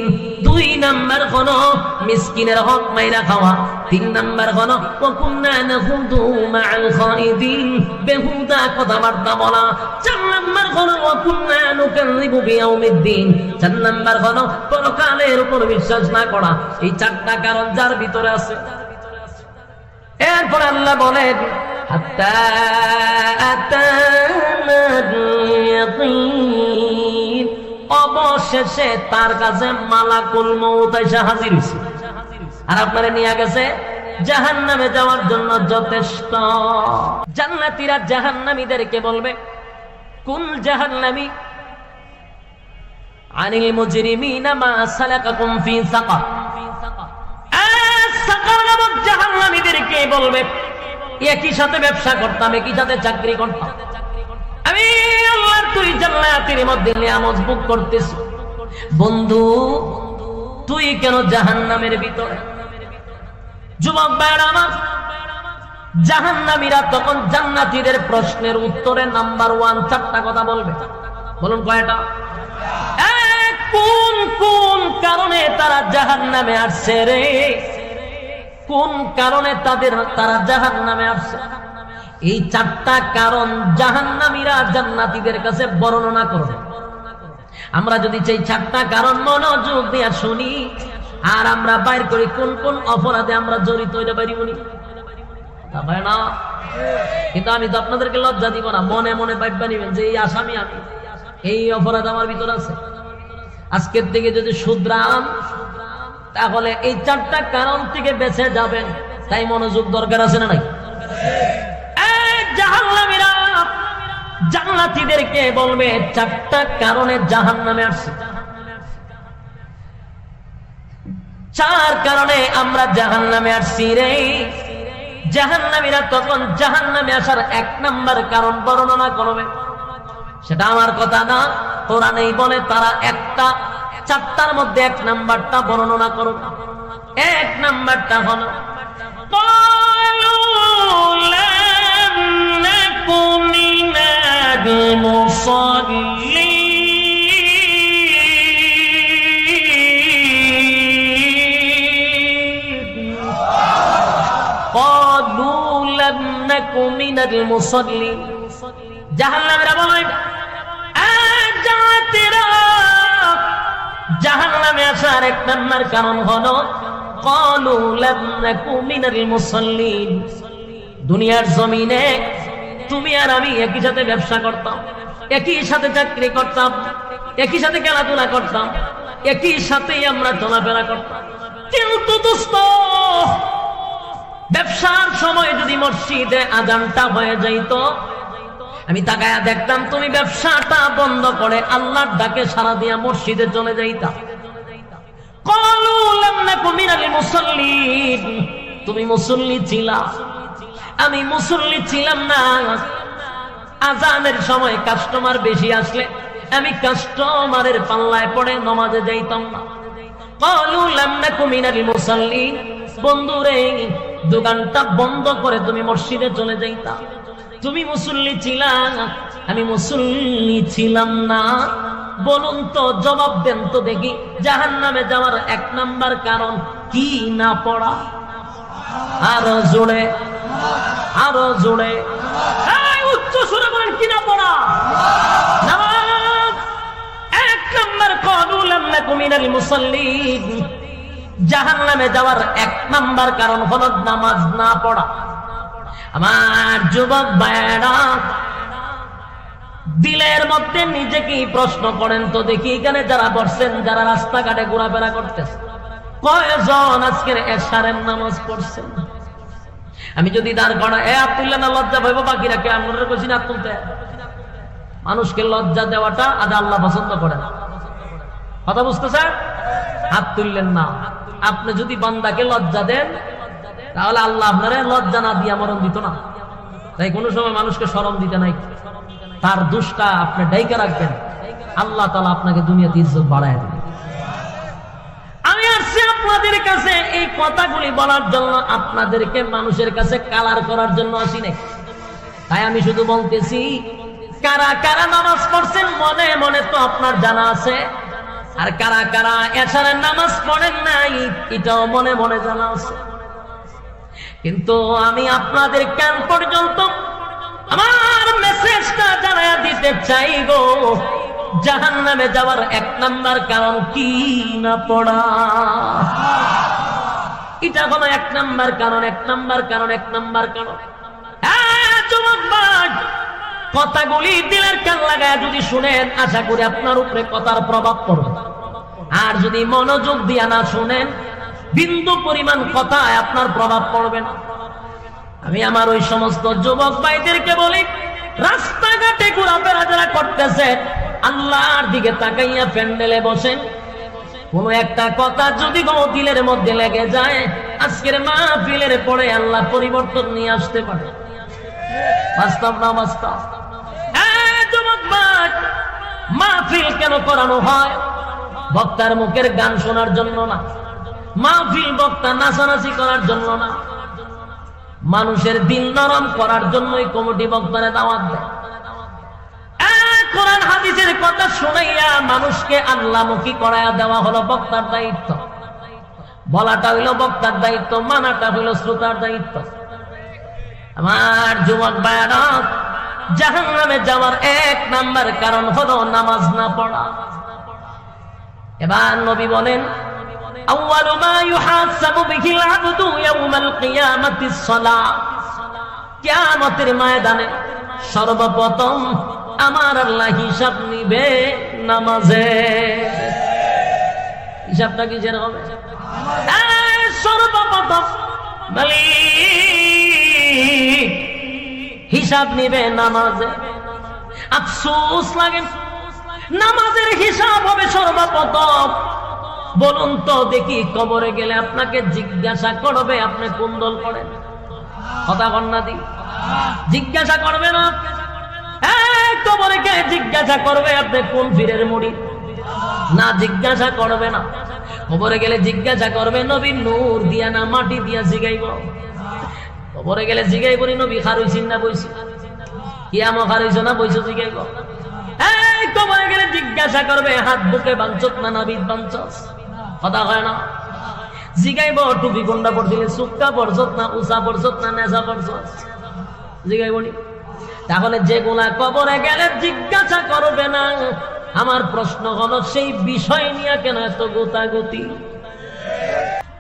2 নাম্বার হলো মিসকিনের হক মাইরা খাওয়া। 3 নাম্বার হলো ওয়াকুন্না নাখুদু মাআল খাইদিন, বেহুদা কথাবার্তা বলা। 4 নাম্বার হলো ওয়াকুন্না নুকাযযিবু বিয়াউমিদ্দিন। 4 নাম্বার হলো পরকালের উপর বিশ্বাস না করা। এই 4টা কারণ যার ভিতরে আছে। এরপর আল্লাহ বলেন হাত্তা আতানাল ইয়াকিন, অবশেষে তার কাছে মালাকুল মউত এসে হাজির হইছে আর আপনারে নিয়ে গেছে জাহান্নামে যাওয়ার জন্য যথেষ্ট। জান্নাতীরা জাহান্নামীদেরকে বলবে কুল জাহান্নামী আনিল মুজরিমিনা মা সালাকাকুম ফি সাকার। সাকার নামক জাহান্নামীদেরকে বলবে একই সাথে ব্যবসা করতাম, একই সাথে চাকরি করতাম, আমি আল্লাহর তুই জান্নাতের মধ্যে নিয়ামত ভোগ করতেছি, বন্ধু তুই কেন জাহান্নামের ভিতরে? যুবক ভাইরা আমার, জাহান্নামীরা তখন জান্নাতীদের প্রশ্নের উত্তরে নাম্বার 1 4টা কথা বলবে। বলুন কয়টা? কোন কোন কারণে তারা জাহান্নামে আসছে রে? কোন কারণে তারা জাহান্নামে আসছে? এই 4টা কারণ জাহান্নামীরা জান্নাতীদের কাছে বর্ণনা করবে। আমরা যদি সেই 4টা কারণ মনোযোগ দিয়ে শুনি আর আমরা বাইর করি কোন কোন অপরাধে আমরা জড়িত হইতে পারি উনি ভাই না। কিন্তু আমি তো আপনাদেরকে লজ্জা দিব না, মনে মনে ভাববা নিবেন যে এই আসামি আমি, এই অপরাধ আমার ভিতর আছে। আজকের থেকে যদি শুধরান তাহলে এই 4টা কারণ থেকে বেঁচে যাবেন। তাই মনোযোগ দরকার আছে না নাই? জাহান্নামীরা জান্নাতীদেরকে বলবে 4টা কারণে জাহান্নামে আসছে, 4 কারণে আমরা জাহান্নামে আসছি রে। জাহান্নামীরা তখন জাহান্নামে আসার 1 নাম্বার কারণ বর্ণনা করবে। সেটা আমার কথা না, কোরআনেই বলে তারা 4টার মধ্যে 1 নাম্বারটা বর্ণনা করবে। 1 নাম্বারটা হলো ক্বালু লাম নাকু মিনাল মুসাল্লিন। ক্বালু লাম নাকু মিনাল মুসাল্লিন। জাহান্নামীরা বলে জাহান্নামে আসার 1 নাম্বার কারণ হলো ক্বালু লাম নাকু মিনাল মুসাল্লিন। দুনিয়ার জমিনে তুমি আর আমি একই সাথে ব্যবসা করতাম, একই সাথে চাকরি করতাম, একই সাথে খেলাধুলা করতাম, একই সাথেই আমরা চলাফেরা করতাম। কিন্তু দোস্ত, ব্যবসার সময় যদি মসজিদে আযানটা হয়ে যাইত, আমি তাকায়া দেখতাম তুমি ব্যবসাটা বন্ধ করে আল্লাহর ডাকে সাড়া দিয়া মসজিদে চলে যাইতা। ক্বালু লাম নাকু মিনাল মুসাল্লিন। তুমি মুসল্লি ছিলা, আমি মুসল্লি ছিলাম না। আযানের সময় কাস্টমার বেশি আসলে আমি কাস্টমারের পাল্লায় পড়ে নামাজে যাইতাম না। ক্বালু লাম নাকু মিনাল মুসাল্লিন। বন্ধুরে, দোকানটা বন্ধ করে তুমি মসজিদে চলে যাইতা। তুমি মুসল্লি ছিলা, আমি মুসল্লি ছিলাম না। বলুন তো, জবাব দেন তো দেখি, জাহান্নামে যাওয়ার 1 নাম্বার কারণ কি না পড়া? আরো জোরে, আরো জোরে, উচ্চ সুরে বলেন কি না পড়া? নামাজ। 1 নাম্বার ক্বালু লাম নাকু মিনাল মুসাল্লিন। মুসাল্লিন, জাহান্নামে যাওয়ার 1 নাম্বার কারণ হলো নামাজ না পড়া। আমার যুবক ভাইরা, দিলের মধ্যে নিজেকে প্রশ্ন করেন তো দেখি, এখানে যারা বসছেন, যারা রাস্তাঘাটে ঘোরাফেরা করতেছে, কয়জন আজকের এশারের নামাজ পড়ছেন? আমি যদি দাঁড় করা হাত তুললে না লজ্জা পাইব, বাকিরা কে আমরা কইছি না তুলতে? মানুষকে লজ্জা দেওয়াটা আজ আল্লাহ পছন্দ করে না। কথা বুঝতেছে? হাত তুললেন না। আপনি যদি বান্দাকে লজ্জা দেন, তাহলে আল্লাহ আপনারে লজ্জা না দিয়া মরণ দিত না। তাই কোনো সময় মানুষকে শরম দিতে নাই, তার দোষটা আপনি ডাইকা রাখবেন, আল্লাহ তাআলা আপনাকে দুনিয়াতে ইজ্জত বাড়ায় দেবেন। আমি আসছি আপনাদের কাছে এই কথাগুলি বলার জন্য, আপনাদেরকে মানুষের কাছে কালার করার জন্য আসি নাই। তাই আমি শুধু বলতেছি, কারা কারা নামাজ পড়ছেন মনে মনে তো আপনার জানা আছে, আর কারা কারা এশারের নামাজ পড়েন নাই এটাও মনে মনে জানা আছে। কিন্তু আমি আপনাদের কান পর্যন্ত আমার মেসেজটা জানায়া দিতে চাই গো, জাহান্নামে যাওয়ার 1 নাম্বার কারণ কি না পড়া। এটা হলো 1 নাম্বার কারণ, 1 নাম্বার কারণ, 1 নাম্বার কারণ। যুবক ভাই, কথাগুলি দিলের কান লাগায় যদি শুনেন, আশা করি আপনার উপরে কথার প্রভাব পড়বে। আর যদি মনোযোগ দিয়া না শুনেন, বিন্দু পরিমাণ কথায় আপনার প্রভাব পড়বে না। আমি আমার ওই সমস্ত যুবক ভাইদেরকে বলি, রাস্তাঘাটে ঘোরাফেরা যারা করতেছে, আল্লাহর দিকে তাকাইয়া প্যান্ডেলে বসেন। কোন একটা কথা যদি দিলের মধ্যে লেগে যায়, আজকের মাহফিলের পরে আল্লাহ পরিবর্তন নিয়ে আসতে পারে। বাস্তব না বাস্তব? যুবক ভাই, মাহফিল কেন করানো হয়? বক্তার মুখের গান শোনার জন্য না, মাহফিল বক্তা নাচানাচি করার জন্য না, মানুষের দিল নরম করার জন্যই কমিটি বক্তারে দাওয়াত দেয়। কোরআন হাদিসের কথা শুনাইয়া মানুষকে আল্লাহমুখী করাইয়া দেওয়া হলো বক্তার দায়িত্ব। বলাটা হইল বক্তার দায়িত্ব, মানাটা হইল শ্রোতার দায়িত্ব। আমার যুবক ভাইরা, জাহান্নামে যাওয়ার 1 নাম্বার কারণ হলো নামাজ না পড়া। এবার নবী বলেন, আউয়ালু মা ইউহাসাবু বিহিল আবদু ইয়াউমাল কিয়ামাতিস সালাহ। কিয়ামতের ময়দানে সর্বপ্রথম আমার আল্লাহ হিসাব নিবে নামাজে। হিসাবটা কিসের হবে? সর্বপ্রথম মালিক হিসাব নিবে নামাজে। আফসোস লাগে, নামাজের হিসাব হবে সর্বপ্রথম। বলুন তো দেখি, কবরে গেলে আপনাকে জিজ্ঞাসা করবে আপনি কোন দল করেন? কথা বন্যা দি জিজ্ঞাসা করবে না? কবরে গিয়ে জিজ্ঞাসা করবে আপনি কোন পীরের মুরিদ? না, জিজ্ঞাসা করবে না। কবরে গেলে জিজ্ঞাসা করবে নবী নূর দিয়া না মাটি দিয়া জিগাইব। কবরে গেলে জিগাইব নবী খারইছেন না বইছি, কিয়ামত খারইছ না বইছো জিগাইব। কবরে গেলে জিজ্ঞাসা করবে হাত বুকে বাঞ্চত না নাবিদ বাঞ্চস? কথা হয় না? জিগাইব টুপি কোনটা পড়ছিলে, সুক্কা পড়ছত না উষা পড়ছত না নেশা পড়ছস? জিগাইবনি। তাহলে যেগুলা কবরে গেলে জিজ্ঞাসা করবে না, আমার প্রশ্ন হলো সেই বিষয় নিয়ে কেন এত গোতাগুতি?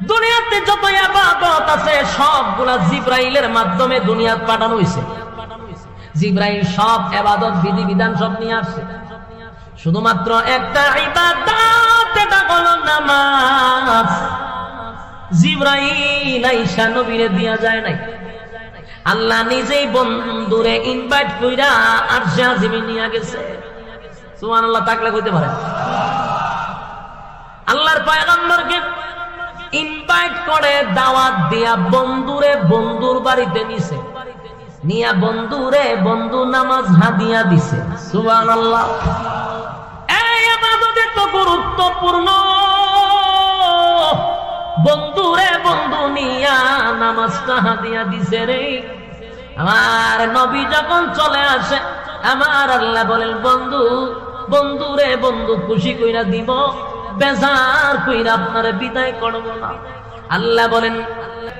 দুনিয়াতে যত ইবাদত আছে সবগুলা জিবরাইলের মাধ্যমে দুনিয়াতে পাঠানো হয়েছে। জিবরাইল সব ইবাদত বিধি বিধান সব নিয়ে আসছে। শুধুমাত্র একটা ইবাদত, এটা হলো নামাজ। জিবরাইল আইসা নবীরে দিয়া যায় নাই, আল্লাহ নিজেই বন্ধুরে ইনভাইট কইরা আরশে আজিমে নিয়ে গেছে। সুবহানাল্লাহ, তাকলে কইতে পারে? আল্লাহর পয়গম্বরকে ইনভাইট করে দাওয়াত দিয়া বন্ধুরে বন্ধুর বাড়িতে নিছে, নিয়া বন্ধুরে বন্ধু নামাজ হাদিয়া দিছে। সুবহানাল্লাহ। এই ইবাদত তো গুরুত্বপূর্ণ। বন্ধুরে বন্ধু নিয়া নামাজটা হাদিয়া দিছে রে। আমার নবী যখন চলে আসে, আমার আল্লাহ বলেন বন্ধু বন্ধুরে বন্ধু খুশি কইরা দিব, বেজার কইরা আপনারে বিদায় করব না। আল্লাহ বলেন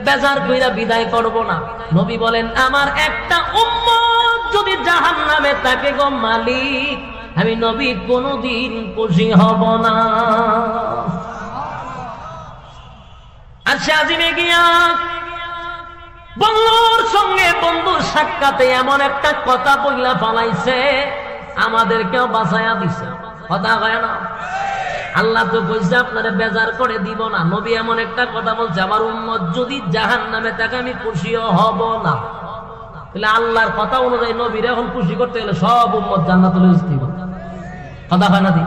বেজার কইরা বিদায় করব না। নবী বলেন আমার একটা উম্মত যদি জাহান্নামে থাকে গো মালিক, আমি নবী কোনদিন খুশি হব না। আর সে আজিমে গিয়া বন্ধুর সঙ্গে বন্ধুর সাক্ষাতে এমন একটা কথা বইলা ফালাইছে, আমাদেরকেও বাঁচাইয়া দিছে। কথা কয় না? আল্লাহ তো কইছে আপনারা বেজার করে দিব না। নবী এমন একটা কথা বলছে, আমার উম্মত যদি জাহান্নামে থাকে আমি খুশিও হব না। তাহলে আল্লাহর কথা অনুযায়ী নবীর এখন খুশি করতে গেলে সব উম্মত জান্নাতুল দিব। কথা হয় না? দি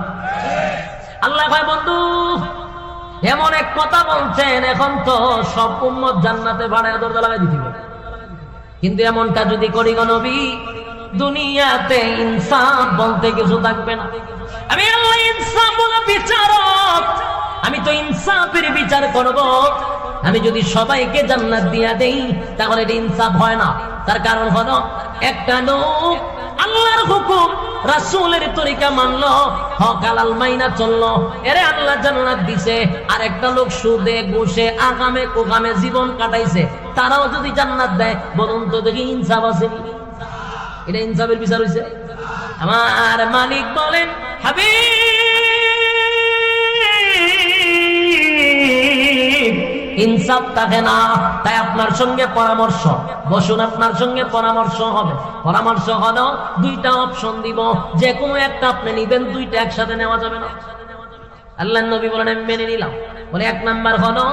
আল্লাহ কয় বন্ধু এমন এক কথা বলছেন, এখন তো সব উম্মত জান্নাতে ভাড়া দরজা লাগাই দিতে হবে। কিন্তু এমনটা যদি করি গো নবী, দুনিয়াতে ইনসাফ বলতে কিছু থাকবে না। আমি আল্লাহ ইনসাফ বলা বিচারক, আমি তো ইনসাফের বিচার করব। আমি যদি সবাইকে জান্নাত দিয়া দেই তাহলে এটা ইনসাফ হয় না। তার কারণ হলো একটা লোক আল্লাহর হুকুম রাসূলের তরিকা মানলো, হক হালাল মাইনা চললো, এরে আল্লাহ জান্নাত দিছে। আর একটা লোক সুদে ঘুষে আগামে কোগামে জীবন কাটাইছে, তারাও যদি জান্নাত দেয়, বলুন তো দেখি ইনসাফ আছে? এটা ইনসাফের বিচার হইছে? আমার মালিক বলেন, হাবিব ইনসাফ থাকে না। তাই আপনার সঙ্গে পরামর্শ, বসুন আপনার সঙ্গে পরামর্শ হবে। পরামর্শ হলো দুইটা অপশন দিব, যে কোনো একটা আপনি নিবেন, দুইটা একসাথে নেওয়া যাবে না। আল্লাহর নবী বলেন আমি মেনে নিলাম। বলে এক নাম্বার হলো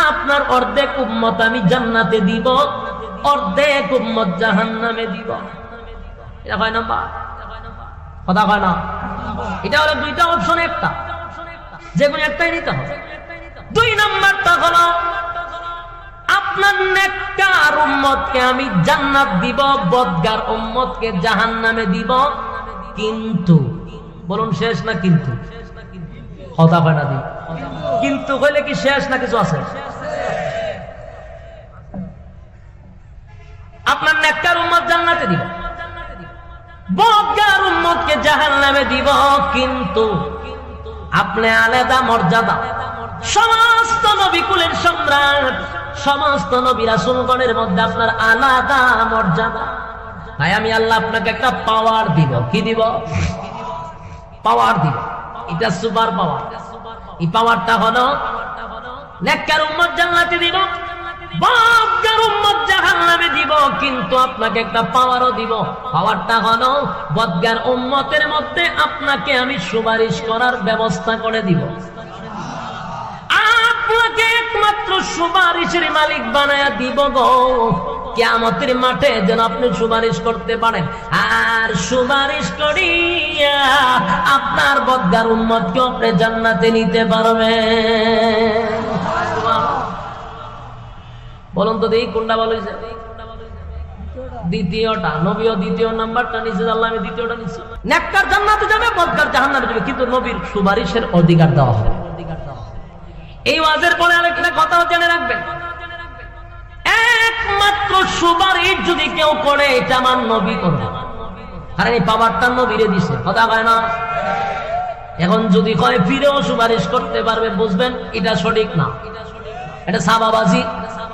আপনার অর্ধেক উম্মত আমি জান্নাতে দিব, অর্ধেক উম্মত জাহান্নামে দিব। এটা হয় নাম্বার? কথা হয় না? এটা হলো দুইটা অপশন, একটা যে কোনো একটাই নিতে হবে। দুই নাম্বারটা হলো আপনার নেককার উম্মতকে আমি জান্নাত দিব, বদগার উম্মতকে জাহান্নামে দিব। কিন্তু বলুন শেষ না কিন্তু? কথা হয় না? দি কিন্তু হইলে কি শেষ না কিছু আছে? আপনার নেককার উম্মত জান্নাতে দিব, বদগার উম্মতকে জাহান্নামে দিব। কিন্তু আপনি আলাদা মর্যাদা, সমস্ত নবী কুলের সম্রাট, সমস্ত নবী রাসূলগণের মধ্যে আপনার আলাদা মর্যাদা। তাই আমি আল্লাহ আপনাকে একটা পাওয়ার দিব। কি দিব? পাওয়ার দিব। এটা সুপার পাওয়ার। এই পাওয়ারটা হলো নেককার উম্মত জান্নাতে দিব, বদগার উম্মত জাহান্নামে দিব। কিন্তু আপনাকে একটা পাওয়ারও দিব। পাওয়ারটা হলো বদগার উম্মতের মধ্যে আপনাকে আমি সুপারিশ করার ব্যবস্থা করে দিব। আপনাকে একমাত্র সুপারিশের মালিক বানায়া দিব গো, কিয়ামতের মাঠে যেন আপনি সুপারিশ করতে পারেন। আর সুপারিশ করিয়া আপনার বদগার উম্মতকে আপনি জান্নাতে নিতে পারবেন। বলুন তো দেখি কোনটা ভালো হয়েছে? দ্বিতীয়টা। নবীও দ্বিতীয় নাম্বারটা নিচে, আল্লাহ আমি দ্বিতীয়টা নিচ্ছি। নেককার জান্নাতে যাবে, বদকার জাহান্নামে যাবে, কিন্তু নবীর সুপারিশের অধিকার দেওয়া হবে। এই ওয়াজের পরে আরেকটা কথাও জেনে রাখবেন, একমাত্র সুপারিশ যদি কেউ করে এটা আমার নবী করবে, কারণ এই পাওয়ারটা নবীরে দিছে। কথা হয় না? এখন যদি কয় ফিরেও সুপারিশ করতে পারবে, বুঝবেন এটা সঠিক না, এটা সাবাবাজি,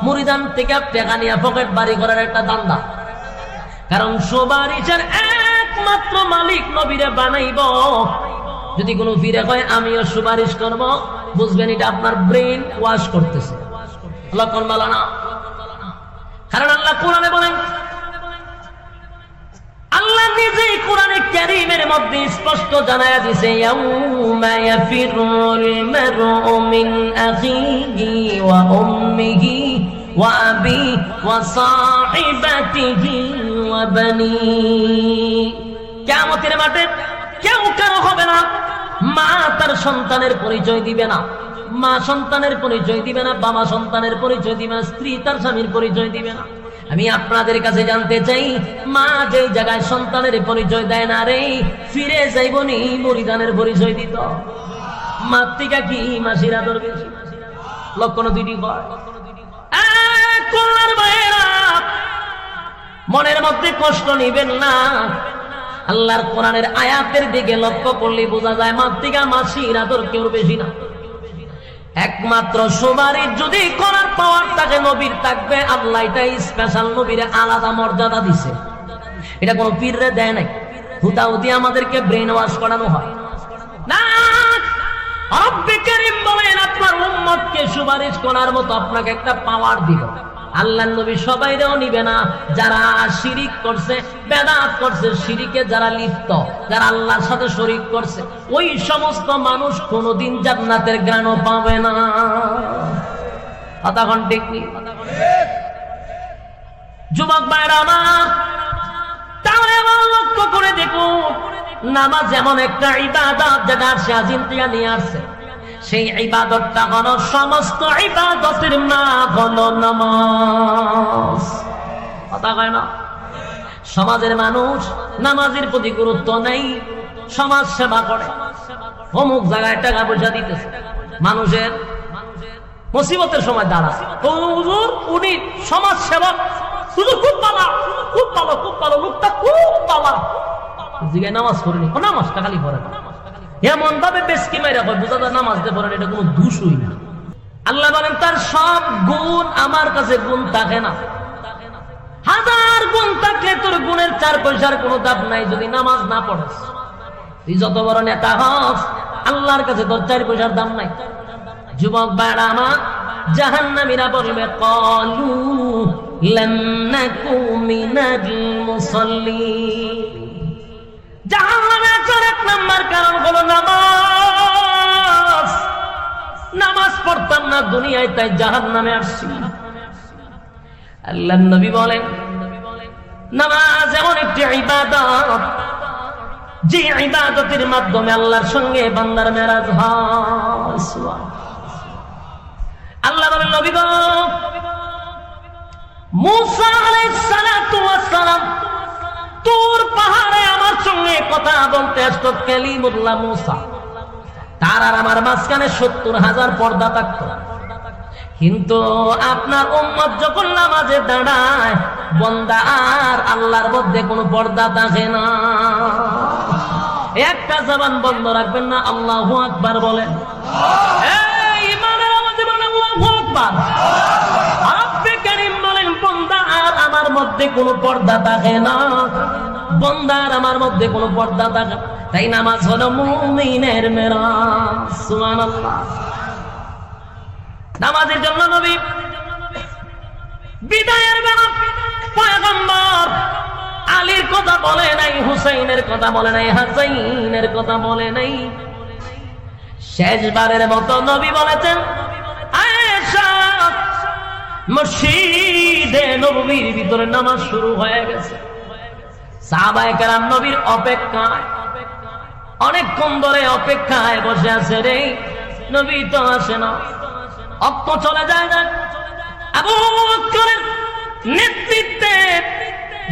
মুরিদান থেকে টাকা নিয়ে পকেট বাড়ি করার একটা দান্দা। কারণ সুপারিশের একমাত্র মালিক নবীরে বানাইব। যদি কোনো ফিরে কয় আমিও সুপারিশ করব, বুঝবেন এটা আপনার ব্রেন ওয়াশ করতেছে। লক্ষণ বলা না, কারণ আল্লাহ কোরআনে বলেন, আল্লাহ নিজেই কোরআনে কারীমের মধ্যে স্পষ্ট জানায়া দিয়েছে, ইয়াউমা ইয়াফিরুল মারউ মিন আখিহি ওয়া উম্মিহি ওয়া আবি ওয়া সাহিবাতিহি ওয়া বানি। কিয়ামতের মাঠে কেউ কারো হবে না, মা তার সন্তানের পরিচয় দিবে না, মা সন্তানের পরিচয় দিবে না, বাবা সন্তানের পরিচয় দিবে না, স্ত্রী তার স্বামীর পরিচয় দিবে না। আমি আপনাদের কাছে জানতে চাই, মা যে জায়গায় সন্তানের পরিচয় দেয় না রে, ফিরে যাইবনি মুরিদানের পরিচয় দিত। মাতৃকা কি মাসির আদর বেশি? লক্ষণ দুইটি কয়। মনের মধ্যে কষ্ট নিবেন না, আল্লাহর কোরআনের আয়াতের দিকে লক্ষ্য করলে বোঝা যায় মাতৃকা মাসির আদর কেউ বেশি না। একমাত্র সুপারিশ যদি করার পাওয়ার থাকে নবীর থাকবে। আল্লাহ এটা স্পেশাল নবীরে আলাদা মর্যাদা দিছে, এটা কোনো পীররে দেয় নাই। হুতাহুতি আমাদেরকে ব্রেন ওয়াশ করানো হয় না। রব্বে কারীম বলেন আপনার উম্মতকে সুপারিশ করার মতো আপনাকে একটা পাওয়ার দিব। আল্লাহর নবী সবাইরেও নিবে না, যারা শিরিক করছে, বেদাত করছে, শিরিকে যারা লিপ্ত, যারা আল্লাহর সাথে শরীক করছে, ওই সমস্ত মানুষ কোনোদিন জান্নাতের ঘ্রাণও পাবে না। কথা কোন ঠিক নেই? যুবক ভাইরা আমার, তাহলে আমার লক্ষ্য করে দেখুন, নামাজ এমন একটা ইবাদত যেটা সে আজিম থেকে নিয়ে আসছে। সেই ইবাদতটা হলো সমস্ত ইবাদতের মা হলো নামাজ। কথা কয় না? সমাজের মানুষ নামাজের প্রতি গুরুত্ব নেই, সমাজ সেবা করে, অমুক জায়গায় টাকা পয়সা দিতেছে, মানুষের মুসিবতের সময় দাঁড়ায়, হুজুর উনি সমাজ সেবক, হুজুর খুব ভালো, খুব ভালো, খুব ভালো, লোকটা খুব ভালো, জিগায় নামাজ করেনি, নামাজটা খালি পড়ে না, এমন ভাবে বেশকি মাইরা হয় বোঝা যায় নামাজ দিয়ে পড়েন, এটা কোনো দোষই না। আল্লাহ বলেন তার সব গুণ আমার কাছে গুণ থাকে না, হাজার গুণ থাকলে তোর গুণের 4 পয়সার কোনো দাম নাই যদি নামাজ না পড়েস। তুই যত বড় নেতা হস, আল্লাহর কাছে তোর 4 পয়সার দাম নাই। যুবক ভাইরা আমার, জাহান্নামীরা বলবে ক্বালু লাম নাকু মিনাল মুসাল্লিন। জাহান্নামে আসার 1 নাম্বার কারণ হলো নামাজ। নামাজ পড়তাম না দুনিয়ায়, তাই জাহান্নামে আসছি। আল্লাহর নবী বলেন নামাজ এমন একটি ইবাদত, যে ইবাদতের মাধ্যমে আল্লাহর সঙ্গে বান্দার মেরাজ হয়। আল্লাহ বলেন নবী গো, মুসা আলাইহিস সালাতু ওয়াস সালাম তুর পাহাড়ে আমার সঙ্গে কথা বলতে আসতো, কালিমুল্লাহ মুসা। তার আর আমার মাঝখানে 70,000 পর্দা থাকতো। কিন্তু আপনার উম্মত যখন নামাজে দাঁড়ায়, বান্দা আর আল্লাহর মধ্যে কোনো পর্দা থাকে না। একটা জবান বন্ধ রাখবেন না, আল্লাহু আকবার বলেন। এই ইমানের আওয়াজে বলেন আল্লাহু আকবার। রব্বে কারীম বলেন বান্দা আর আমার মধ্যে কোনো পর্দা থাকে না, বান্দা আর আমার মধ্যে কোনো পর্দা থাকে না। তাই নামাজ হলো মুমিনের মেরাজ। সুবহানাল্লাহ। নামাজের জন্য নবী বিদায়ের বেলা পয়গম্বর আলীর কথা বলে নাই, হুসাইনের কথা বলে নাই, হাসাইনের কথা বলে নাই। শেষবারের মতো নবী বলেছেন আয়েশা, মসজিদে নববীর ভিতরে নামাজ শুরু হয়ে গেছে। সাহাবায়ে কেরাম নবীর অপেক্ষায় অনেকক্ষণ ধরে অপেক্ষায় বসে আছে, রে নবী তো আসে না, অক্ত চলে যায় না। আবু বকরের নেতৃত্বে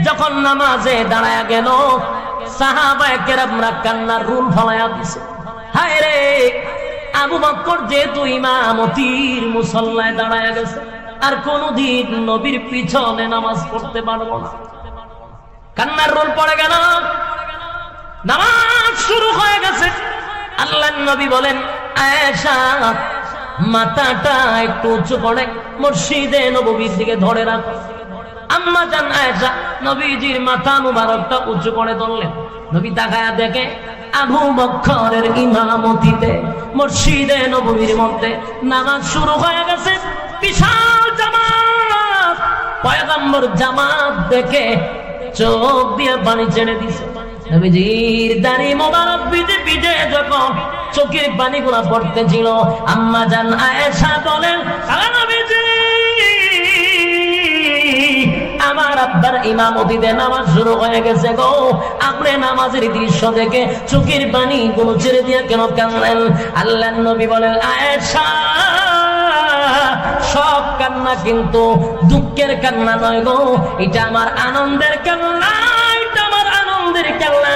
যখন নামাজে দাঁড়ায় গেল, সাহাবায়ে কেরামরা কান্নার রুল ফলাইয়া দিছে। হায় রে, আবু বকর যেহেতু ইমামতির মুসল্লায় দাঁড়ায় গেছে, আর কোনদিন নবীর পিছনে নামাজ পড়তে পারবো না। কান্নার রোল পড়ে গেল, নামাজ শুরু হয়ে গেছে। আল্লাহর নবী বলেন আয়েশা, মাথাটা একটু উঁচু করে মসজিদে নববীর দিকে ধরে রাখো। আম্মা জান আয়েশা নবীজির মাথা মুবারকটা উঁচু করে ধরলেন। নবী তাকায়া দেখে আবু বকরের ইমামতিতে মসজিদে নববীর মধ্যে নামাজ শুরু হয়ে গেছে। বিশাল জামাত, পয়গম্বর জামাত দেখে চোখ দিয়ে পানি ছেড়ে দিছে। নবীজির দাড়ি মোবারক ভিজে ভিজে যখন চোখের পানিগুলা পড়তেছিল, আম্মা জান আয়েশা বলেন নবীজি, আমার আব্বার ইমামতিতে নামাজ শুরু হয়ে গেছে গো, আপনি নামাজের দৃশ্য দেখে চোখের পানি গুলো ছেড়ে দিয়ে কেন কাঁদলেন? আল্লাহর নবী বলেন আয়েশা, সব কান্না কিন্তু দুঃখের কান্না নয় গো, এটা আমার আনন্দের কান্না, এটা আমার আনন্দের কান্না।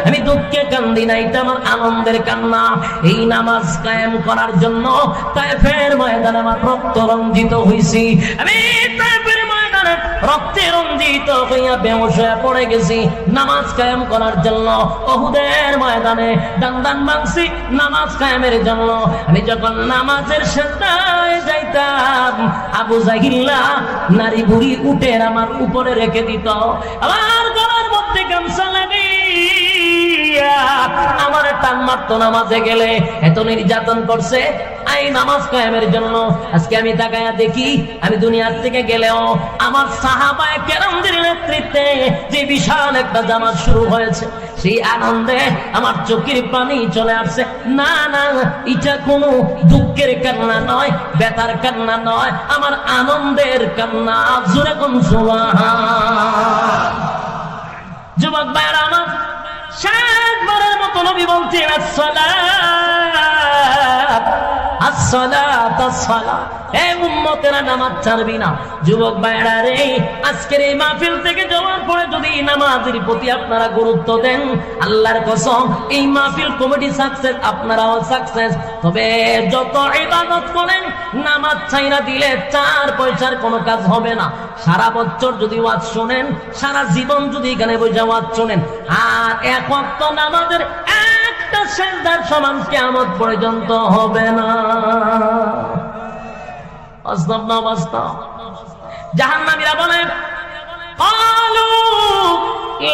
আমি দুঃখে কান্দি না, এটা আমার আনন্দের কান্না। এই নামাজ কায়েম করার জন্য তায়েফের ময়দানে আমার রক্ত রঞ্জিত হইছি, আমি তায়েফের ময়দানে রক্তে রঞ্জিত হইয়া বেহুশ হয়ে পড়ে গেছি নামাজ কায়েম করার জন্য। উহুদের ময়দানে দান ভাঙছি নামাজ কায়েমের জন্য। আমি যখন নামাজের সেজদায় যাইতাম, আবু জাহিল্লা নারী বুড়ি উটের আমার উপরে রেখে দিত, আমার গলার মধ্যে গামছা লাগিয়ে আমার মারতো নামাজে গেলে, এত নির্যাতন করছে এই নামাজ কায়েমের জন্য। আজকে আমি তাকায়া দেখি, আমি দুনিয়ার থেকে গেলেও আমার সাহাবায়ে কেরামদের নেতৃত্বে যে বিশাল একটা জামাত শুরু হয়েছে, সেই আনন্দে আমার চোখের পানি চলে আসছে। না না, এটা কোনো দুঃখের কান্না নয়, ব্যথার কান্না নয়, আমার আনন্দের কান্না। জোরে কোন সুবহান। যুবক ভাইরা আমার, শেষবারের মতো নবী বলছেন আসসালাত আসসালাত আসসালাত, হে উম্মতেরা নামাজ ছাড়বি না। যুবক ভাইরা রে, আজকের এই মাহফিল থেকে যাওয়ার পরে যদি নামাজের প্রতি আপনারা গুরুত্ব দেন, আল্লাহর কসম এই মাহফিল কমিটি সাকসেস, আপনারাও সাকসেস। তবে যত ইবাদত করেন, নামাজ ছাইরা দিলে 4 পয়সার কোনো কাজ হবে না। সারা বছর যদি ওয়াজ শুনেন, সারা জীবন যদি এখানে বসে ওয়াজ শুনেন, আর এক ওয়াক্ত নামাজের একটা সেজদার সমান কিয়ামত পর্যন্ত হবে না। বাস্তব না বাস্তব? জাহান্নামীরা বলে ক্বালু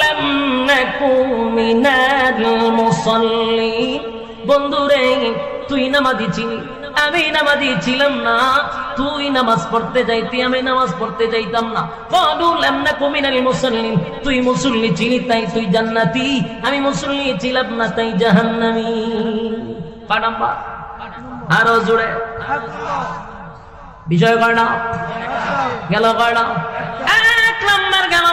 লাম নাকু মিনাল মুসাল্লিন, বন্ধুরে তুই নামাজি ছিলি, আমি নামাজি ছিলাম না। তুই নামাজ পড়তে যাইতি, আমি নামাজ পড়তে যাইতাম না। ক্বালু লাম নাকু মিনাল মুসাল্লিন, তুই মুসল্লি ছিলি তাই তুই জান্নাতি, আমি মুসল্লি ছিলাম না তাই জাহান্নামী। পানাম্বা আরো জোরে বিষয় কয় না গেল, কয় না 1 নম্বর গেল।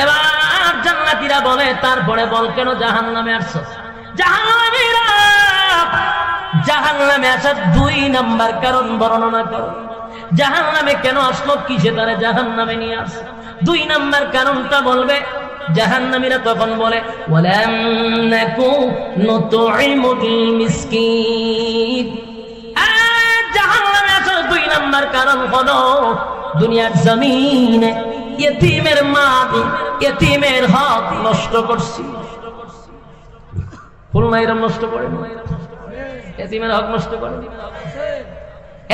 এবার জান্নাতীরা বলে তারপরে বল কেন জাহান্নামে আসছো? জাহান্নামীরা জাহান্নামে আসার 2 নম্বর কারণ বর্ণনা করো। জাহান্নামে কেন আসলো, কিসে তারা জাহান্নামে নিয়ে আসে? 2 নম্বর কারণটা বলবে। জাহান্নামীরা তখন বলে ওয়ালাম নাকু নুতঈমুল মিসকিন। জাহান্নামে আসার 2 নম্বর কারণ হলো দুনিয়ার জমিনে ইতিমের মাল, ইতিমের হক নষ্ট করছি। ফুলমাইরা নষ্ট করে, ইতিমের হক নষ্ট করে,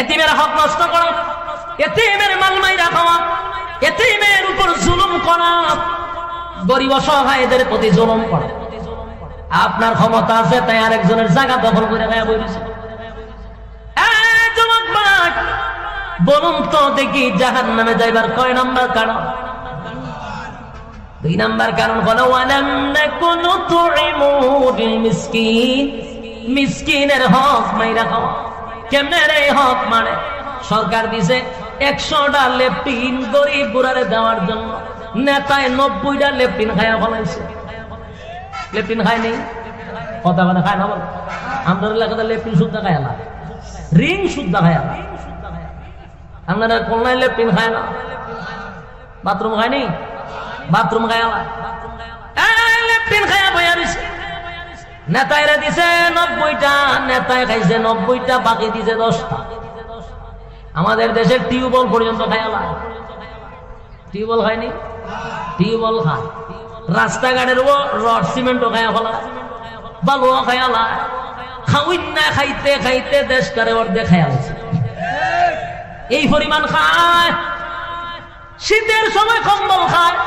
ইতিমের হক নষ্ট করা, ইতিমের মাল মাইরা খাওয়া, ইতিমের উপর জুলুম করা, গরিব অসহায়দের প্রতি জুলুম করা। আপনার ক্ষমতা আছে তাই আরেকজনের জায়গা দখল করে গায়ে বইছে। বলুন তো দেখি জাহান্নামে যাইবার কয় নাম্বার কারণ? 2 নাম্বার কারণ হলো ওয়ালাম নাকু নুতঈমুল মিসকিন, মিসকিনের হক মাইরা খাওয়া। কেমনে রে হক মানে? সরকার দিছে 100টা লেপটিন গরিব বুড়ারে দেওয়ার জন্য, নেতায় 90টা লেপটিন খায়া ফলাইছে। লেপটিন খায়নি, কথা মানে খায় না বল। আমাদের এলাকাতে লেপটিন শুদ্ধ খায় না, রিং শুদ্ধ খায় না। আপনারা কোনায় লেপটিন খায় না, বাথরুম খায়নি, বাথরুম খায় না, লেপটিন খায়া বইয়া দিছে। নেতাইরা দিছে 90টা, নেতায় খাইছে 90টা, বাকি দিছে 10টা। আমাদের দেশের টিউবওয়েল পর্যন্ত খায় না। টিউবওয়েল খায়নি, টিউবওয়েল খায়। রাস্তাঘাটের রড সিমেন্টও খায়া ফেলা, বালুও খায়া লা, খাউইন না খাইতে খাইতে দেশটারে অর্ধেক খায়া গেছে। এই পরিমাণ খায়। শীতের সময় কম্বল খায়,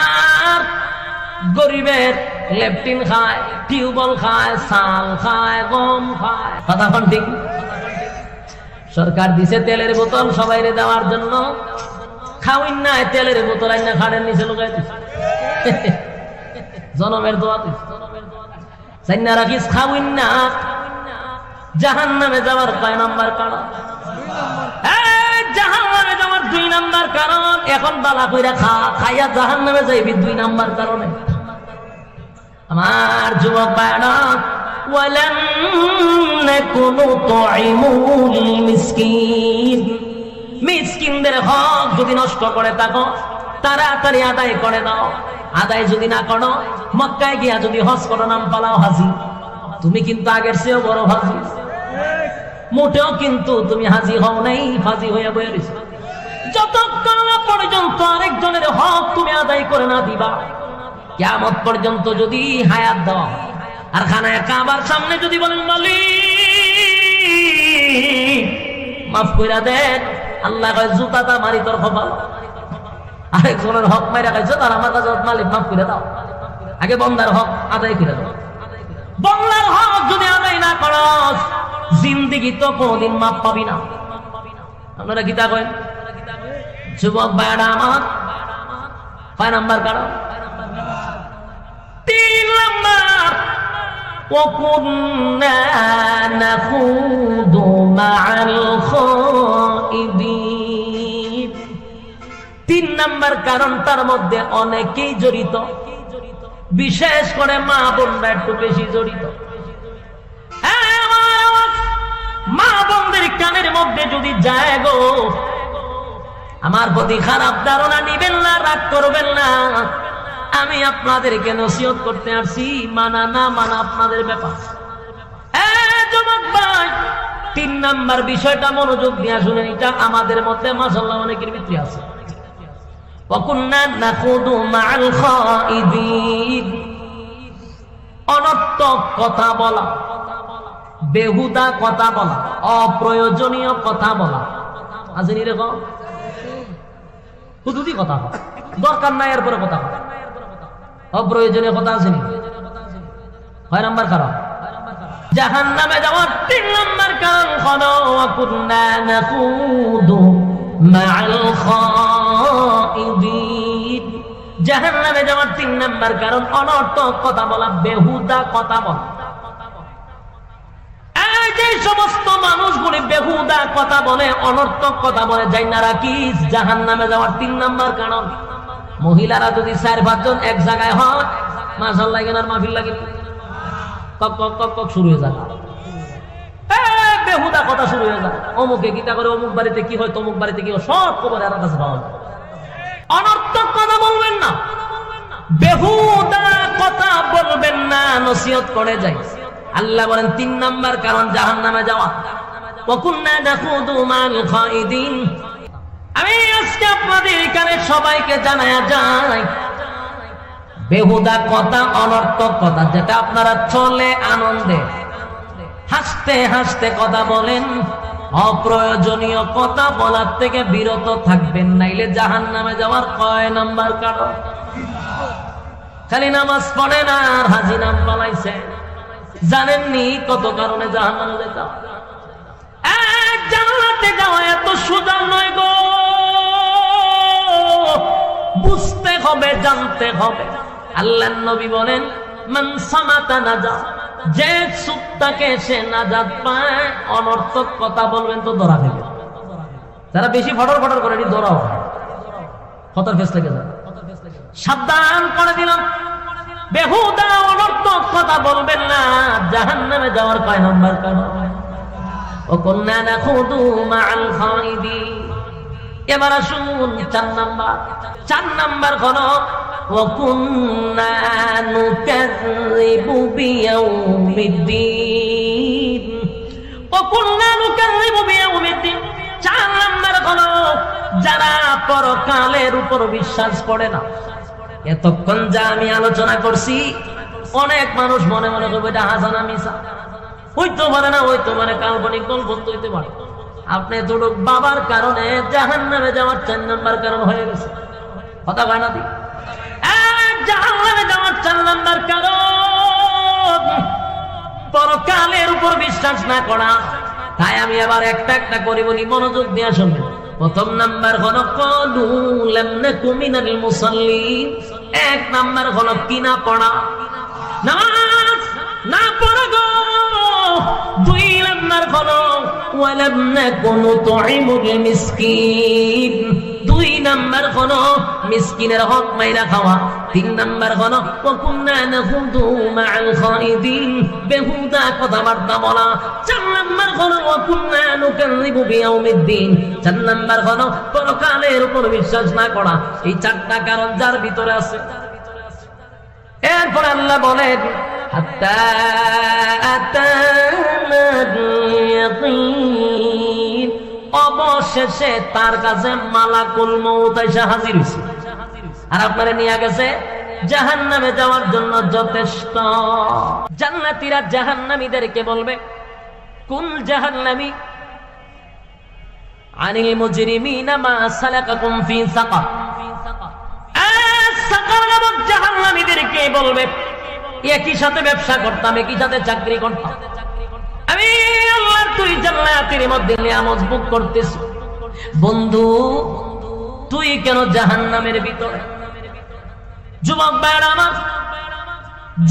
আর গরিবের লেপটিন খায়, টিউবওয়েল খায়, চাল খায়, গম খায়। কথা কোন ঠিক? সরকার দিছে তেলের বোতল সবাইরে দেওয়ার জন্য, খাওইন না তেলের বোতল আইনা খাড়ের নিচে লুকাই দিছে। জনমের দোয়া দিছে, জান্না রাখিস খাওইন না। জাহান্নামে যাওয়ার কয় নাম্বার কারণ? জাহান্নামে যাওয়ার 2 নাম্বার কারণ। এখন বালা কইরা খাইয়া জাহান্নামে যাইবি 2 নাম্বার কারণে। আমার যুবক ভাইরা, ওয়ালাম নাকু নুতঈমুল মিসকিন, মিসকিনদের হক যদি নষ্ট করে থাকো তাড়াতাড়ি আদায় করে দাও। আদায় যদি না করো, মক্কায় গিয়া যদি হজ করো, নাম পালাও হাজি। তুমি কিন্তু আগের চেয়েও বড় হাজি। মোটেও কিন্তু তুমি হাজি হও নাই, ফাজি হইয়া বইয়া রইছো। যতক্ষণ না পর্যন্ত আরেকজনের হক তুমি আদায় করে না দিবা, কিয়ামত পর্যন্ত যদি হায়াত দাও, আর খানায় কাবার সামনে যদি বলেন মালিক মাফ কইরা দেন, আল্লাহ কয় জুতাটা মারি তোর কপাল। আরেকজনের হক মাইরা খাইছো, তার আমার কাছে মালিক মাফ করে দাও, আগে বন্দার হক আদায় করে দাও। বাংলার হক যদি আদায় না করস জিন্দেগি তো কোনদিন মাপ পাবি না। আপনারা কি তা করেন? যুবক ভাইরা আমার, 5 নাম্বার কারণ। 3 নাম্বার, وَكُنَّا نَخُوضُ مَعَ الْخَائِضِينَ। 3 নাম্বার কারণ, তার মধ্যে অনেকেই জড়িত, বিশেষ করে মা বোনরা একটু বেশি জড়িত। মা বোনদের কানের মধ্যে যদি যায় গো, আমার প্রতি খারাপ ধারণা নিবেন না, রাগ করবেন না। আমি আপনাদেরকে নসিহত করতে আসছি, মানা না মানা আপনাদের ব্যাপার। যুবক ভাই, 3 নাম্বার বিষয়টা মনোযোগ দিয়ে শুনেন, এটা আমাদের মধ্যে মাশাআল্লাহ অনেকের ভিতরে আছে। وَكُنَّا نَخُوضُ مَعَ الْخَائِضِينَ। অনর্থক কথা বলা, বেহুদা কথা বলা, অপ্রয়োজনীয় কথা বলা, আসেনি এরকম? হুদুদি কথা হয়, দরকার নাই এরপরে কথা হয়, অপ্রয়োজনীয় কথা আসেনি। 6 নাম্বার কারণ, জাহান্নামে যাওয়ার 3 নাম্বার কারণ হলো وَكُنَّا نَخُوضُ مَعَ الْخَائِضِينَ। জাহান্নামে যাওয়ার 3 নাম্বার কারণ অনর্থক কথা বলা, বেহুদা কথা বলা। যে সমস্ত মানুষগুলি বেহুদা কথা বলে, অনর্থক কথা বলে, জাইনা রাখিস জাহান্নামে যাওয়ার 3 নাম্বার কারণ। মহিলারা যদি 4-5 জন এক জায়গায় হয়, মাশাআল্লাহ এনার মাহফিল লাগে, কক কক কক কক শুরু হয়ে যায়, বেহুদা কথা শুরু হয়ে যায়। অমুকে গীতা করে, অমুক বাড়িতে কি হয়, তমুক বাড়িতে কি হয়, সব খবর এর কাছে পাওয়া যায়। অনর্থক কথা বলবেন না, বেহুদা কথা বলবেন না, নসিহত করে যাই। আল্লাহ বলেন 3 নাম্বার কারণ জাহান্নামে যাওয়া। وَكُنَّا نَخُوضُ مَعَ الْخَائِضِينَ। আমি আজকে আপনাদের এখানে সবাইকে জানায়া যাই, বেহুদা কথা, অনর্থক কথা, যেটা আপনারা চলে আনন্দে হাসতে হাসতে কথা বলেন, অপ্রয়োজনীয় কথা বলার থেকে বিরত থাকবেন, নাইলে জাহান্নামে যাওয়ার কয় নাম্বার কারণ। খালি নামাজ পড়ে না আর হাজি নাম পালাইছে, জানেননি কত কারণে জাহান্নামে যেতে হয়। জান্নাতে যাওয়া এত সোজা নয় গো, বুঝতে হবে, জানতে হবে। আল্লাহর নবী বলেন, মান সামাতা নাজা, যে চুপ থাকে সে নাজাত পায়। অনর্থক কথা বলবেন তো ধরা দেবে, যারা বেশি ফটর ফটর করে ধরাও ফটর ফেস লেগে যায়। সাবধান করে দিলাম, বেহুদা অনর্থক কথা বলবেন না, জাহান্নামে যাওয়ার কয় নাম্বার কারণ। وَكُنَّا نَخُوضُ مَعَ الْخَائِضِينَ। এবার আসুন 4 নাম্বার। 4 নাম্বার হলো وَكُنَّا نُكَذِّبُ بِيَوْمِ الدِّينِ। وَكُنَّا نُكَذِّبُ بِيَوْمِ الدِّينِ। 4 নাম্বার হলো যারা পরকালের উপর বিশ্বাস করে না। এতক্ষণ যা আমি আলোচনা করছি, অনেক মানুষ মনে মনে করবে এটা হাসানা মিশা, হইতে পারে না, হইতে পারে কাল্পনিক গল্প হইতে পারে। আপনি দুটো বাবার কারণে জাহান্নামে যাওয়ার 4 নাম্বার কারণ হয়ে গেছে। কথা কয় না? জাহান্নামে যাওয়ার 4 নাম্বার কারণ পরকালের উপর বিশ্বাস না করা। তাই আমি আবার একটা একটা করে বলি, মনোযোগ দিয়ে শুনবেন। 1 নাম্বার হলো ক্বালু লাম নাকু মিনাল মুসাল্লিন। 1 নাম্বার হলো কিনা পড়া, নামাজ না পড়া গো। 2 নাম্বার হলো ওয়ালাম নাকু নুতঈমুল মিসকিন। 2 নাম্বার হলো মিসকিনের হক মাইরা খাওয়া। 3 নাম্বার হলো ওয়াকুন্না নাখুদু মাআল খাইদিন, বেহুদা কথাবার্তা বলা। 4 নাম্বার হলো ওয়াকুন্না নুকাযযিবু বিয়াউমিদ্দিন। 4 নাম্বার হলো পরকালের উপর বিশ্বাস না করা। এই 4টা কারণ যার ভিতরে আছে। এরপর আল্লাহ বলেন, হাত্তা আতানাল ইয়াকিন, অবশেষে তার কাছে মালাকুল মউত এসে হাজির হইছে, আর আপনারা নিয়ে গেছে জাহান্নামে যাওয়ার জন্য যথেষ্ট। জান্নাতীরা জাহান্নামীদেরকে বলবে, কুল জাহান্নামী আনিল মুজরিমিনা মা সালাকাকুম ফি সাকার। সাকার নামক জাহান্নামীদেরকে বলবে, একই সাথে ব্যবসা করতাম, একই সাথে চাকরি করতাম। আমি আল্লাহর তুই জান্নাতের মধ্যে নিয়ামত ভোগ করতেছি, বন্ধু তুই কেন জাহান্নামের ভিতরে? যুবক ভাইরা আমার,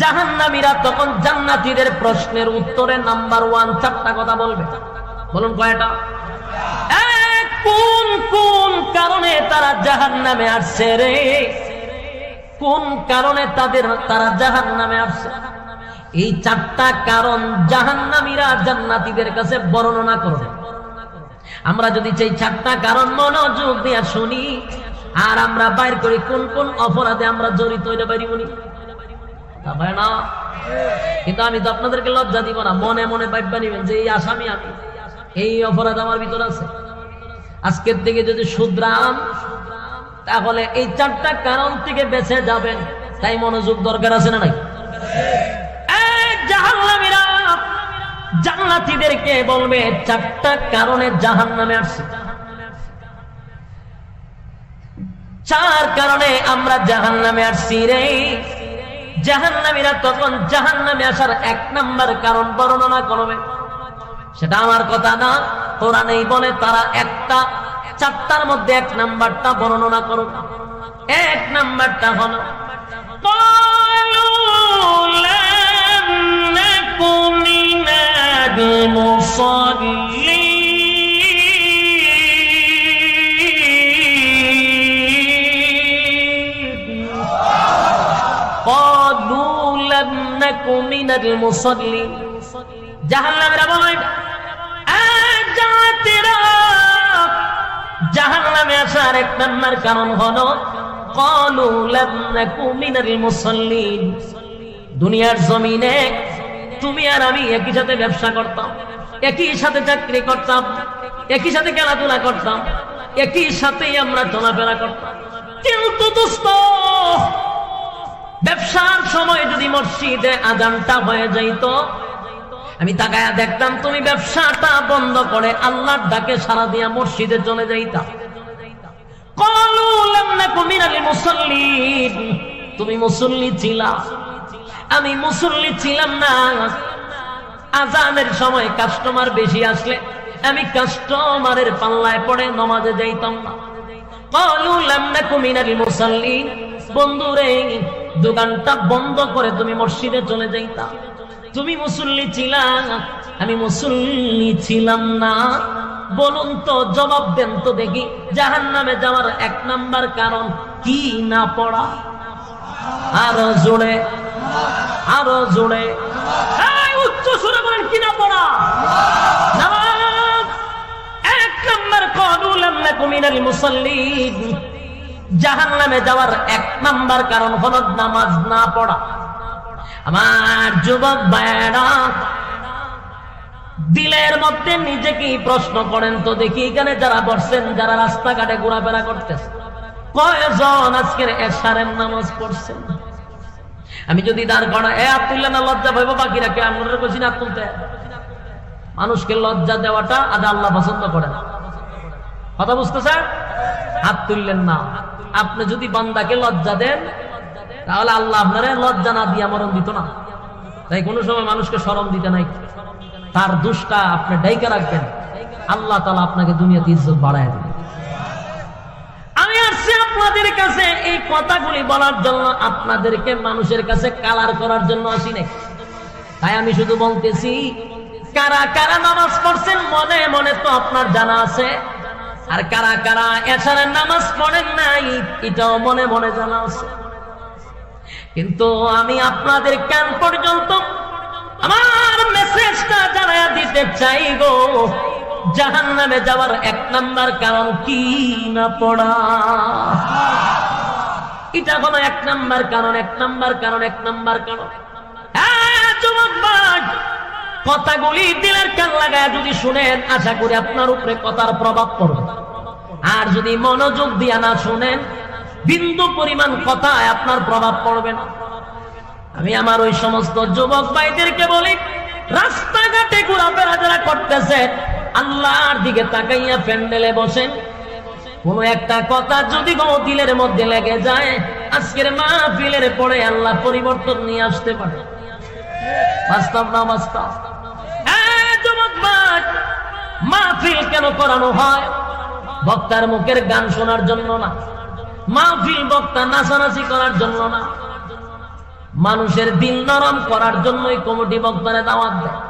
জাহান্নামীরা তখন জান্নাতীদের প্রশ্নের উত্তরে নাম্বার 1 4টা কথা বলবে। বলুন কয়টা? কোন কোন কারণে তারা জাহান্নামে আসছে রে? কোন কারণে তারা জাহান্নামে আসছে? এই 4টা কারণ জাহান্নামীরা জান্নাতীদের কাছে বর্ণনা করবে। আমরা যদি সেই 4টা কারণ মনোযোগ দিয়ে শুনি আর আমরা বাইর করি কোন কোন অপরাধে আমরা জড়িত হইতে পারি উনি না। কিন্তু আমি তো আপনাদেরকে লজ্জা দিব না, মনে মনে ভাববা নিবেন যে এই আসামি আমি, এই অপরাধ আমার ভিতর আছে। আজকের থেকে যদি শুধরান তাহলে এই 4টা কারণ থেকে বেঁচে যাবেন। তাই মনোযোগ দরকার আছে না নাই? জাহান্নামীরা জান্নাতীদেরকে বলবে 4টা কারণে জাহান্নামে আসছে, 4 কারণে আমরা জাহান্নামে আসছি রে। জাহান্নামীরা তখন জাহান্নামে আসার 1 নাম্বার কারণ বর্ণনা করবে। সেটা আমার কথা না, কোরআনেই বলে তারা 4টার মধ্যে 1 নাম্বারটা বর্ণনা করবে। 1 নাম্বারটা হলো জাহান্নামীরা বলে জাহান্নামে আসার 1 নাম্বার কারণ হলো ক্বালু লাম নাকু মিনাল মুসাল্লিন। দুনিয়ার জমিনে তুমি আর আমি একই সাথে ব্যবসা করতাম, একই সাথে চাকরি করতাম, একই সাথে খেলাধুলা করতাম, একই সাথে আমরা চলাফেরা করতাম। কিন্তু দোস্ত, ব্যবসার সময় যদি মসজিদে আযানটা হয়ে যাইত, আমি তাকায়া দেখতাম তুমি ব্যবসাটা বন্ধ করে আল্লাহর ডাকে সাড়া দিয়া মসজিদে চলে যাইতা। ক্বালু লাম নাকু মিনাল মুসাল্লিন। তুমি মুসল্লি ছিলা, আমি মুসল্লি ছিলাম না। আযানের সময় কাস্টমার বেশি আসলে আমি কাস্টমারের পাল্লায় পড়ে নামাজে যাইতাম না। ক্বালু লাম নাকু মিনাল মুসাল্লিন। বন্ধুরে, দোকানটা বন্ধ করে তুমি মসজিদে চলে যাইতা। তুমি মুসল্লি ছিলা, আমি মুসল্লি ছিলাম না। বলুন তো, জবাব দেন তো দেখি, জাহান্নামে যাওয়ার 1 নাম্বার কারণ কি না পড়া? আরো জোরে, আরো জোরে, উচ্চ সুরে বলেন, কি না পড়া? নামাজ। 1 নাম্বার ক্বালু লাম নাকু মিনাল মুসাল্লিন। জাহান্নামে যাওয়ার 1 নাম্বার কারণ হলো নামাজ না পড়া। আমার যুবক ভাইরা, দিলের মধ্যে নিজেকে প্রশ্ন করেন তো দেখি, এখানে যারা বসছেন, যারা রাস্তাঘাটে ঘোরাফেরা করতেছে, কয়জন আজকের এশারের নামাজ পড়ছেন? আমি যদি দাঁড় করা তুললে না লজ্জা পাইব, বাকিরা কে? আপনারা কইছি না তুলতে। মানুষকে লজ্জা দেওয়াটা আজ আল্লাহ পছন্দ করে না। কথা বুঝতেছেন? হাত তুললেন না। আপনি যদি বান্দাকে লজ্জা দেন তাহলে আল্লাহ আপনারে লজ্জা না দিয়া মরণ দিত না। তাই কোনো সময় মানুষকে শরম দিতে নাই, তার দোষটা আপনি ডাইকা রাখবেন, আল্লাহ তাআলা আপনাকে দুনিয়াতে ইজ্জত বাড়ায় দেবে। আমি আসছি আপনাদের কাছে এই কথাগুলি বলার জন্য, আপনাদেরকে মানুষের কাছে কালার করার জন্য আসি নাই। তাই আমি শুধু বলতেছি, কারা কারা নামাজ পড়ছেন মনে মনে তো আপনার জানা আছে, আর কারা কারা এশারের নামাজ পড়েন নাই এটাও মনে মনে জানা আছে। কিন্তু আমি আপনাদের কান পর্যন্ত আমার মেসেজটা জানায়া দিতে চাই গো, জাহান্নামে যাওয়ার 1 নাম্বার কারণ কি না পড়া। এটা হলো 1 নাম্বার কারণ, 1 নাম্বার কারণ, 1 নাম্বার কারণ। যুবক ভাই, কথাগুলি দিলের কান লাগায় যদি শুনেন, আশা করি আপনার উপরে কথার প্রভাব পড়বে। আর যদি মনোযোগ দিয়া না শুনেন, বিন্দু পরিমাণ কথায় আপনার প্রভাব পড়বে না। আমি আমার ওই সমস্ত যুবক ভাইদেরকে বলি, রাস্তাঘাটে ঘোরাফেরা যারা করতেছে, আল্লাহর দিকে তাকাইয়া প্যান্ডেলে বসেন। কোন একটা কথা যদি দিলের মধ্যে লেগে যায়, আজকের মাহফিলের পরে আল্লাহ পরিবর্তন নিয়ে আসতে পারে। বাস্তব না বাস্তব? যুবক ভাই, মাহফিল কেন করানো হয়? বক্তার মুখের গান শোনার জন্য না, মাহফিল বক্তা নাচানাচি করার জন্য না, মানুষের দিল নরম করার জন্যই কমিটি বক্তারে দাওয়াত দেয়।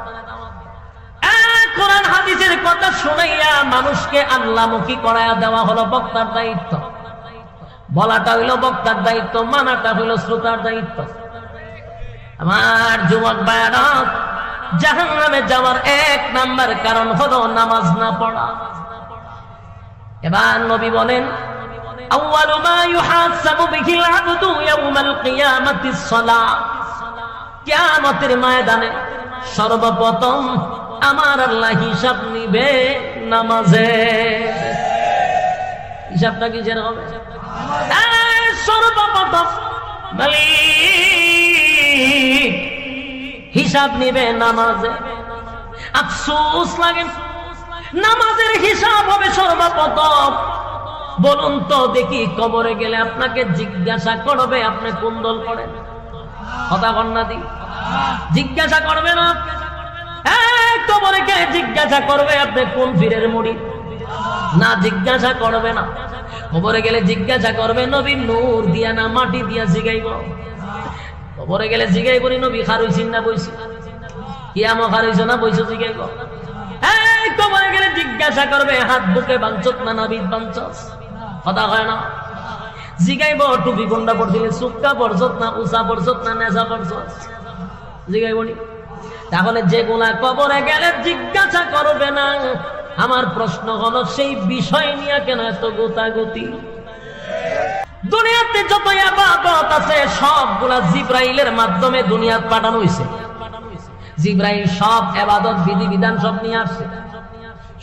কোরআন হাদিসের কথা শুনাইয়া মানুষকে আল্লাহমুখী করাইয়া দেওয়া হলো বক্তার দায়িত্ব। বলাটা হইল বক্তার দায়িত্ব, মানাটা হইল শ্রোতার দায়িত্ব। আমার যুবক ভাইরা, জাহান্নামে যাওয়ার 1 নাম্বার কারণ হলো নামাজ না পড়া। এবার নবী বলেন, আউয়ালু মা ইউহাসাবু বিহিল আবদু ইয়াউমাল কিয়ামাতিস সালাহ। কিয়ামতের ময়দানে সর্বপ্রথম আমার আল্লাহ হিসাব নিবে নামাজে। হিসাবটা কিসের হবে? সর্বপ্রথম মালিক হিসাব নিবে নামাজে। আফসোস লাগে, নামাজের হিসাব হবে সর্বপ্রথম। বলুন তো দেখি, কবরে গেলে আপনাকে জিজ্ঞাসা করবে আপনি কোন দল করেন? কথা বল না দি, জিজ্ঞাসা করবে না? কবরে কে জিজ্ঞাসা করবে আপনি কোন পীরের মুরিদ? না, জিজ্ঞাসা করবে না। কবরে গেলে জিজ্ঞাসা করবে নবীর নূর দিয়া না মাটি দিয়া জিগাইব। কবরে গেলে জিগাইব নবী খারুইছেন না বইছে, কিয়ামো খারুইছ না বইছ জিগাইব। কবরে গেলে জিজ্ঞাসা করবে হাত বুকে বাঞ্চত না নাবিদ বাঞ্চস? কথা হয় না? জিগাইব টুপি কোনটা পড়ছিলে, সুক্কা পড়ছত না উষা পড়ছত না নেশা পড়ছস? জিগাইব নি? তাহলে যেগুলা কবরে গেলে জিজ্ঞাসা করবে না, আমার প্রশ্ন হলো সেই বিষয় নিয়ে কেন এত গোতাগতি? দুনিয়াতে যত ইবাদত আছে সবগুলা জিবরাইলের মাধ্যমে দুনিয়াত পাঠানো হয়েছে। জিবরাইল সব ইবাদত বিধি বিধান সব নিয়ে আসছে।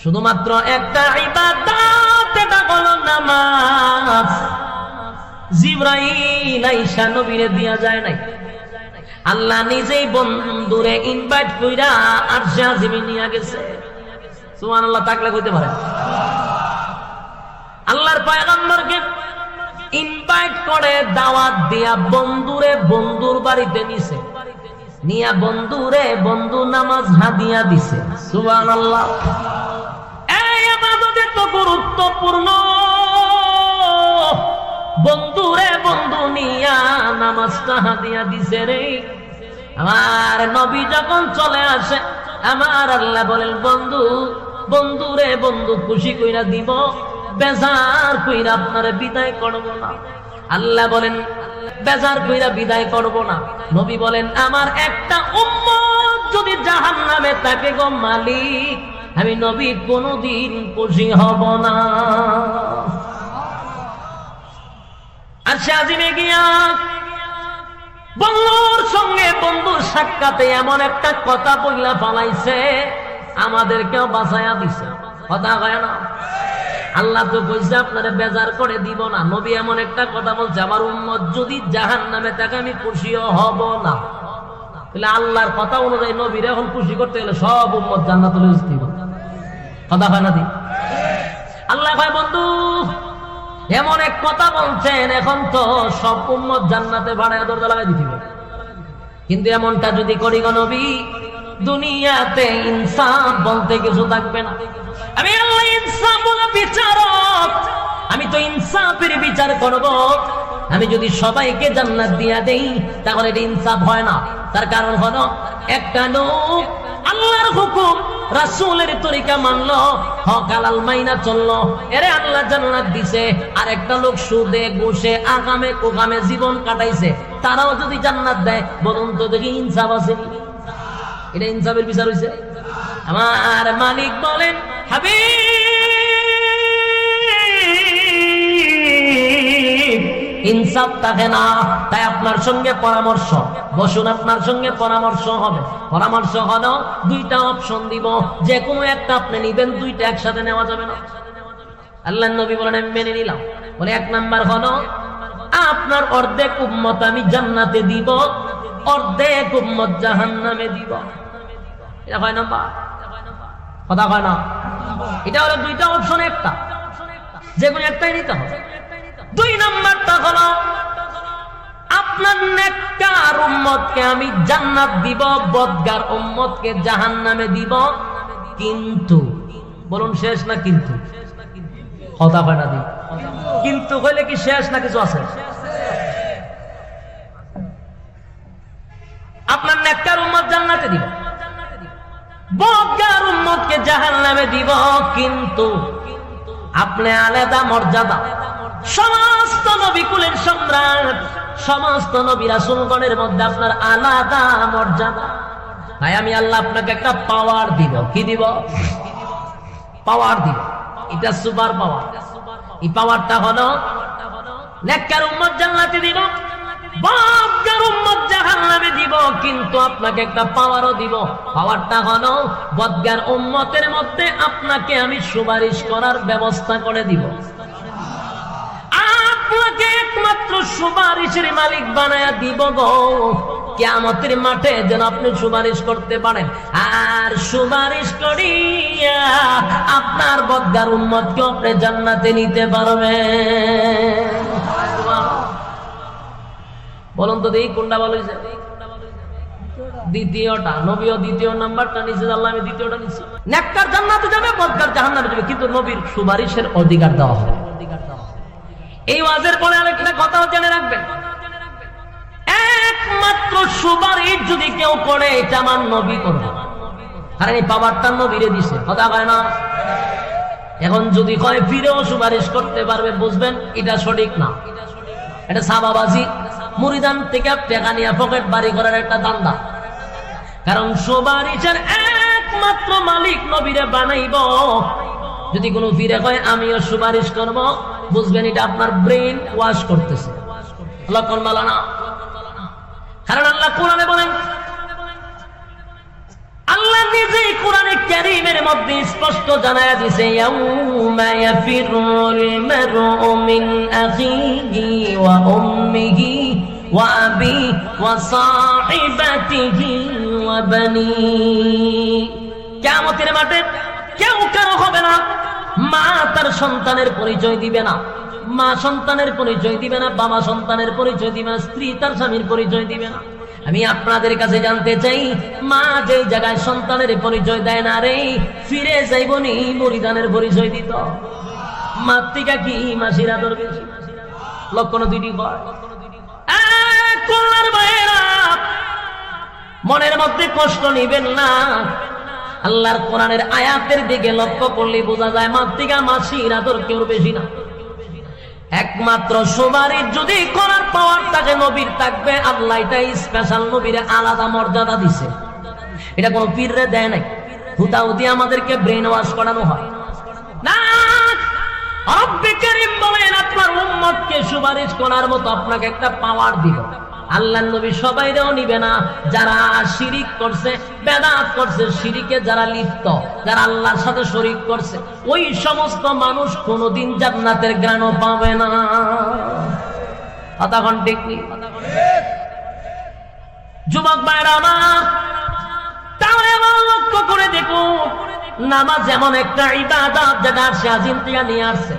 শুধুমাত্র একটা ইবাদত, এটা হলো নামাজ। জিবরাইল আইসা নবীরে দিয়া যায় নাই, আল্লাহ নিজেই বন্ধুরে ইনভাইট কইরা আরশে আজিমে নিয়ে গেছে। সুবহানাল্লাহ, তাকলা কইতে পারে? আল্লাহর পয়গম্বরকে ইনভাইট করে দাওয়াত দিয়া বন্ধুরে বন্ধুর বাড়িতে নিছে, নিয়া বন্ধুরে বন্ধু নামাজ হাদিয়া দিছে। সুবহানাল্লাহ, এই ইবাদত এত গুরুত্বপূর্ণ। বন্ধুরে বন্ধু নিয়া নামাজটা হাদিয়া দিছে রে। আমার নবী যখন চলে আসে, আমার আল্লাহ বলেন বন্ধু বন্ধুরে বন্ধু খুশি কইরা দিব, বেজার কইরা আপনারে বিদায় করব না। আল্লাহ বলেন বেজার কইরা বিদায় করব না। নবী বলেন আমার একটা উম্মত যদি জাহান্নামে থাকে গো মালিক, আমি নবী কোনদিন খুশি হব না। আচ্ছা, আজিমে গিয়া বন্ধুর সঙ্গে বন্ধুর সাক্ষাতে এমন একটা কথা বইলা ফালাইছে, আমাদেরকেও বাঁচাইয়া দিছে। কথা হয় না? আল্লাহ তো কইছে আপনারে বেজার করে দিব না। নবী এমন একটা কথা বলছে, আমার উম্মত যদি জাহান্নামে থাকে আমি খুশিও হব না। তাহলে আল্লাহর কথা অনুযায়ী নবীর এখন খুশি করতে গেলে সব উম্মত জান্নাতুল দিব। কথা হয় না দি? আল্লাহ কয় বন্ধু এমন এক কথা বলছেন, এখন তো সব উম্মত জান্নাতে ভাড়ায় দরজা লাগাই দিতে হবে। কিন্তু এমনটা যদি করি গো নবী, দুনিয়াতে ইনসাফ বলতে কিছু থাকবে না। আমি আল্লাহ ইনসাফ বলা বিচারক, আমি তো ইনসাফের বিচার করব। আমি যদি সবাইকে জান্নাত দিয়া দেই তাহলে এটা ইনসাফ হয় না। তার কারণ হলো একটা লোক আল্লাহর হুকুম রাসূলের তরিকা মানলো, হক হালাল মাইনা চললো, এরে আল্লাহ জান্নাত দিছে। আর একটা লোক সুদে ঘুষে আগামে কোগামে জীবন কাটাইছে, তারাও যদি জান্নাত দেয়, বলুন তো দেখি ইনসাফ আছে? এটা ইনসাফের বিচার হইছে? আমার মালিক বলেন হাবিব ইনসাফ থাকে না। তাই আপনার সঙ্গে পরামর্শ বসুন, আপনার সঙ্গে পরামর্শ হবে। পরামর্শ হলো দুইটা অপশন দিব, যে কোনো একটা আপনি নিবেন, দুইটা একসাথে নেওয়া যাবে না। আল্লাহ নবী বলেন আমি মেনে নিলাম। বলে 1 নাম্বার হলো আপনার অর্ধেক উম্মত আমি জান্নাতে দিব, অর্ধেক উম্মত জাহান্নামে দিব। এটা হয় নাম্বার? কথা হয় না? এটা হলো দুইটা অপশন, একটা যে কোনো একটাই নিতে হবে। 2 নাম্বারটা হলো আপনার নেককার উম্মতকে আমি জান্নাত দিব, বদগার উম্মতকে জাহান্নামে দিব। কিন্তু বলুন শেষ না কিন্তু? কথা হয় না দিন। কিন্তু হইলে কি শেষ না কিছু আছে? আপনার নেককার উম্মত জান্নাতে দিব, বদগার উম্মতকে জাহান্নামে দিব। কিন্তু আপনি আলাদা মর্যাদা, সমস্ত নবী কুলের সম্রাট, সমস্ত নবী রাসূলগণের মধ্যে আপনার আলাদা মর্যাদা। তাই আমি আল্লাহ আপনাকে একটা পাওয়ার দিব। কি দিব? পাওয়ার দিব। এটা সুপার পাওয়ার। এই পাওয়ারটা হলো নেককার উম্মত জান্নাতে দিব, বদগার উম্মত জাহান্নামে দিব। কিন্তু আপনাকে একটা পাওয়ারও দিব। পাওয়ারটা হলো বদগার উম্মতের মধ্যে আপনাকে আমি সুপারিশ করার ব্যবস্থা করে দিব। আপনাকে একমাত্র সুপারিশের মালিক বানায়া দিব গো, কিয়ামতের মাঠে যেন আপনি সুপারিশ করতে পারেন। আর সুপারিশ করিয়া আপনার বদগার উম্মতকে আপনি জান্নাতে নিতে পারবেন। বলুন তো দেখি কোনটা ভালো হয়েছে? দ্বিতীয়টা। নবীও দ্বিতীয় নাম্বারটা নিচে, আল্লাহ আমি দ্বিতীয়টা নিচ্ছি। নেককার জান্নাতে যাবে, বদকার জাহান্নামে যাবে, কিন্তু নবীর সুপারিশের অধিকার দেওয়া হবে। এই ওয়াজের পরে আরেকটা কথা জেনে রাখবেন, একমাত্র সুপারিশ যদি কেউ করে এটা আমার নবী করবে, কারণ এই পাওয়ারটা নবীরে দিছে। কথা কয় না? এখন যদি কয় ফিরেও সুপারিশ করতে পারবে, বুঝবেন এটা সঠিক না, এটা সাবাবাজি, মুরিদান থেকে টাকা নিয়ে পকেট বাড়ি করার একটা দান্দা। কারণ সুপারিশের একমাত্র মালিক নবীরে বানাইব। যদি কোনো ফিরে কয় আমিও সুপারিশ করব, বুঝবেন এটা আপনার ব্রেন ওয়াশ করতেছে, লক্ষণ ভালো না। কারণ আল্লাহ কোরআনে বলেন, আল্লাহ নিজেই কোরআনে কারীমের মধ্যে স্পষ্ট জানায়া দিয়েছে, ইয়াউমা ইয়াফিরুল মারউ মিন আখিহি ওয়া উম্মিহি ওয়া আবি ওয়া সাহিবাতিহি ওয়া বানি। কিয়ামতের মাঠে কেউ কারো হবে না, মা তার সন্তানের পরিচয় দিবে না, মা সন্তানের পরিচয় দিবে না, বাবা সন্তানের পরিচয় দিবে না, স্ত্রী তার স্বামীর পরিচয় দিবে না। আমি আপনাদের কাছে জানতে চাই, মা যে জায়গায় সন্তানের পরিচয় দেয় না রে, ফিরে যাইবনি মুরিদানের পরিচয় দিত। মাতৃকা কি মাসির আদর বেশি? লক্ষণ দুইটি হয়। মনের মধ্যে কষ্ট নিবেন না। আল্লাহর কোরআনের আয়াতের দিকে লক্ষ্য করলে বোঝা যায় মাতৃকা মাসির আদর কেউ বেশি না। একমাত্র সুপারিশ যদি করার পাওয়ার থাকে নবীর থাকবে। আল্লাহ এটা স্পেশাল নবীরে আলাদা মর্যাদা দিছে, এটা কোনো পীররে দেয় নাই। হুতাহুতি আমাদেরকে ব্রেন ওয়াশ করানো হয় না। রব্বে কারীম বলেন আপনার উম্মতকে সুপারিশ করার মতো আপনাকে একটা পাওয়ার দিব। আল্লাহর নবী সবাইরেও নিবে না, যারা শিরিক করছে, বেদাত করছে, শিরিকে যারা লিপ্ত, যারা আল্লাহর সাথে শরীক করছে, ওই সমস্ত মানুষ কোনোদিন জান্নাতের ঘ্রাণও পাবে না। কতক্ষণ ঠিক নেই? যুবক ভাইরা আমার, তাহলে আমার লক্ষ্য করে দেখুন, নামাজ এমন একটা ইবাদত যেটা সে আজিম থেকে নিয়ে আসছে।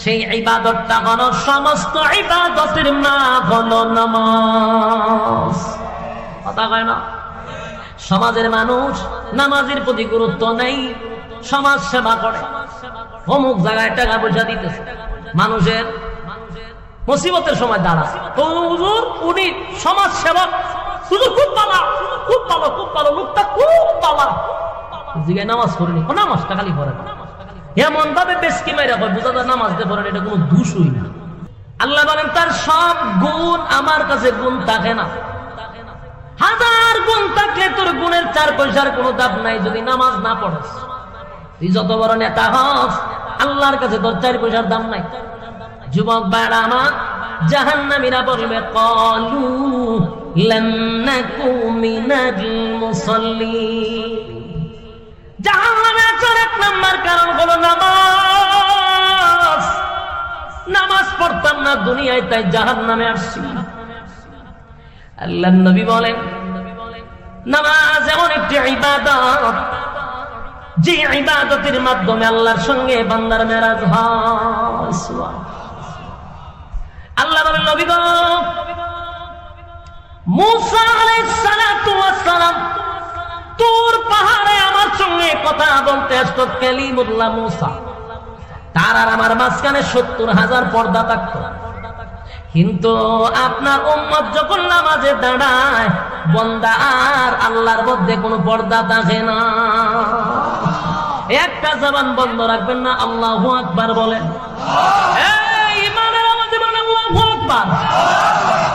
সেই ইবাদতটা হলো সমস্ত ইবাদতের মা হলো নামাজ। কথা কয় না? সমাজের মানুষ নামাজের প্রতি গুরুত্ব নেই, সমাজ সেবা করে, অমুক জায়গায় টাকা পয়সা দিতেছে, মানুষের মুসিবতের সময় দাঁড়ায়, হুজুর উনি সমাজ সেবক, হুজুর খুব ভালো, খুব ভালো, খুব ভালো, লোকটা খুব ভালো, জিগায় নামাজ করেনি, নামাজটা খালি পড়ে না, এমন ভাবে বেশকি মেরে হয় বোঝা যায় নামাজ দিয়ে পড়েন, এটা কোনো দোষই না। আল্লাহ বলেন তার সব গুণ আমার কাছে গুণ থাকে না। হাজার গুণ থাকলে তোর গুণের 4 পয়সার কোনো দাম নাই যদি নামাজ না পড়স। তুই যত বড় নেতা হস, আল্লাহর কাছে তোর 4 পয়সার দাম নাই। যুবক ভাইরা আমার, জাহান্নামীরা বলবে ক্বালু লাম নাকু মিনাল মুসাল্লিন। জাহান্নামে আসার 1 নাম্বার কারণ হলো নামাজ। নামাজ পড়তাম না দুনিয়ায়, তাই জাহান্নামে আসছি। আল্লাহর নবী বলেন নামাজ এমন একটি ইবাদত, যে ইবাদতের মাধ্যমে আল্লাহর সঙ্গে বান্দার মেরাজ হয়। আল্লাহ বলেন নবী গো মূসা আলাইহিস সালাতু ওয়াস সালাম তুর পাহাড়ে আমার সঙ্গে কথা বলতে আসতো, কালিমুল্লাহ মূসা। তার আর আমার মাঝখানে ৭০,০০০ পর্দা থাকতো। কিন্তু আপনার উম্মত যখন নামাজে দাঁড়ায়, বান্দা আর আল্লাহর মধ্যে কোনো পর্দা থাকে না। একটা জবান বন্ধ রাখবেন না, আল্লাহু আকবার বলেন। এই ইমানের আওয়াজে বলেন আল্লাহু আকবার।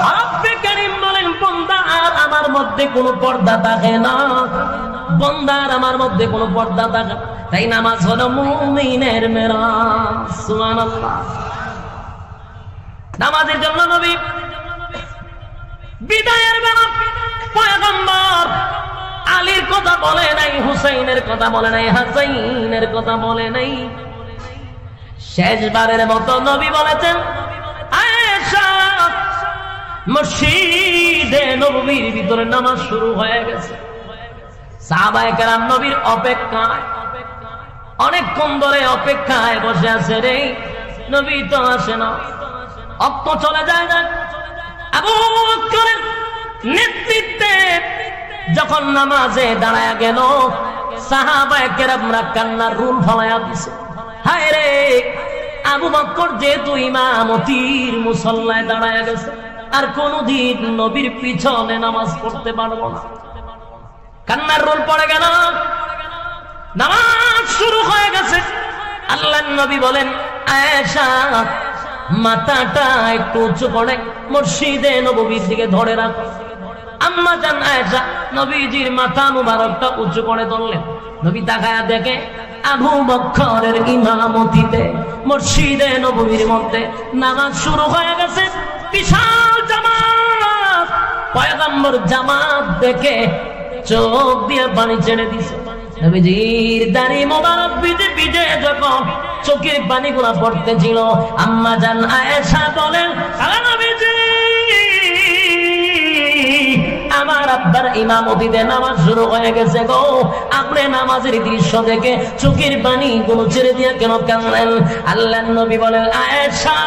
রব্বে কারীম বলেন, বান্দা আর আমার মধ্যে কোনো পর্দা থাকে না, বান্দা আর আমার মধ্যে কোনো পর্দা থাকে না। তাই নামাজ হলো মুমিনের মেরাজ। সুবহানাল্লাহ। নামাজের জন্য নবী বিদায়ের বেলা পয়গম্বর আলীর কথা বলে নাই, হুসাইনের কথা বলে নাই, হাসাইনের কথা বলে নাই। শেষবারের মতো নবী বলেছেন, আয়েশা, মসজিদে নববীর ভিতরে নামাজ শুরু হয়ে গেছে। সাহাবায়ে কেরাম নবীর অপেক্ষায় অনেকক্ষণ ধরে অপেক্ষায় বসে আছে, রে নবী তো আসে না। অক্ত চলে যায় না। আবু বকরের নেতৃত্বে যখন নামাজে দাঁড়ায় গেল, সাহাবায়ে কেরামরা কান্নার রুল ফলাইয়া দিছে। হায় রে, আবু বকর যেহেতু ইমামতির মুসল্লায় দাঁড়ায় গেছে, আর কোনদিন নবীর পিছনে নামাজ পড়তে পারবো না। কান্নার রোল পড়ে গেল, নামাজ শুরু হয়ে গেছে। আল্লাহর নবী বলেন, আয়েশা, মাথাটা একটু উঁচু করে মসজিদে নববীর দিকে ধরে রাখো। আম্মা জান আয়েশা নবীজির মাথা মুবারকটা উঁচু করে ধরলেন। নবী তাকায়া দেখে আবু বকরের ইমামতিতে মসজিদে নববীর মধ্যে নামাজ শুরু হয়ে গেছে। বিশাল জামাত, পয়গম্বর জামাত দেখে চোখ দিয়ে পানি ছেড়ে দিছে। নবীজির দাড়ি মোবারক ভিজে ভিজে যখন চোখের পানিগুলা পড়তেছিল, আম্মা জান আয়েশা বলেন, নবীজি, আমার আব্বার ইমামতিতে নামাজ শুরু হয়ে গেছে গো, আপনি নামাজের দৃশ্য দেখে চোখের পানি গুলো ছেড়ে দিয়ে কেন কাঁদলেন? আল্লাহর নবী বলেন, আয়েশা,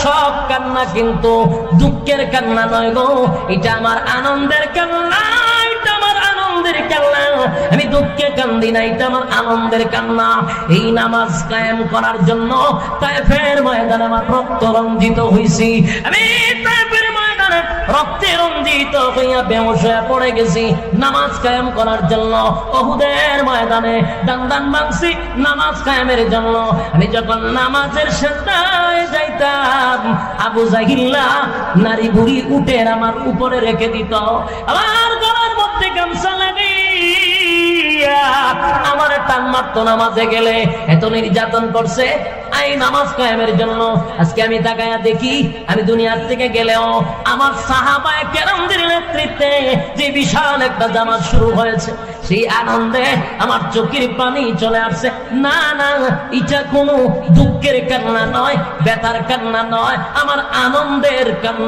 সব কান্না কিন্তু দুঃখের কান্না নয় গো, এটা আমার আনন্দের কান্না, এটা আমার আনন্দের কান্না। আমি দুঃখে কান্দি না, এটা আমার আনন্দের কান্না। এই নামাজ কায়েম করার জন্য তায়েফের ময়দানে আমার রক্ত রঞ্জিত হইছি। আমি তায়েফের ময়দানে রক্তে রঞ্জিত হইয়া বেহুশ হয়ে পড়ে গেছি নামাজ কায়েম করার জন্য। উহুদের ময়দানে দান ভাঙছি নামাজ কায়েমের জন্য। আমি যখন নামাজের সাজদায় যাইতাম, আবু জাহিল্লা নারী বুড়ি উটের আমার উপরে রেখে দিত। আমার গলার মধ্যে গামছা লাগিয়া আমার টান মারতো নামাজে গেলে। এত নির্যাতন করছে এই নামাজ কায়েমের জন্য। আজকে আমি তাকায়া দেখি, আমি দুনিয়ার থেকে গেলেও আমার সাহাবায়ে কেরামদের নেতৃত্বে যে বিশাল একটা জামাত শুরু হয়েছে, সেই আনন্দে আমার চোখের পানি চলে আসছে। না না, এটা কোনো দুঃখের কান্না নয়, ব্যথার কান্না নয়, আমার আনন্দের কান্না।